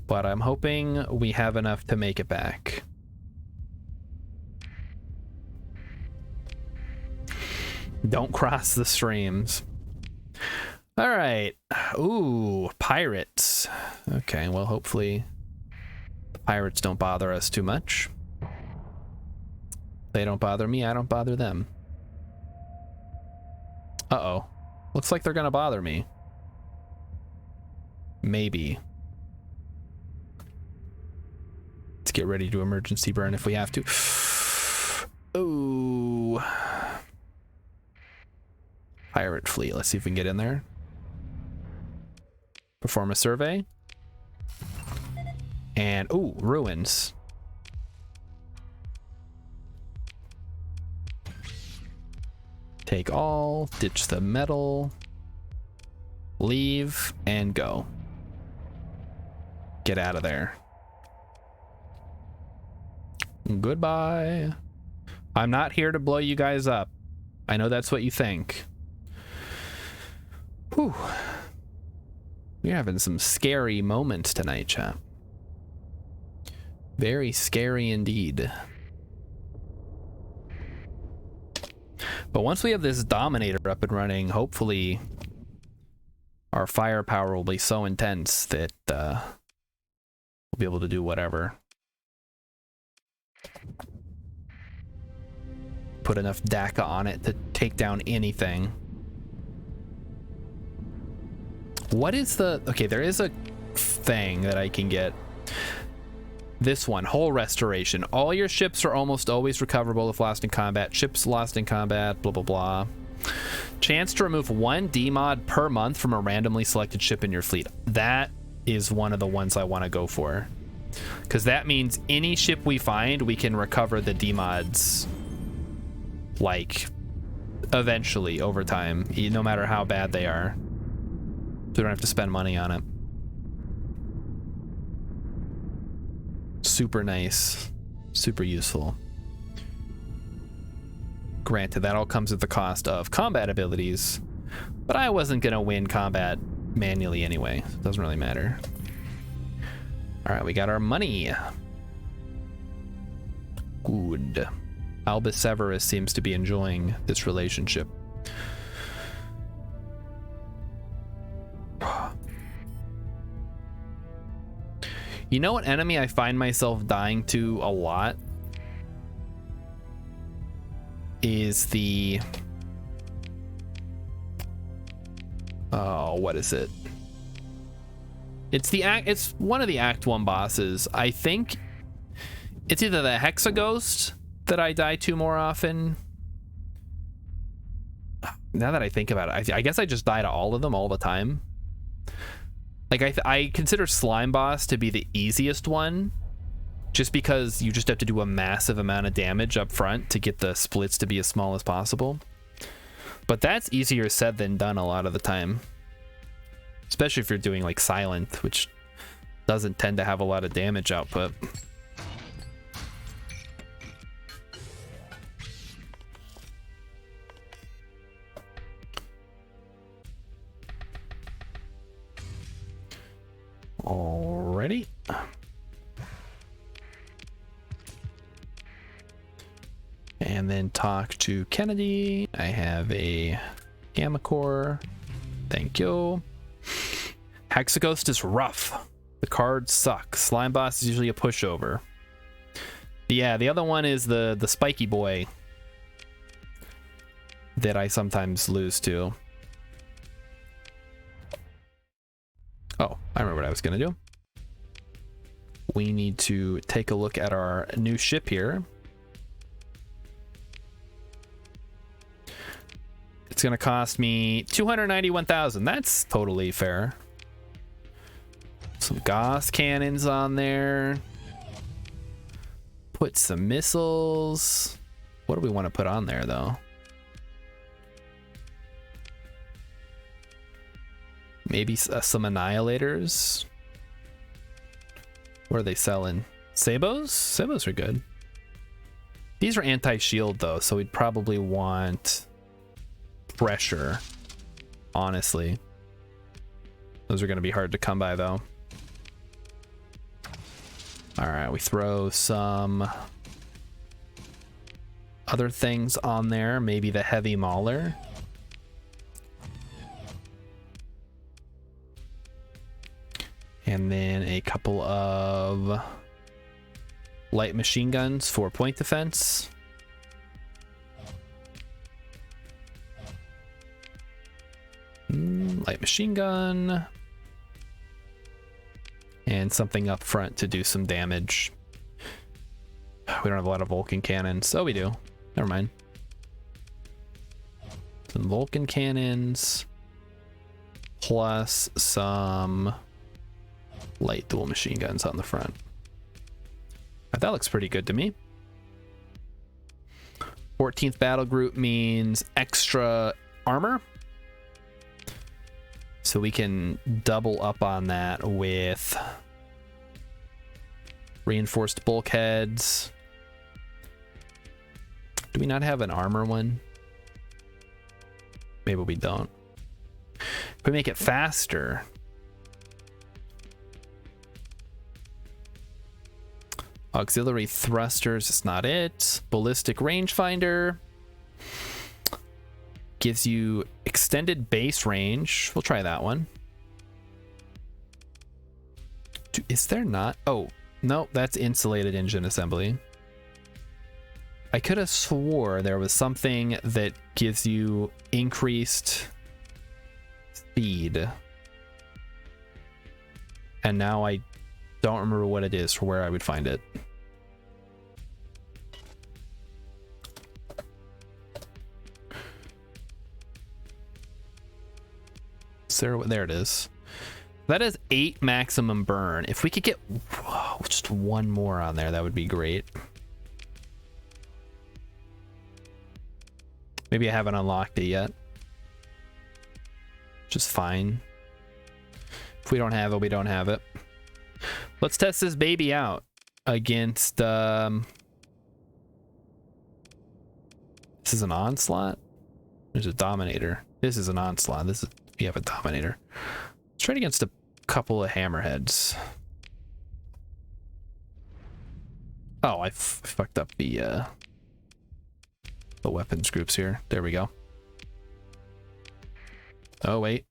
but I'm hoping we have enough to make it back. Don't cross the streams. All right. Ooh, pirates. Okay, well, hopefully the pirates don't bother us too much. They don't bother me, I don't bother them. Uh-oh. Looks like they're gonna bother me. Maybe. Let's get ready to emergency burn if we have to. Ooh. Pirate fleet. Let's see if we can get in there. Perform a survey. And, ooh, ruins. Take all, ditch the metal, leave, and go. Get out of there. Goodbye. I'm not here to blow you guys up. I know that's what you think. Whew. We're having some scary moments tonight, chat. Very scary indeed. But once we have this Dominator up and running, hopefully our firepower will be so intense that we'll be able to do whatever. Put enough DACA on it to take down anything. What is the... Okay, there is a thing that I can get. This one, hull restoration. All your ships are almost always recoverable if lost in combat. Ships lost in combat, blah, blah, blah. Chance to remove 1 DMod per month from a randomly selected ship in your fleet. That is one of the ones I want to go for. Because that means any ship we find, we can recover the DMods, like, eventually, over time, no matter how bad they are. we don't have to spend money on it. Super nice. Super useful. Granted, that all comes at the cost of combat abilities, but I wasn't going to win combat manually anyway. So it doesn't really matter. All right, we got our money. Good. Albus Severus seems to be enjoying this relationship. You know what enemy I find myself dying to a lot? Is the... Oh, what is it? It's one of the Act 1 bosses. I think it's either the Hexaghost that I die to more often. Now that I think about it, I guess I just die to all of them all the time. Like, I consider Slime Boss to be the easiest one, just because you just have to do a massive amount of damage up front to get the splits to be as small as possible. But that's easier said than done a lot of the time. Especially if you're doing like Silent, which doesn't tend to have a lot of damage output. Alrighty. And then talk to Kennedy. I have a Gamma Core. Thank you. Hexaghost is rough. The cards suck. Slime Boss is usually a pushover. But yeah, the other one is the spiky boy that I sometimes lose to. Oh, I remember what I was gonna do. We need to take a look at our new ship here. It's gonna cost me 291,000. That's totally fair. Some Gauss cannons on there. Put some missiles. What do we want to put on there though? Maybe some annihilators. What are they selling? Sabos? Sabos are good. These are anti-shield though, so we'd probably want pressure, honestly. Those are going to be hard to come by though. All right, we throw some other things on there. Maybe the heavy mauler. And then a couple of light machine guns for point defense. Light machine gun. And something up front to do some damage. We don't have a lot of Vulcan cannons. Oh, we do. Never mind. Some Vulcan cannons. Plus some light dual machine guns on the front. That looks pretty good to me. 14th battle group means extra armor. So we can double up on that with reinforced bulkheads. Do we not have an armor one? Maybe we don't. If we make it faster, auxiliary thrusters is not it. Ballistic rangefinder gives you extended base range. We'll try that one. Is there not? Oh, no, that's insulated engine assembly. I could have swore there was something that gives you increased speed. And now I don't remember what it is or where I would find it. There it is. That is 8 maximum burn. If we could get just one more on there, that would be great. Maybe I haven't unlocked it yet. Just fine. If we don't have it, we don't have it. Let's test this baby out against this is an onslaught. There's a dominator. This is an onslaught. This is, we have a dominator. Let's try it against a couple of hammerheads. Oh, I fucked up the weapons groups here. There we go. Oh wait,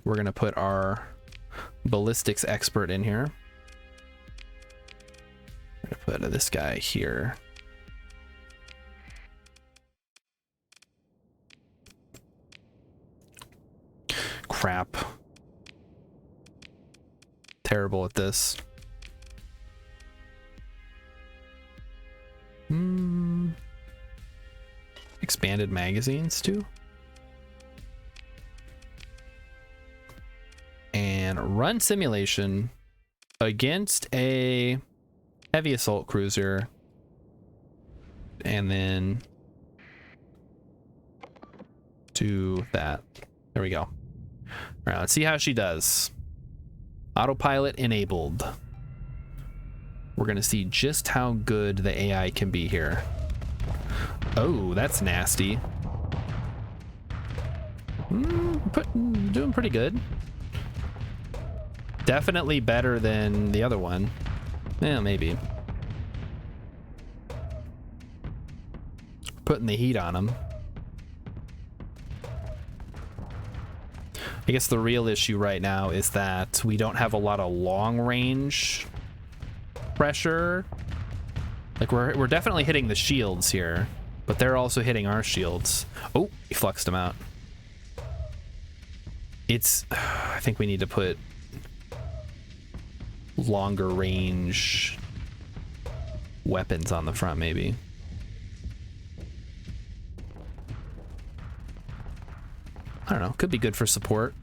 we're gonna put our ballistics expert in here. I'm gonna put this guy here. Crap. Terrible at this. Expanded magazines too. And run simulation against a heavy assault cruiser. And then do that. There we go. All right, let's see how she does. Autopilot enabled. We're gonna see just how good the AI can be here. Oh, that's nasty. Doing pretty good. Definitely better than the other one. Yeah, maybe. Putting the heat on him. I guess the real issue right now is that we don't have a lot of long range pressure. Like we're definitely hitting the shields here, but they're also hitting our shields. Oh, he fluxed him out. It's, I think we need to put longer range weapons on the front, maybe. I don't know, could be good for support.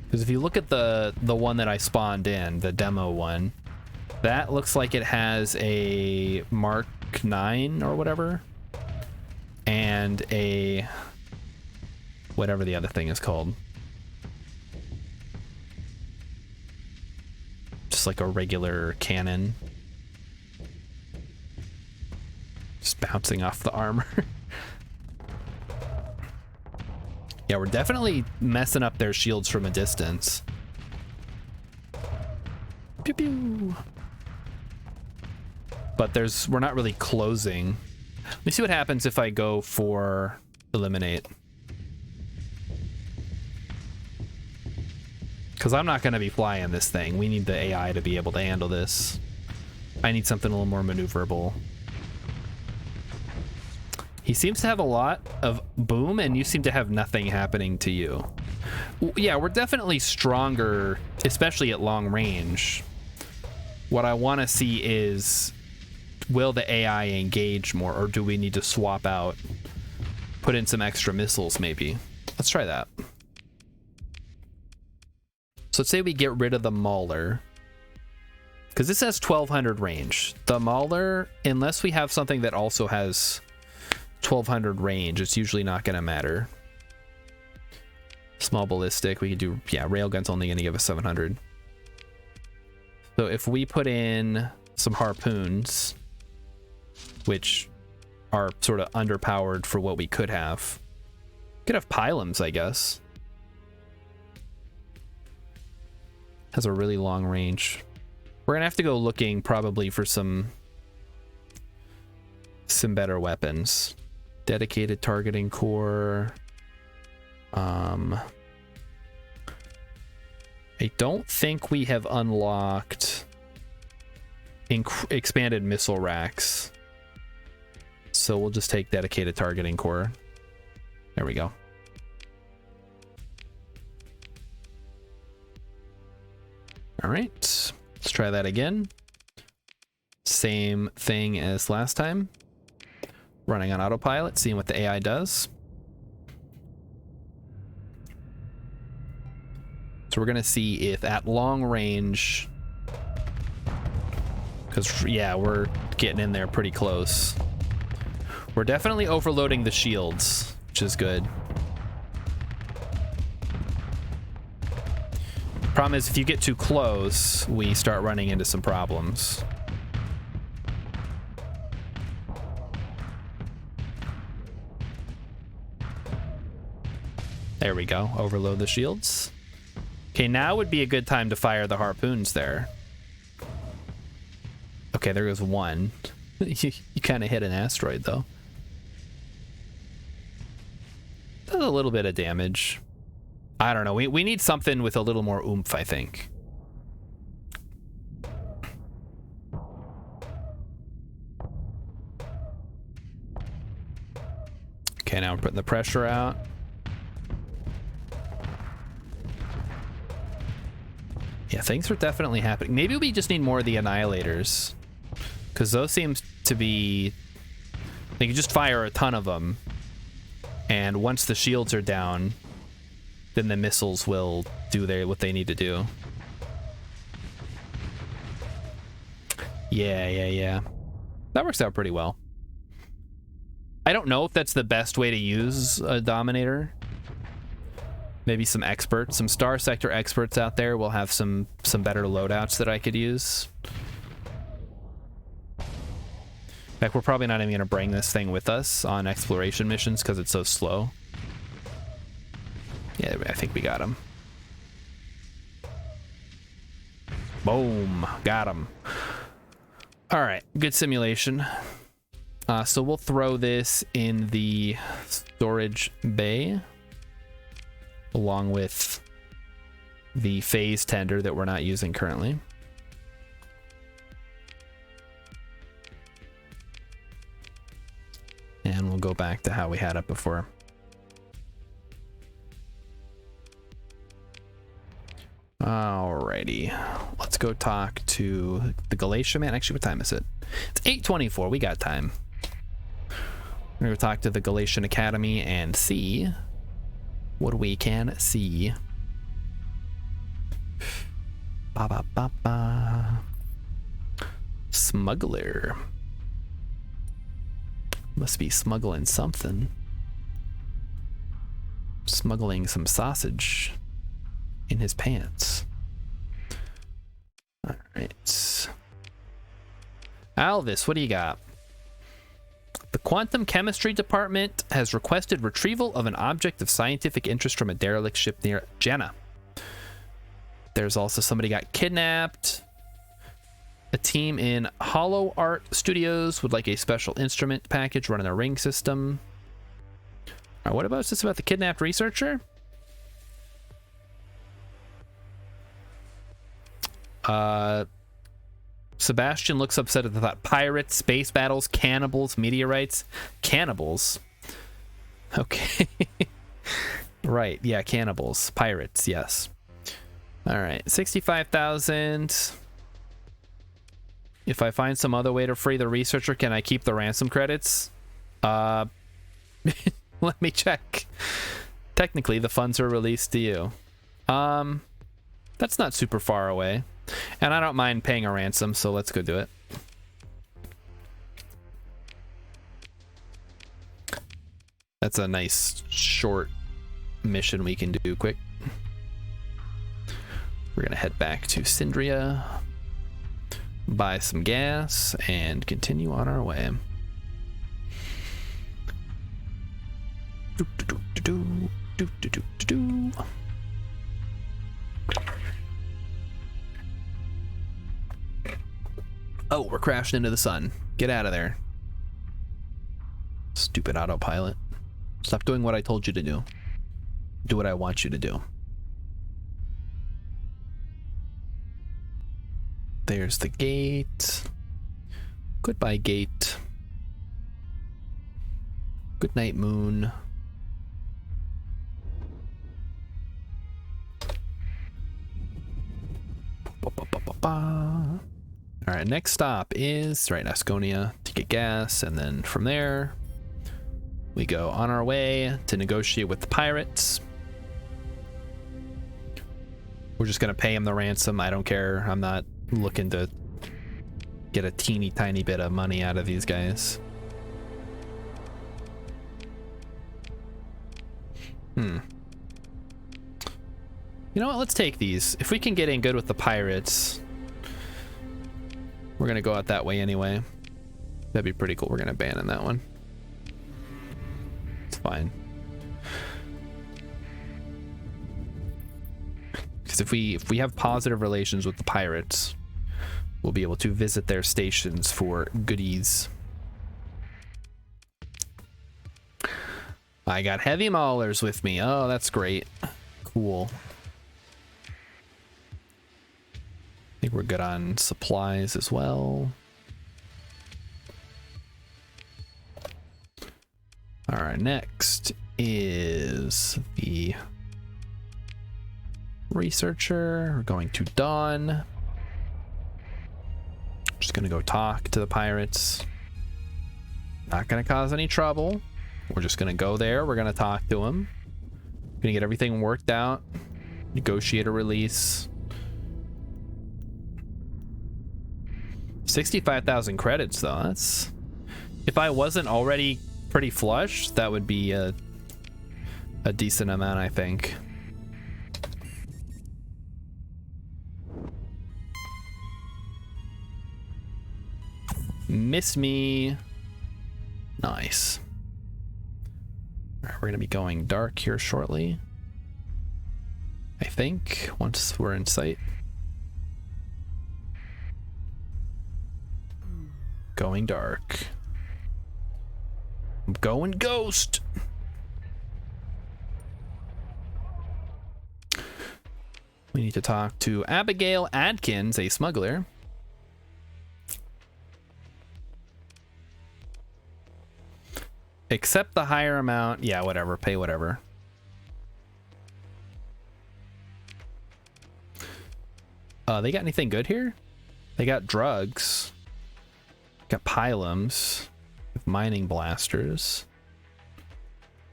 Because if you look at the one that I spawned in, the demo one, that looks like it has a Mark 9 or whatever, and a whatever the other thing is called. Just like a regular cannon. Just bouncing off the armor. Yeah, we're definitely messing up their shields from a distance. Pew pew. But we're not really closing. Let me see what happens if I go for eliminate. Because I'm not going to be flying this thing. We need the AI to be able to handle this. I need something a little more maneuverable. He seems to have a lot of boom, and you seem to have nothing happening to you. Yeah, we're definitely stronger, especially at long range. What I want to see is, will the AI engage more, or do we need to swap out? Put in some extra missiles, maybe. Let's try that. So let's say we get rid of the Mauler. Because this has 1200 range. The Mauler, unless we have something that also has 1200 range, it's usually not going to matter. Small ballistic, we could do, yeah, railgun's only going to give us 700. So if we put in some harpoons, which are sort of underpowered for what we could have pylons, I guess. Has a really long range. We're going to have to go looking probably for some better weapons. Dedicated targeting core. I don't think we have unlocked expanded missile racks. So we'll just take dedicated targeting core. There we go. All right, let's try that again. Same thing as last time. Running on autopilot, seeing what the AI does. So we're gonna see if at long range, because yeah, we're getting in there pretty close. We're definitely overloading the shields, which is good. Problem is, if you get too close, we start running into some problems. There we go. Overload the shields. Okay, now would be a good time to fire the harpoons there. Okay, there goes one. You kind of hit an asteroid, though. Does a little bit of damage. I don't know. We need something with a little more oomph, I think. Okay, now we're putting the pressure out. Yeah, things are definitely happening. Maybe we just need more of the annihilators, because those seem to be... They can just fire a ton of them, and once the shields are down, then the missiles will do what they need to do. Yeah. That works out pretty well. I don't know if that's the best way to use a Dominator. Maybe some experts, some Starsector experts out there will have some better loadouts that I could use. In fact, we're probably not even going to bring this thing with us on exploration missions because it's so slow. Yeah, I think we got him. Boom. Got him. All right. Good simulation. So we'll throw this in the storage bay along with the phase tender that we're not using currently. And we'll go back to how we had it before. Alrighty, let's go talk to the Galatia man. Actually, what time is it? It's 8:24. We got time. We're gonna talk to the Galatian Academy and see what we can see. Smuggler. Must be smuggling something. Smuggling some sausage in his pants. All right. Alvis, what do you got? The quantum chemistry department has requested retrieval of an object of scientific interest from a derelict ship near Jenna. There's also somebody got kidnapped. A team in Hollow Art Studios would like a special instrument package running a ring system. All right, what about this about the kidnapped researcher? Sebastian looks upset at the thought. Pirates, space battles, cannibals, meteorites. Cannibals? Okay. Right, yeah, cannibals. Pirates, yes. All right, 65,000. If I find some other way to free the researcher, can I keep the ransom credits? Let me check. Technically, the funds are released to you. That's not super far away. And I don't mind paying a ransom, so let's go do it. That's a nice short mission we can do quick. We're gonna head back to Syndria, buy some gas, and continue on our way. Oh, we're crashing into the sun. Get out of there. Stupid autopilot. Stop doing what I told you to do. Do what I want you to do. There's the gate. Goodbye, gate. Good night, moon. All right, next stop is right Asconia to get gas, and then from there we go on our way to negotiate with the pirates. We're just gonna pay him the ransom. I don't care. I'm not looking to get a teeny tiny bit of money out of these guys. You know what? Let's take these. If we can get in good with the pirates, we're going to go out that way anyway. That'd be pretty cool. We're going to abandon that one. It's fine. Because if we have positive relations with the pirates, we'll be able to visit their stations for goodies. I got heavy maulers with me. Oh, that's great. Cool. I think we're good on supplies as well. All right, next is the researcher. We're going to Dawn. Just gonna go talk to the pirates. Not gonna cause any trouble. We're just gonna go there. We're gonna talk to them. Gonna get everything worked out. Negotiate a release. 65,000 credits though. That's, if I wasn't already pretty flush, that would be a decent amount, I think. Miss me. Nice. All right, we're gonna be going dark here shortly, I think, once we're in sight. Going dark. I'm going ghost. We need to talk to Abigail Adkins, a smuggler. Accept the higher amount. Yeah, whatever. Pay whatever. They got anything good here? They got drugs. Got pylums. Mining blasters.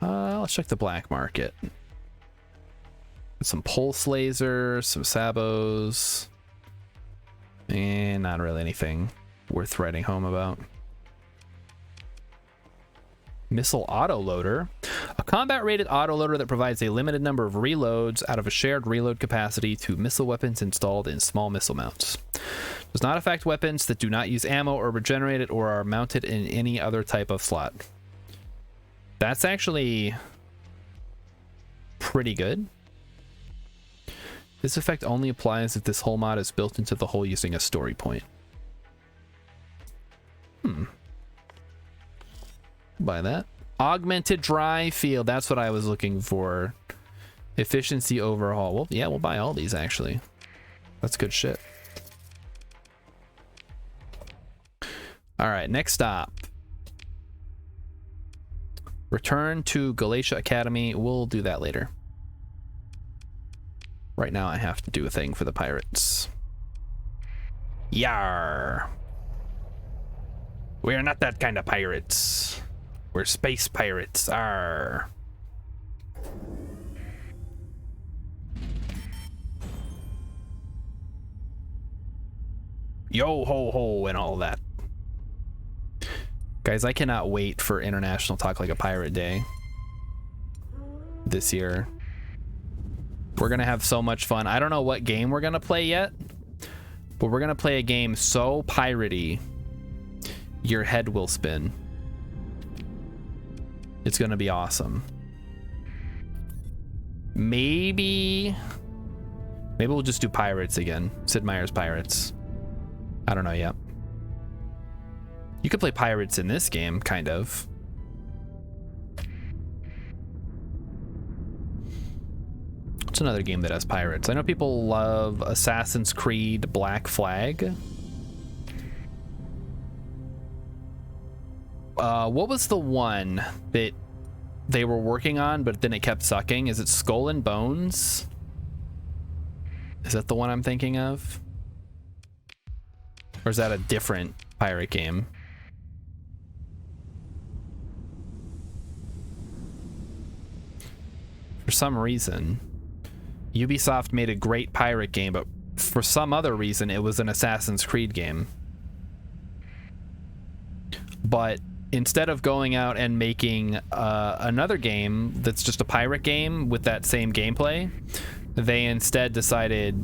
Let's check the black market. Some pulse lasers, some sabos. And not really anything worth writing home about. Missile autoloader. A combat-rated autoloader that provides a limited number of reloads out of a shared reload capacity to missile weapons installed in small missile mounts. Does not affect weapons that do not use ammo or regenerate it or are mounted in any other type of slot. That's actually pretty good. This effect only applies if this whole mod is built into the hull using a story point. Buy that. Augmented dry field. That's what I was looking for. Efficiency overhaul. Well, yeah, we'll buy all these actually. That's good shit. All right, next stop. Return to Galatia Academy. We'll do that later. Right now I have to do a thing for the pirates. Yar. We are not that kind of pirates. We're space pirates. Arr. Yo ho ho and all that. Guys, I cannot wait for International Talk Like a Pirate Day this year. We're gonna have so much fun. I don't know what game we're gonna play yet, but we're gonna play a game so piratey your head will spin. It's gonna be awesome. Maybe we'll just do pirates again. Sid Meier's Pirates. I don't know yet. You could play pirates in this game, kind of. What's another game that has pirates? I know people love Assassin's Creed Black Flag. What was the one that they were working on, but then it kept sucking? Is it Skull and Bones? Is that the one I'm thinking of? Or is that a different pirate game? For some reason, Ubisoft made a great pirate game, but for some other reason, it was an Assassin's Creed game. But instead of going out and making another game that's just a pirate game with that same gameplay, they instead decided,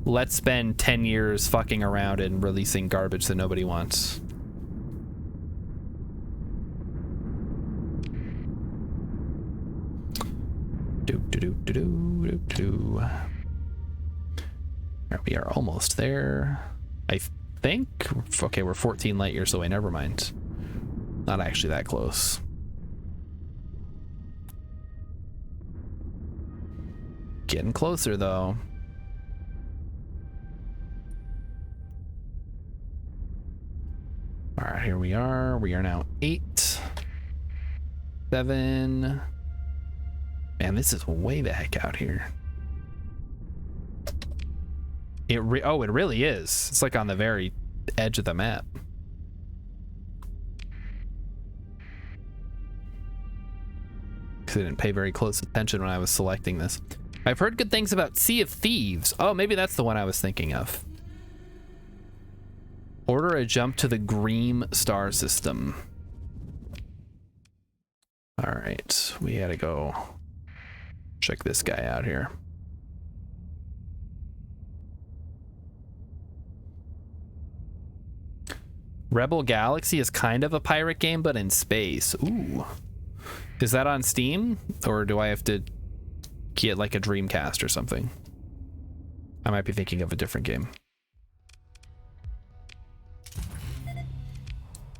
let's spend 10 years fucking around and releasing garbage that nobody wants. Right, we are almost there, I think. Okay, we're 14 light years away. Never mind. Not actually that close. Getting closer, though. All right, here we are. We are now 8, 7. Man, this is way the heck out here. It really is. It's like on the very edge of the map. Because I didn't pay very close attention when I was selecting this. I've heard good things about Sea of Thieves. Oh, maybe that's the one I was thinking of. Order a jump to the Green star system. All right, we gotta go check this guy out here. Rebel Galaxy is kind of a pirate game, but in space. Ooh. Is that on Steam? Or do I have to get like a Dreamcast or something? I might be thinking of a different game.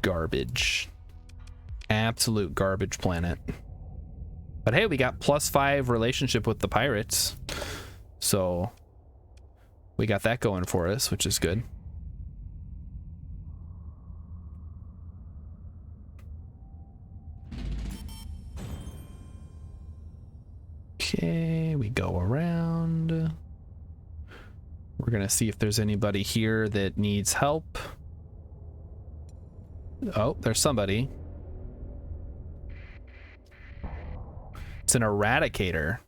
Garbage. Absolute garbage planet. But hey, we got +5 relationship with the pirates. So we got that going for us, which is good. Okay, we go around. We're gonna see if there's anybody here that needs help. Oh, there's somebody. It's an eradicator.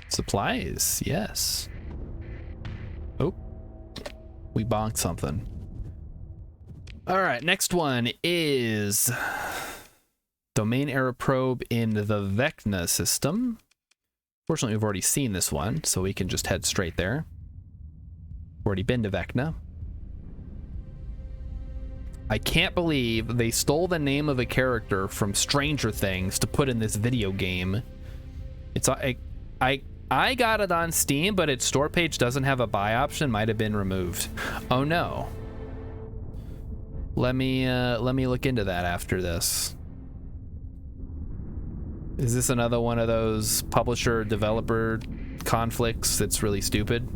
Supplies, yes. Oh, we bonked something. All right, next one is Domain Era Probe in the Vecna system. Fortunately, we've already seen this one, so we can just head straight there. Already been to Vecna. I can't believe they stole the name of a character from Stranger Things to put in this video game. It's I got it on Steam, but its store page doesn't have a buy option. Might have been removed. Oh no. Let me look into that after this. Is this another one of those publisher developer conflicts that's really stupid?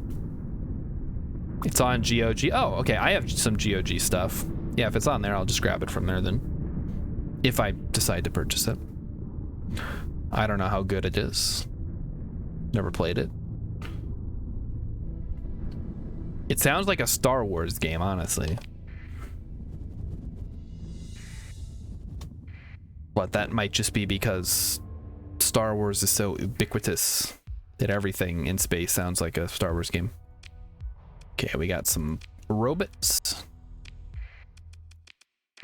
It's on GOG. Oh, okay. I have some GOG stuff. Yeah, if it's on there, I'll just grab it from there then. If I decide to purchase it. I don't know how good it is. Never played it. It sounds like a Star Wars game, honestly. But that might just be because Star Wars is so ubiquitous that everything in space sounds like a Star Wars game. Okay, we got some robots.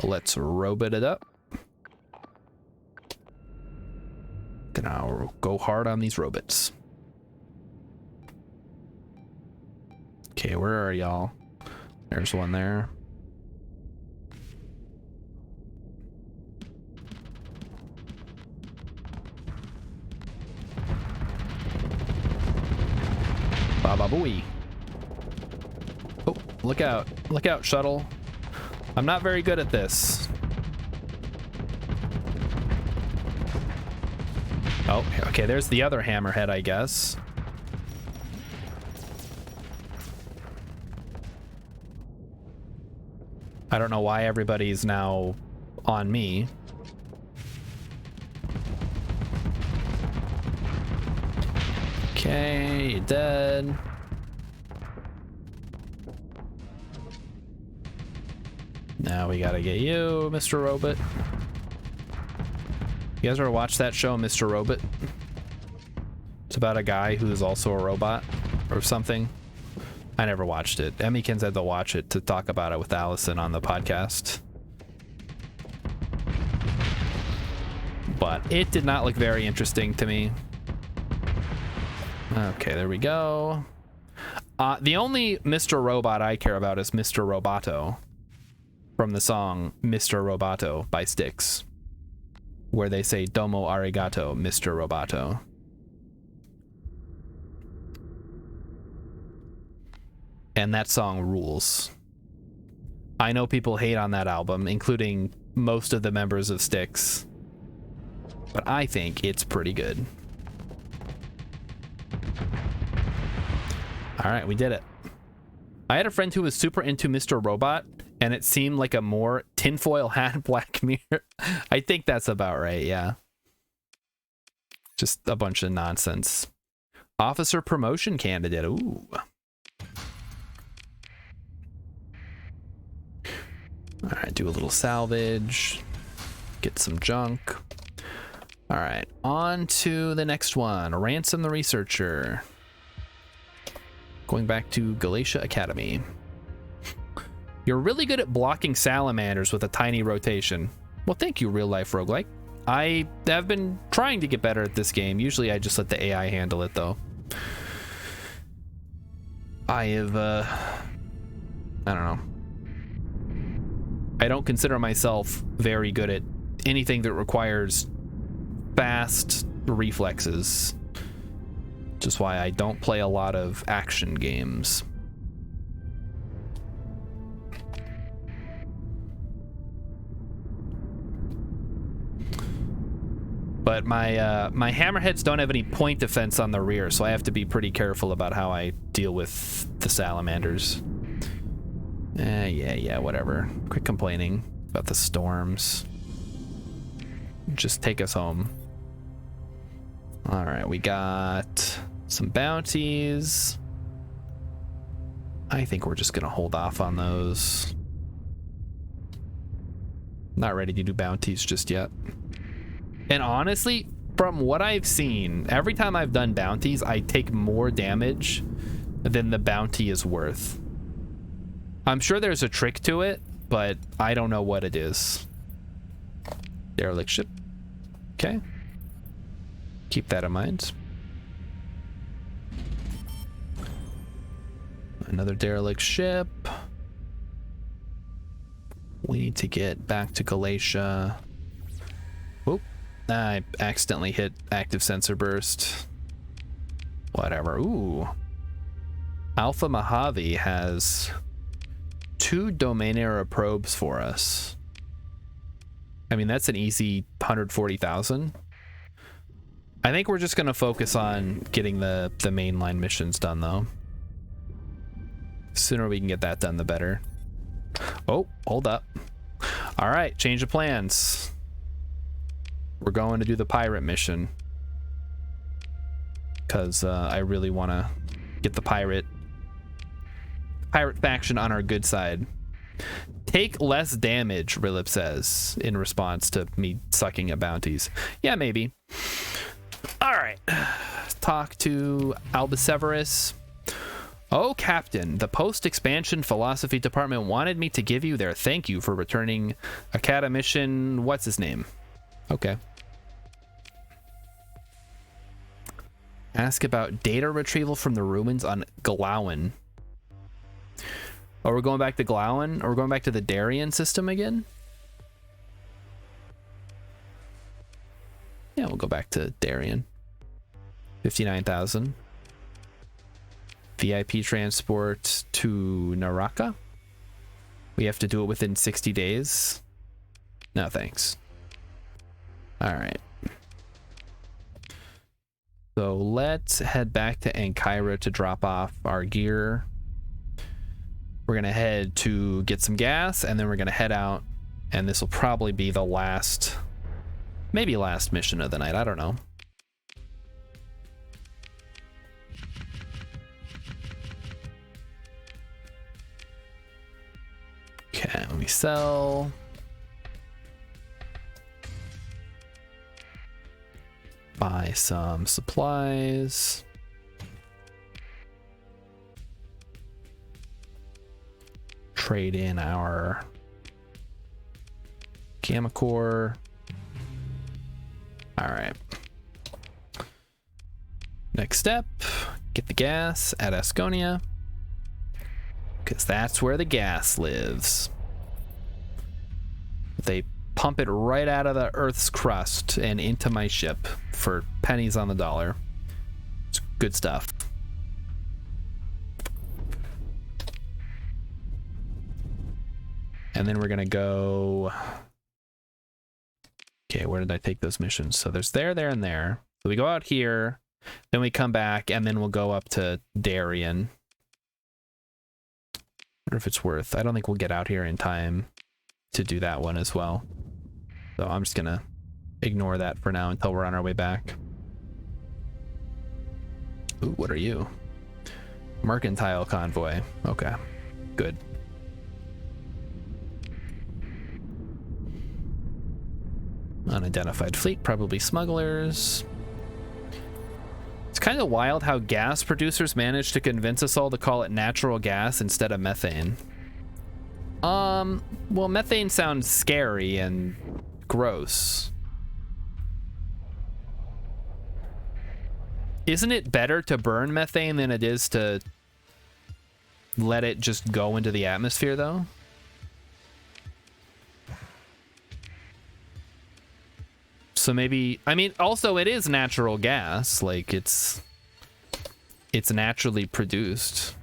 Let's robot it up. Then I'll go hard on these robots. Okay, where are y'all? There's one there. Baba booey. Oh, look out. Look out, shuttle. I'm not very good at this. Oh, okay, there's the other hammerhead, I guess. I don't know why everybody's now on me. Okay, you're dead. Now we gotta get you, Mr. Robot. You guys ever watch that show, Mr. Robot? It's about a guy who is also a robot or something. I never watched it. Emmykins had to watch it to talk about it with Allison on the podcast. But it did not look very interesting to me. Okay, there we go. The only Mr. Robot I care about is Mr. Roboto from the song Mr. Roboto by Styx, where they say Domo arigato, Mr. Roboto. And that song rules. I know people hate on that album, including most of the members of Styx, but I think it's pretty good. All right, we did it. I had a friend who was super into Mr. Robot, and it seemed like a more tinfoil hat Black Mirror. I think that's about right, yeah. Just a bunch of nonsense. Officer promotion candidate, ooh. All right, do a little salvage, get some junk. All right, on to the next one. Ransom the Researcher. Going back to Galatia Academy. You're really good at blocking salamanders with a tiny rotation. Well, thank you, real life roguelike. I have been trying to get better at this game. Usually I just let the AI handle it, though. I have, I don't know. I don't consider myself very good at anything that requires fast reflexes. Which is why I don't play a lot of action games. But my hammerheads don't have any point defense on the rear, so I have to be pretty careful about how I deal with the salamanders. Yeah, whatever. Quit complaining about the storms. Just take us home. All right, we got some bounties. I think we're just gonna hold off on those. Not ready to do bounties just yet. And honestly, from what I've seen, every time I've done bounties, I take more damage than the bounty is worth. I'm sure there's a trick to it, but I don't know what it is. Derelict ship. Okay. Keep that in mind. Another derelict ship. We need to get back to Galatia. Oop. I accidentally hit active sensor burst. Whatever. Ooh. Alpha Mojave has 2 domain era probes for us. I mean, that's an easy 140,000. I think we're just going to focus on getting the mainline missions done, though. The sooner we can get that done, the better. Oh, hold up. All right, change of plans. We're going to do the pirate mission. Because I really want to get the pirate faction on our good side. Take less damage, Rilip says, in response to me sucking at bounties. Yeah, maybe. All right. Talk to Albiseverus. Oh, Captain, the post-expansion philosophy department wanted me to give you their thank you for returning academician... What's his name? Okay. Ask about data retrieval from the ruins on Glawen. Oh, we're going back to Glawen? Or we're going back to the Darien system again? Yeah, we'll go back to Darien. 59,000. VIP transport to Naraka. We have to do it within 60 days. No, thanks. All right. So let's head back to Ankara to drop off our gear. We're going to head to get some gas, and then we're going to head out. And this will probably be the last, maybe last mission of the night. I don't know. Okay, let me sell. Buy some supplies. trade in our gamma core. All right. Next step, get the gas at Asconia, because that's where the gas lives. They pump it right out of the Earth's crust and into my ship for pennies on the dollar. It's good stuff. And then we're gonna go... Okay, where did I take those missions? So there's there, and there. So we go out here, then we come back, and then we'll go up to Darien. Wonder if it's worth... I don't think we'll get out here in time to do that one as well. So I'm just gonna ignore that for now until we're on our way back. Ooh, what are you? Mercantile convoy. Okay, good. Unidentified fleet, probably smugglers. It's kind of wild how gas producers managed to convince us all to call it natural gas instead of methane. Well, methane sounds scary and gross. Isn't it better to burn methane than it is to let it just go into the atmosphere, though? So maybe, I mean, also it is natural gas, like it's naturally produced.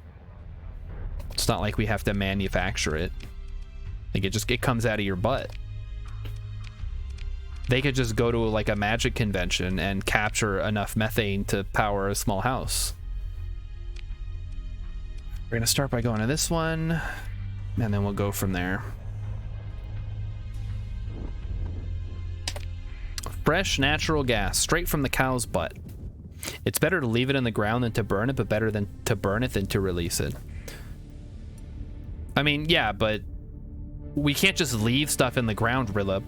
It's not like we have to manufacture it. Like it comes out of your butt. They could just go to like a magic convention and capture enough methane to power a small house. We're gonna start by going to this one, and then we'll go from there. Fresh natural gas, straight from the cow's butt. It's better to leave it in the ground than to burn it, but better than to burn it than to release it. I mean, yeah, but we can't just leave stuff in the ground, Rillip.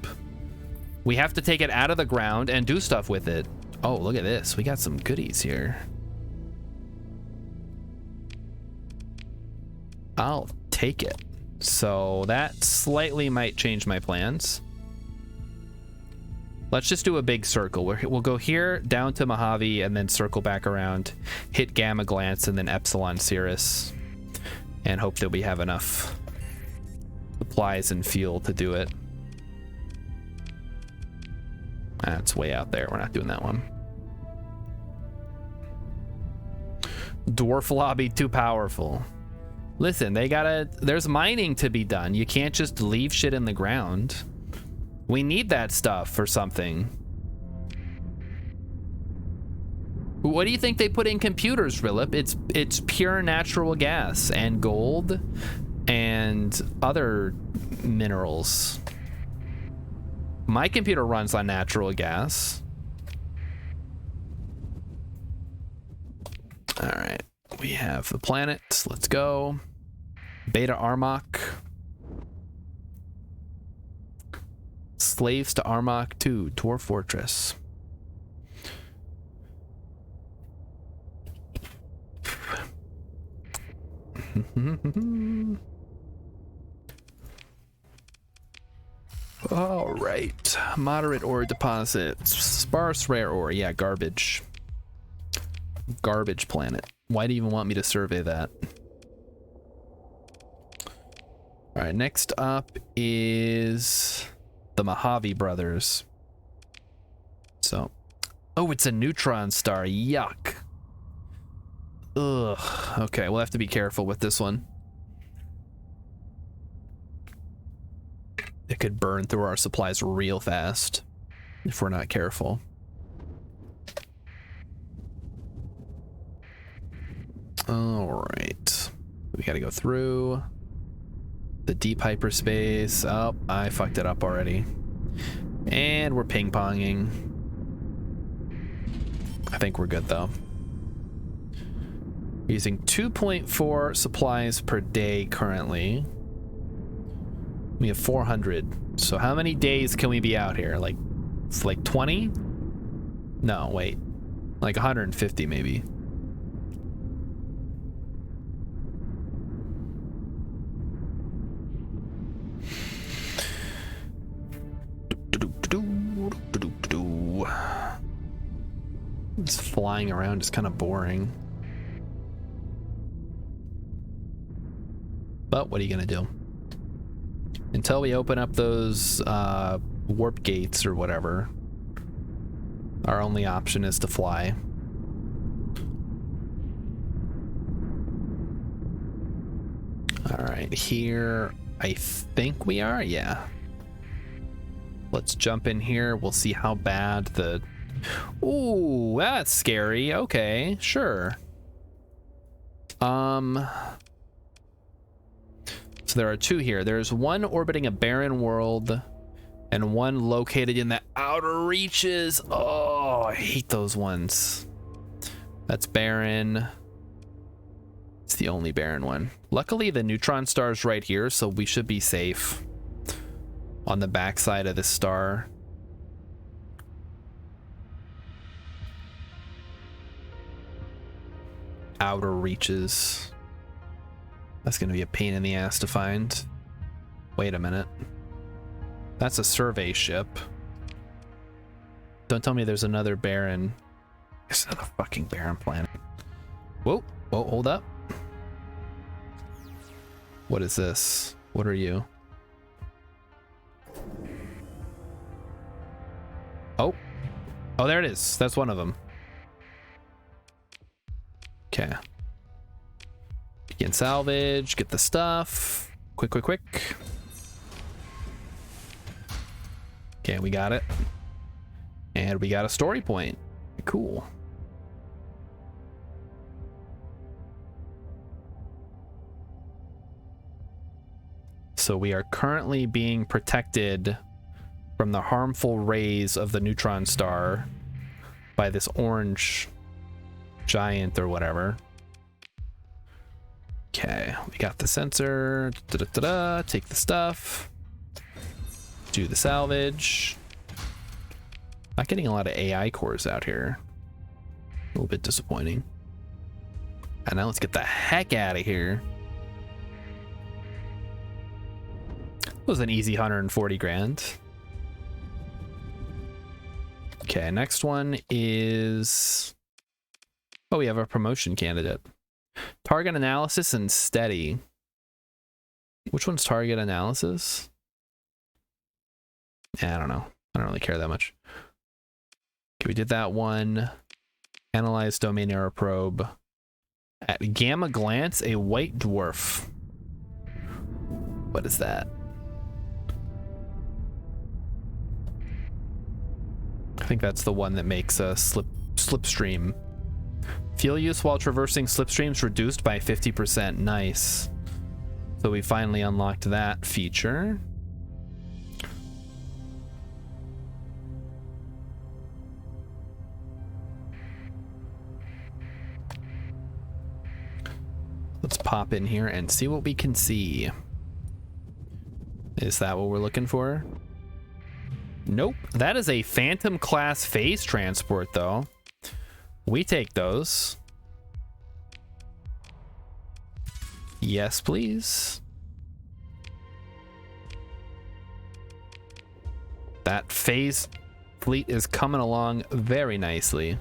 We have to take it out of the ground and do stuff with it. Oh, look at this. We got some goodies here. I'll take it. So that slightly might change my plans. Let's just do a big circle. We'll go here, down to Mojave, and then circle back around, hit Gamma Glance, and then Epsilon Cirrus, and hope that we have enough supplies and fuel to do it. That's way out there. We're not doing that one. Dwarf lobby too powerful. Listen, there's mining to be done. You can't just leave shit in the ground. We need that stuff for something. What do you think they put in computers, Rillip? It's pure natural gas and gold and other minerals. My computer runs on natural gas. All right, we have the planets. Let's go. Beta Armok. Slaves to Armok 2, Dwarf Fortress. All right, moderate ore deposits, sparse rare ore. Yeah, garbage. Garbage planet. Why do you even want me to survey that? All right, next up is the Mojave brothers. So, oh, it's a neutron star. Yuck. Ugh. Okay, we'll have to be careful with this one. It could burn through our supplies real fast if we're not careful. All right. We gotta go through the deep hyperspace. Oh, I fucked it up already. And we're ping-ponging. I think we're good, though. Using 2.4 supplies per day currently. We have 400. So how many days can we be out here? Like, it's like 20? No, wait. Like 150 maybe. It's flying around is kind of boring. But what are you gonna do? Until we open up those warp gates or whatever, our only option is to fly. All right, here I think we are. Yeah. Let's jump in here. We'll see how bad the... Ooh, that's scary. Okay, sure. So there are two here. There's one orbiting a barren world and one located in the outer reaches. Oh, I hate those ones. That's barren. It's the only barren one. Luckily, the neutron star's right here, so we should be safe on the backside of the star. Outer reaches. That's going to be a pain in the ass to find. Wait a minute. That's a survey ship. Don't tell me there's another barren. There's another fucking barren planet. Whoa, whoa, hold up. What is this? What are you? Oh. Oh, there it is. That's one of them. Okay. Begin salvage. Get the stuff. Quick, quick, quick. Okay, we got it. And we got a story point. Cool. So we are currently being protected from the harmful rays of the neutron star by this orange giant or whatever. Okay, we got the sensor. Take the stuff. Do the salvage. Not getting a lot of AI cores out here. A little bit disappointing. And now let's get the heck out of here. It was an easy 140 grand. Okay, next one is... Oh, we have a promotion candidate. Target analysis and steady. Which one's target analysis? I don't know. I don't really care that much. Okay, we did that one. Analyze domain error probe. At gamma glance, a white dwarf. What is that? I think that's the one that makes a slipstream. Fuel use while traversing slipstreams reduced by 50%. Nice. So we finally unlocked that feature. Let's pop in here and see what we can see. Is that what we're looking for? Nope. That is a Phantom class phase transport, though. We take those. Yes, please. That phase fleet is coming along very nicely.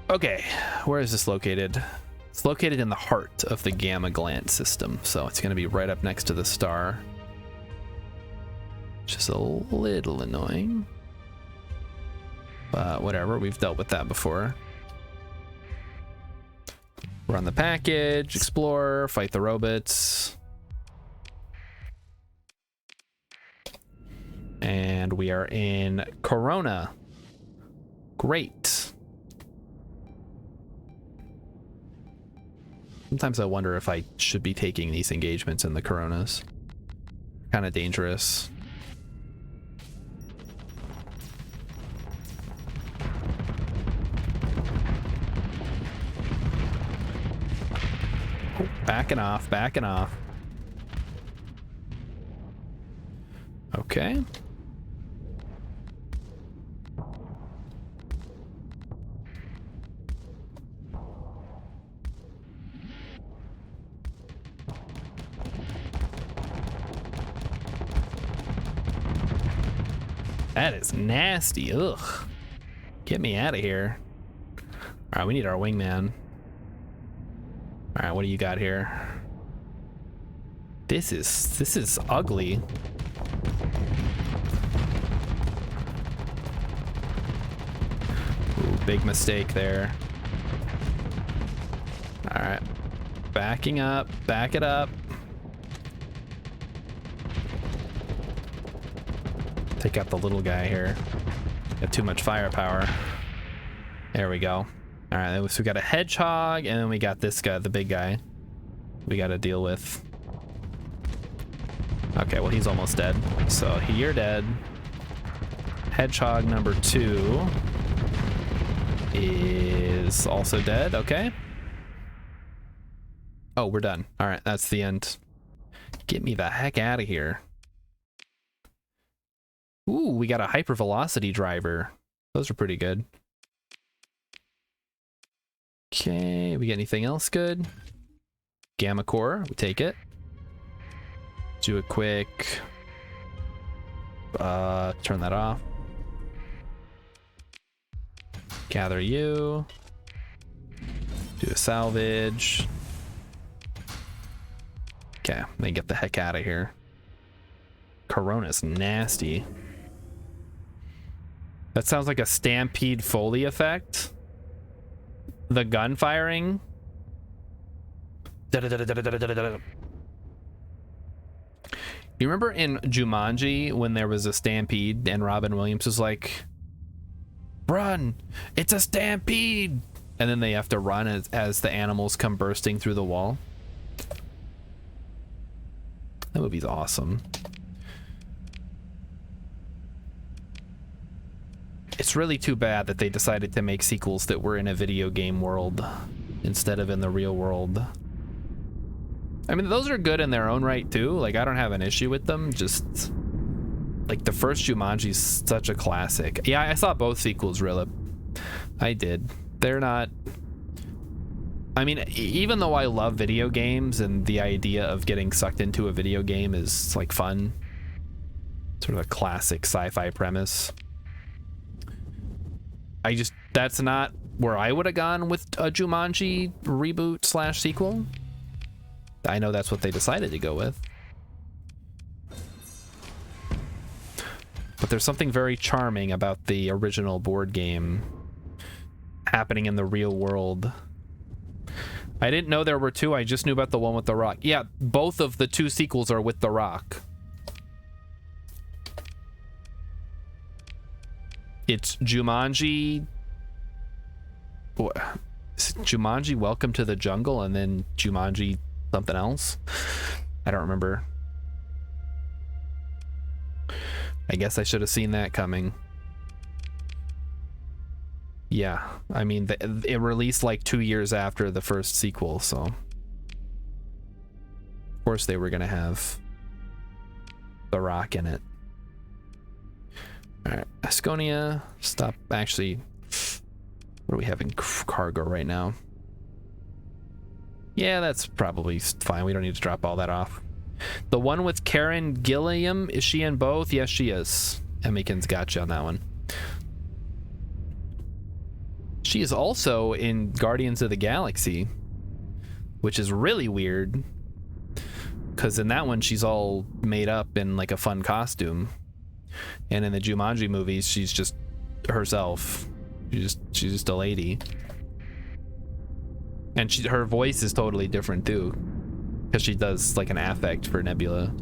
Okay, where is this located? It's located in the heart of the Gamma Glant system, so it's going to be right up next to the star. Which is a little annoying. But whatever, we've dealt with that before. Run the package, explore, fight the robots. And we are in Corona. Great. Sometimes I wonder if I should be taking these engagements in the Coronas. Kind of dangerous. Oh, backing off, backing off. Okay. That is nasty. Ugh. Get me out of here. All right, we need our wingman. All right, what do you got here? This is ugly. Ooh, big mistake there. All right, backing up, back it up. Take out the little guy here. Got too much firepower. There we go. All right, so we got a hedgehog, and then we got this guy, the big guy. We got to deal with. Okay, well, he's almost dead. So you're dead. Hedgehog number 2 is also dead. Okay. Oh, we're done. All right, that's the end. Get me the heck out of here. Ooh, we got a hypervelocity driver. Those are pretty good. Okay, we get anything else good? Gamma core, we take it. Do a quick turn that off. Gather you. Do a salvage. Okay, then get the heck out of here. Corona's nasty. That sounds like a Stampede Foley effect. The gun firing. You remember in Jumanji when there was a stampede and Robin Williams was like, "Run! It's a stampede!" And then they have to run as the animals come bursting through the wall. That movie's awesome. It's really too bad that they decided to make sequels that were in a video game world instead of in the real world. I mean, those are good in their own right too. Like, I don't have an issue with them. Just like the first Jumanji's such a classic. Yeah, I saw both sequels, Rilla. I did. They're not. I mean, even though I love video games and the idea of getting sucked into a video game is like fun, sort of a classic sci-fi premise. That's not where I would have gone with a Jumanji reboot / sequel. I know that's what they decided to go with. But there's something very charming about the original board game happening in the real world. I didn't know there were 2. I just knew about the one with The Rock. Yeah, both of the 2 sequels are with The Rock. It's Jumanji. Is it Jumanji Welcome to the Jungle and then Jumanji something else? I don't remember. I guess I should have seen that coming. Yeah, I mean, it released like 2 years after the first sequel, so of course they were gonna have The Rock in it. All right, Asconia, stop. Actually, what do we have in cargo right now? Yeah, that's probably fine. We don't need to drop all that off. The one with Karen Gilliam, is she in both? Yes, she is. Emmykin's got you on that one. She is also in Guardians of the Galaxy, which is really weird, because in that one she's all made up in like a fun costume, and in the Jumanji movies she's just herself. She's just a lady, and her voice is totally different too, because she does like an affect for Nebula.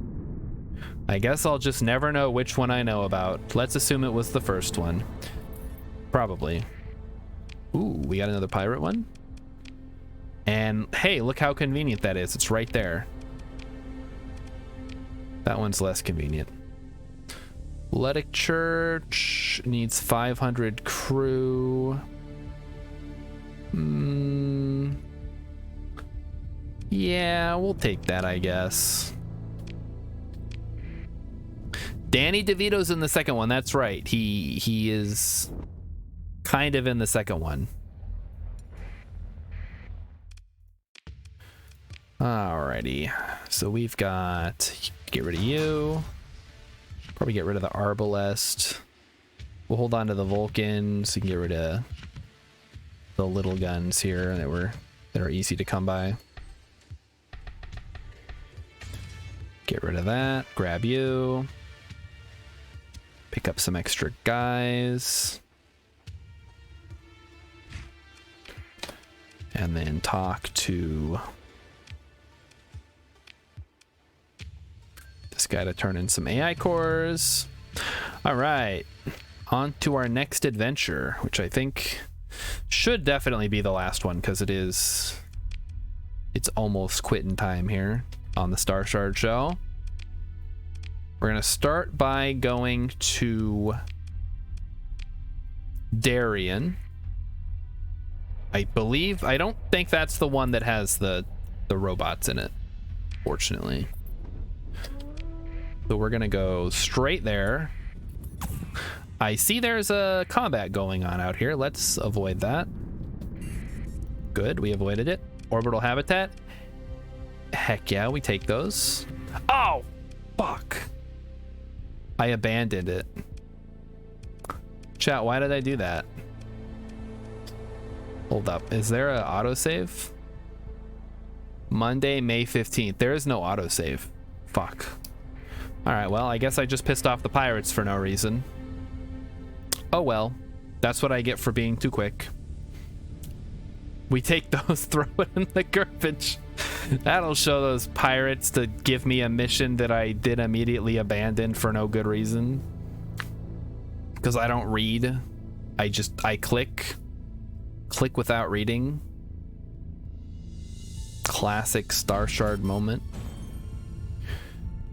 I guess I'll just never know which one I know about. Let's assume it was the first one. Probably. Ooh, we got another pirate one. And hey, look how convenient that is. It's right there. That one's less convenient. Athletic Church needs 500 crew. Yeah, we'll take that, I guess. Danny DeVito's in the second one. That's right. He is kind of in the second one. Alrighty. So we've got, get rid of you. Probably get rid of the Arbalest. We'll hold on to the Vulcan so you can get rid of the little guns here that are easy to come by. Get rid of that. Grab you. Pick up some extra guys. And then talk to this guy to turn in some AI cores. All right. On to our next adventure, which I think should definitely be the last one because it's almost quitting time here on the Star Shard show. We're going to start by going to Darien. I don't think that's the one that has the robots in it, fortunately. So we're going to go straight there. I see there's a combat going on out here. Let's avoid that. Good, we avoided it. Orbital habitat. Heck yeah, we take those. Oh, fuck. I abandoned it. Chat, why did I do that? Hold up. Is there an autosave? Monday, May 15th. There is no autosave. Fuck. Alright, well, I guess I just pissed off the pirates for no reason. Oh well. That's what I get for being too quick. We take those, throw it in the garbage. That'll show those pirates to give me a mission that I did immediately abandon for no good reason. Because I don't read. I click without reading. Classic Star Shard moment.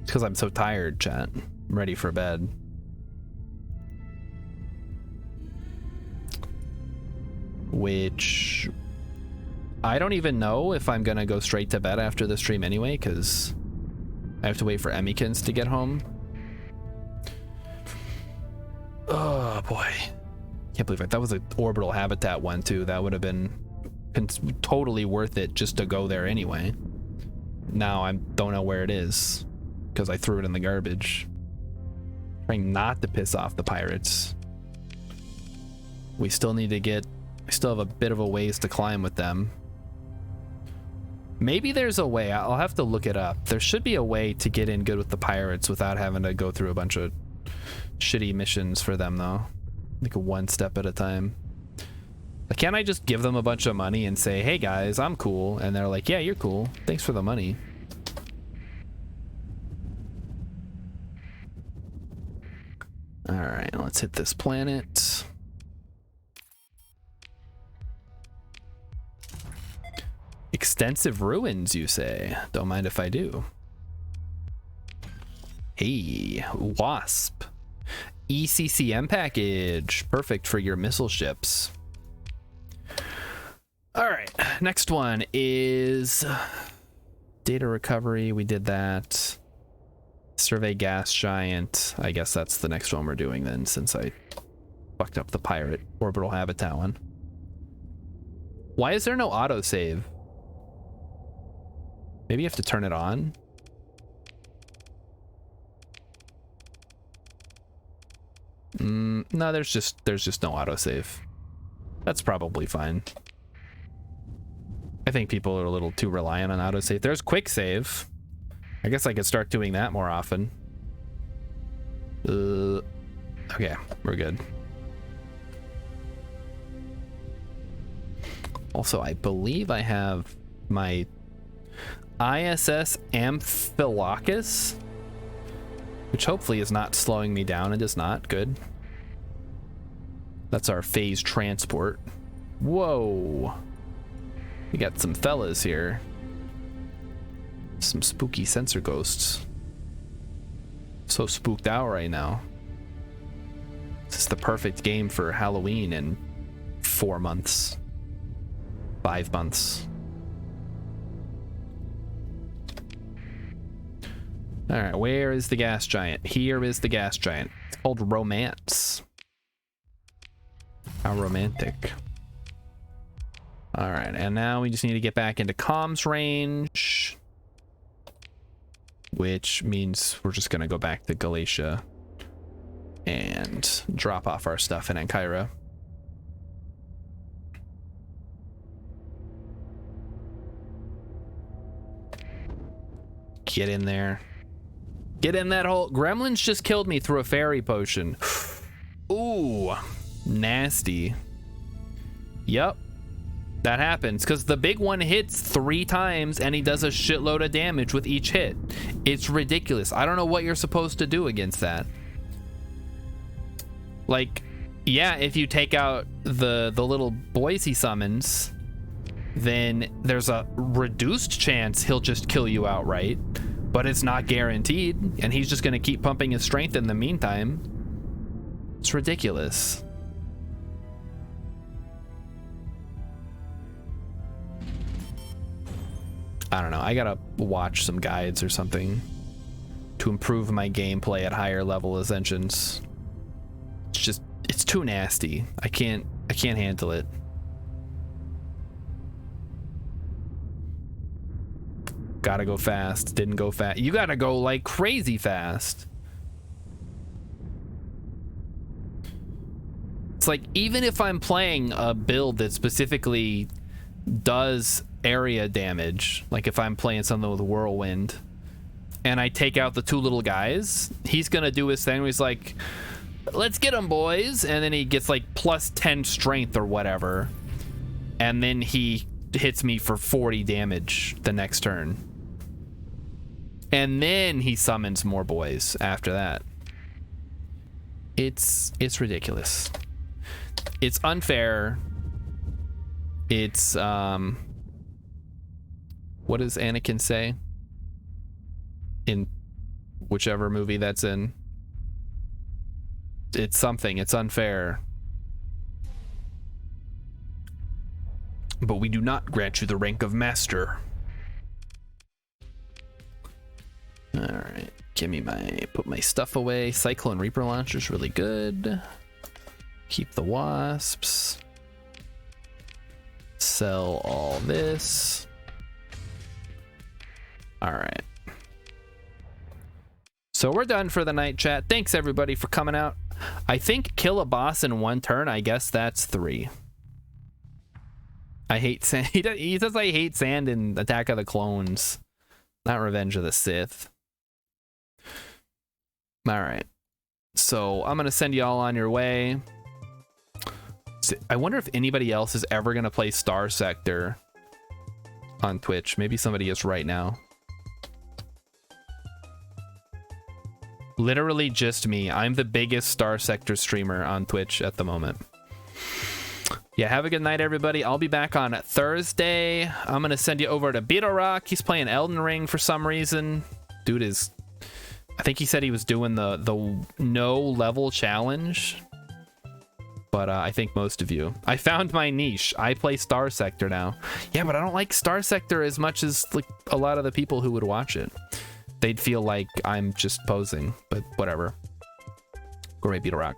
It's because I'm so tired, chat. I'm ready for bed. Which I don't even know if I'm gonna go straight to bed after the stream anyway, because I have to wait for Emmykins to get home. Oh boy. Can't believe it. That was an orbital habitat one too. That would have been totally worth it just to go there anyway. Now I don't know where it is because I threw it in the garbage. Trying not to piss off the pirates. We still have a bit of a ways to climb with them. Maybe there's a way. I'll have to look it up. There should be a way to get in good with the pirates without having to go through a bunch of shitty missions for them though. Like one step at a time. Like, can't I just give them a bunch of money and say, hey guys, I'm cool? And they're like, yeah, you're cool. Thanks for the money. All right, let's hit this planet. Extensive ruins, you say? Don't mind if I do. Hey, Wasp. ECCM package. Perfect for your missile ships. All right, next one is data recovery. We did that. Survey gas giant. I guess that's the next one we're doing then, since I fucked up the pirate orbital habitat one. Why is there no autosave? Maybe you have to turn it on. No, there's just no autosave. That's probably fine. I think people are a little too reliant on autosave. There's quick save. I guess I could start doing that more often. Okay, we're good. Also, I believe I have my ISS Amphilocus, which hopefully is not slowing me down. It is not. Good. That's our phase transport. Whoa. We got some fellas here. Some spooky sensor ghosts. So spooked out right now. This is the perfect game for Halloween in 4 months. 5 months. All right, where is the gas giant? Here is the gas giant. It's called Romance. How romantic. All right, and now we just need to get back into comms range, which means we're just gonna go back to Galatia. and drop off our stuff in Ankara. Get in there. Get in that hole. Gremlins just killed me through a fairy potion. Ooh, nasty. Yep, that happens because the big one hits 3 times and he does a shitload of damage with each hit. It's ridiculous. I don't know what you're supposed to do against that. Like, yeah, if you take out the little boys he summons, then there's a reduced chance he'll just kill you outright, but it's not guaranteed, and he's just going to keep pumping his strength in the meantime. It's ridiculous. I don't know. I gotta watch some guides or something to improve my gameplay at higher level ascensions. It's too nasty. I can't handle it. Gotta go fast. Didn't go fast. You gotta go like crazy fast. It's like, even if I'm playing a build that specifically does area damage, like if I'm playing something with Whirlwind and I take out the 2 little guys, he's gonna do his thing where he's like, let's get him, boys, and then he gets like plus 10 strength or whatever, and then he hits me for 40 damage the next turn, and then he summons more boys after that. It's ridiculous. It's unfair. It's what does Anakin say in whichever movie that's in? It's something. It's unfair. But we do not grant you the rank of master. All right, put my stuff away. Cyclone Reaper launcher's really good. Keep the wasps. Sell all this. All right. So we're done for the night, chat. Thanks everybody for coming out. I think kill a boss in 1 turn. I guess that's 3. I hate sand. He says I hate sand in Attack of the Clones, not Revenge of the Sith. All right. So I'm going to send you all on your way. I wonder if anybody else is ever going to play Starsector on Twitch. Maybe somebody is right now. Literally just me. I'm the biggest Starsector streamer on Twitch at the moment. Yeah, have a good night, everybody. I'll be back on Thursday. I'm going to send you over to Beetle Rock. He's playing Elden Ring for some reason. Dude is... I think he said he was doing the no level challenge. But I think most of you. I found my niche. I play Starsector now. Yeah, but I don't like Starsector as much as like a lot of the people who would watch it. They'd feel like I'm just posing, but whatever. Go right, Beetle Rock.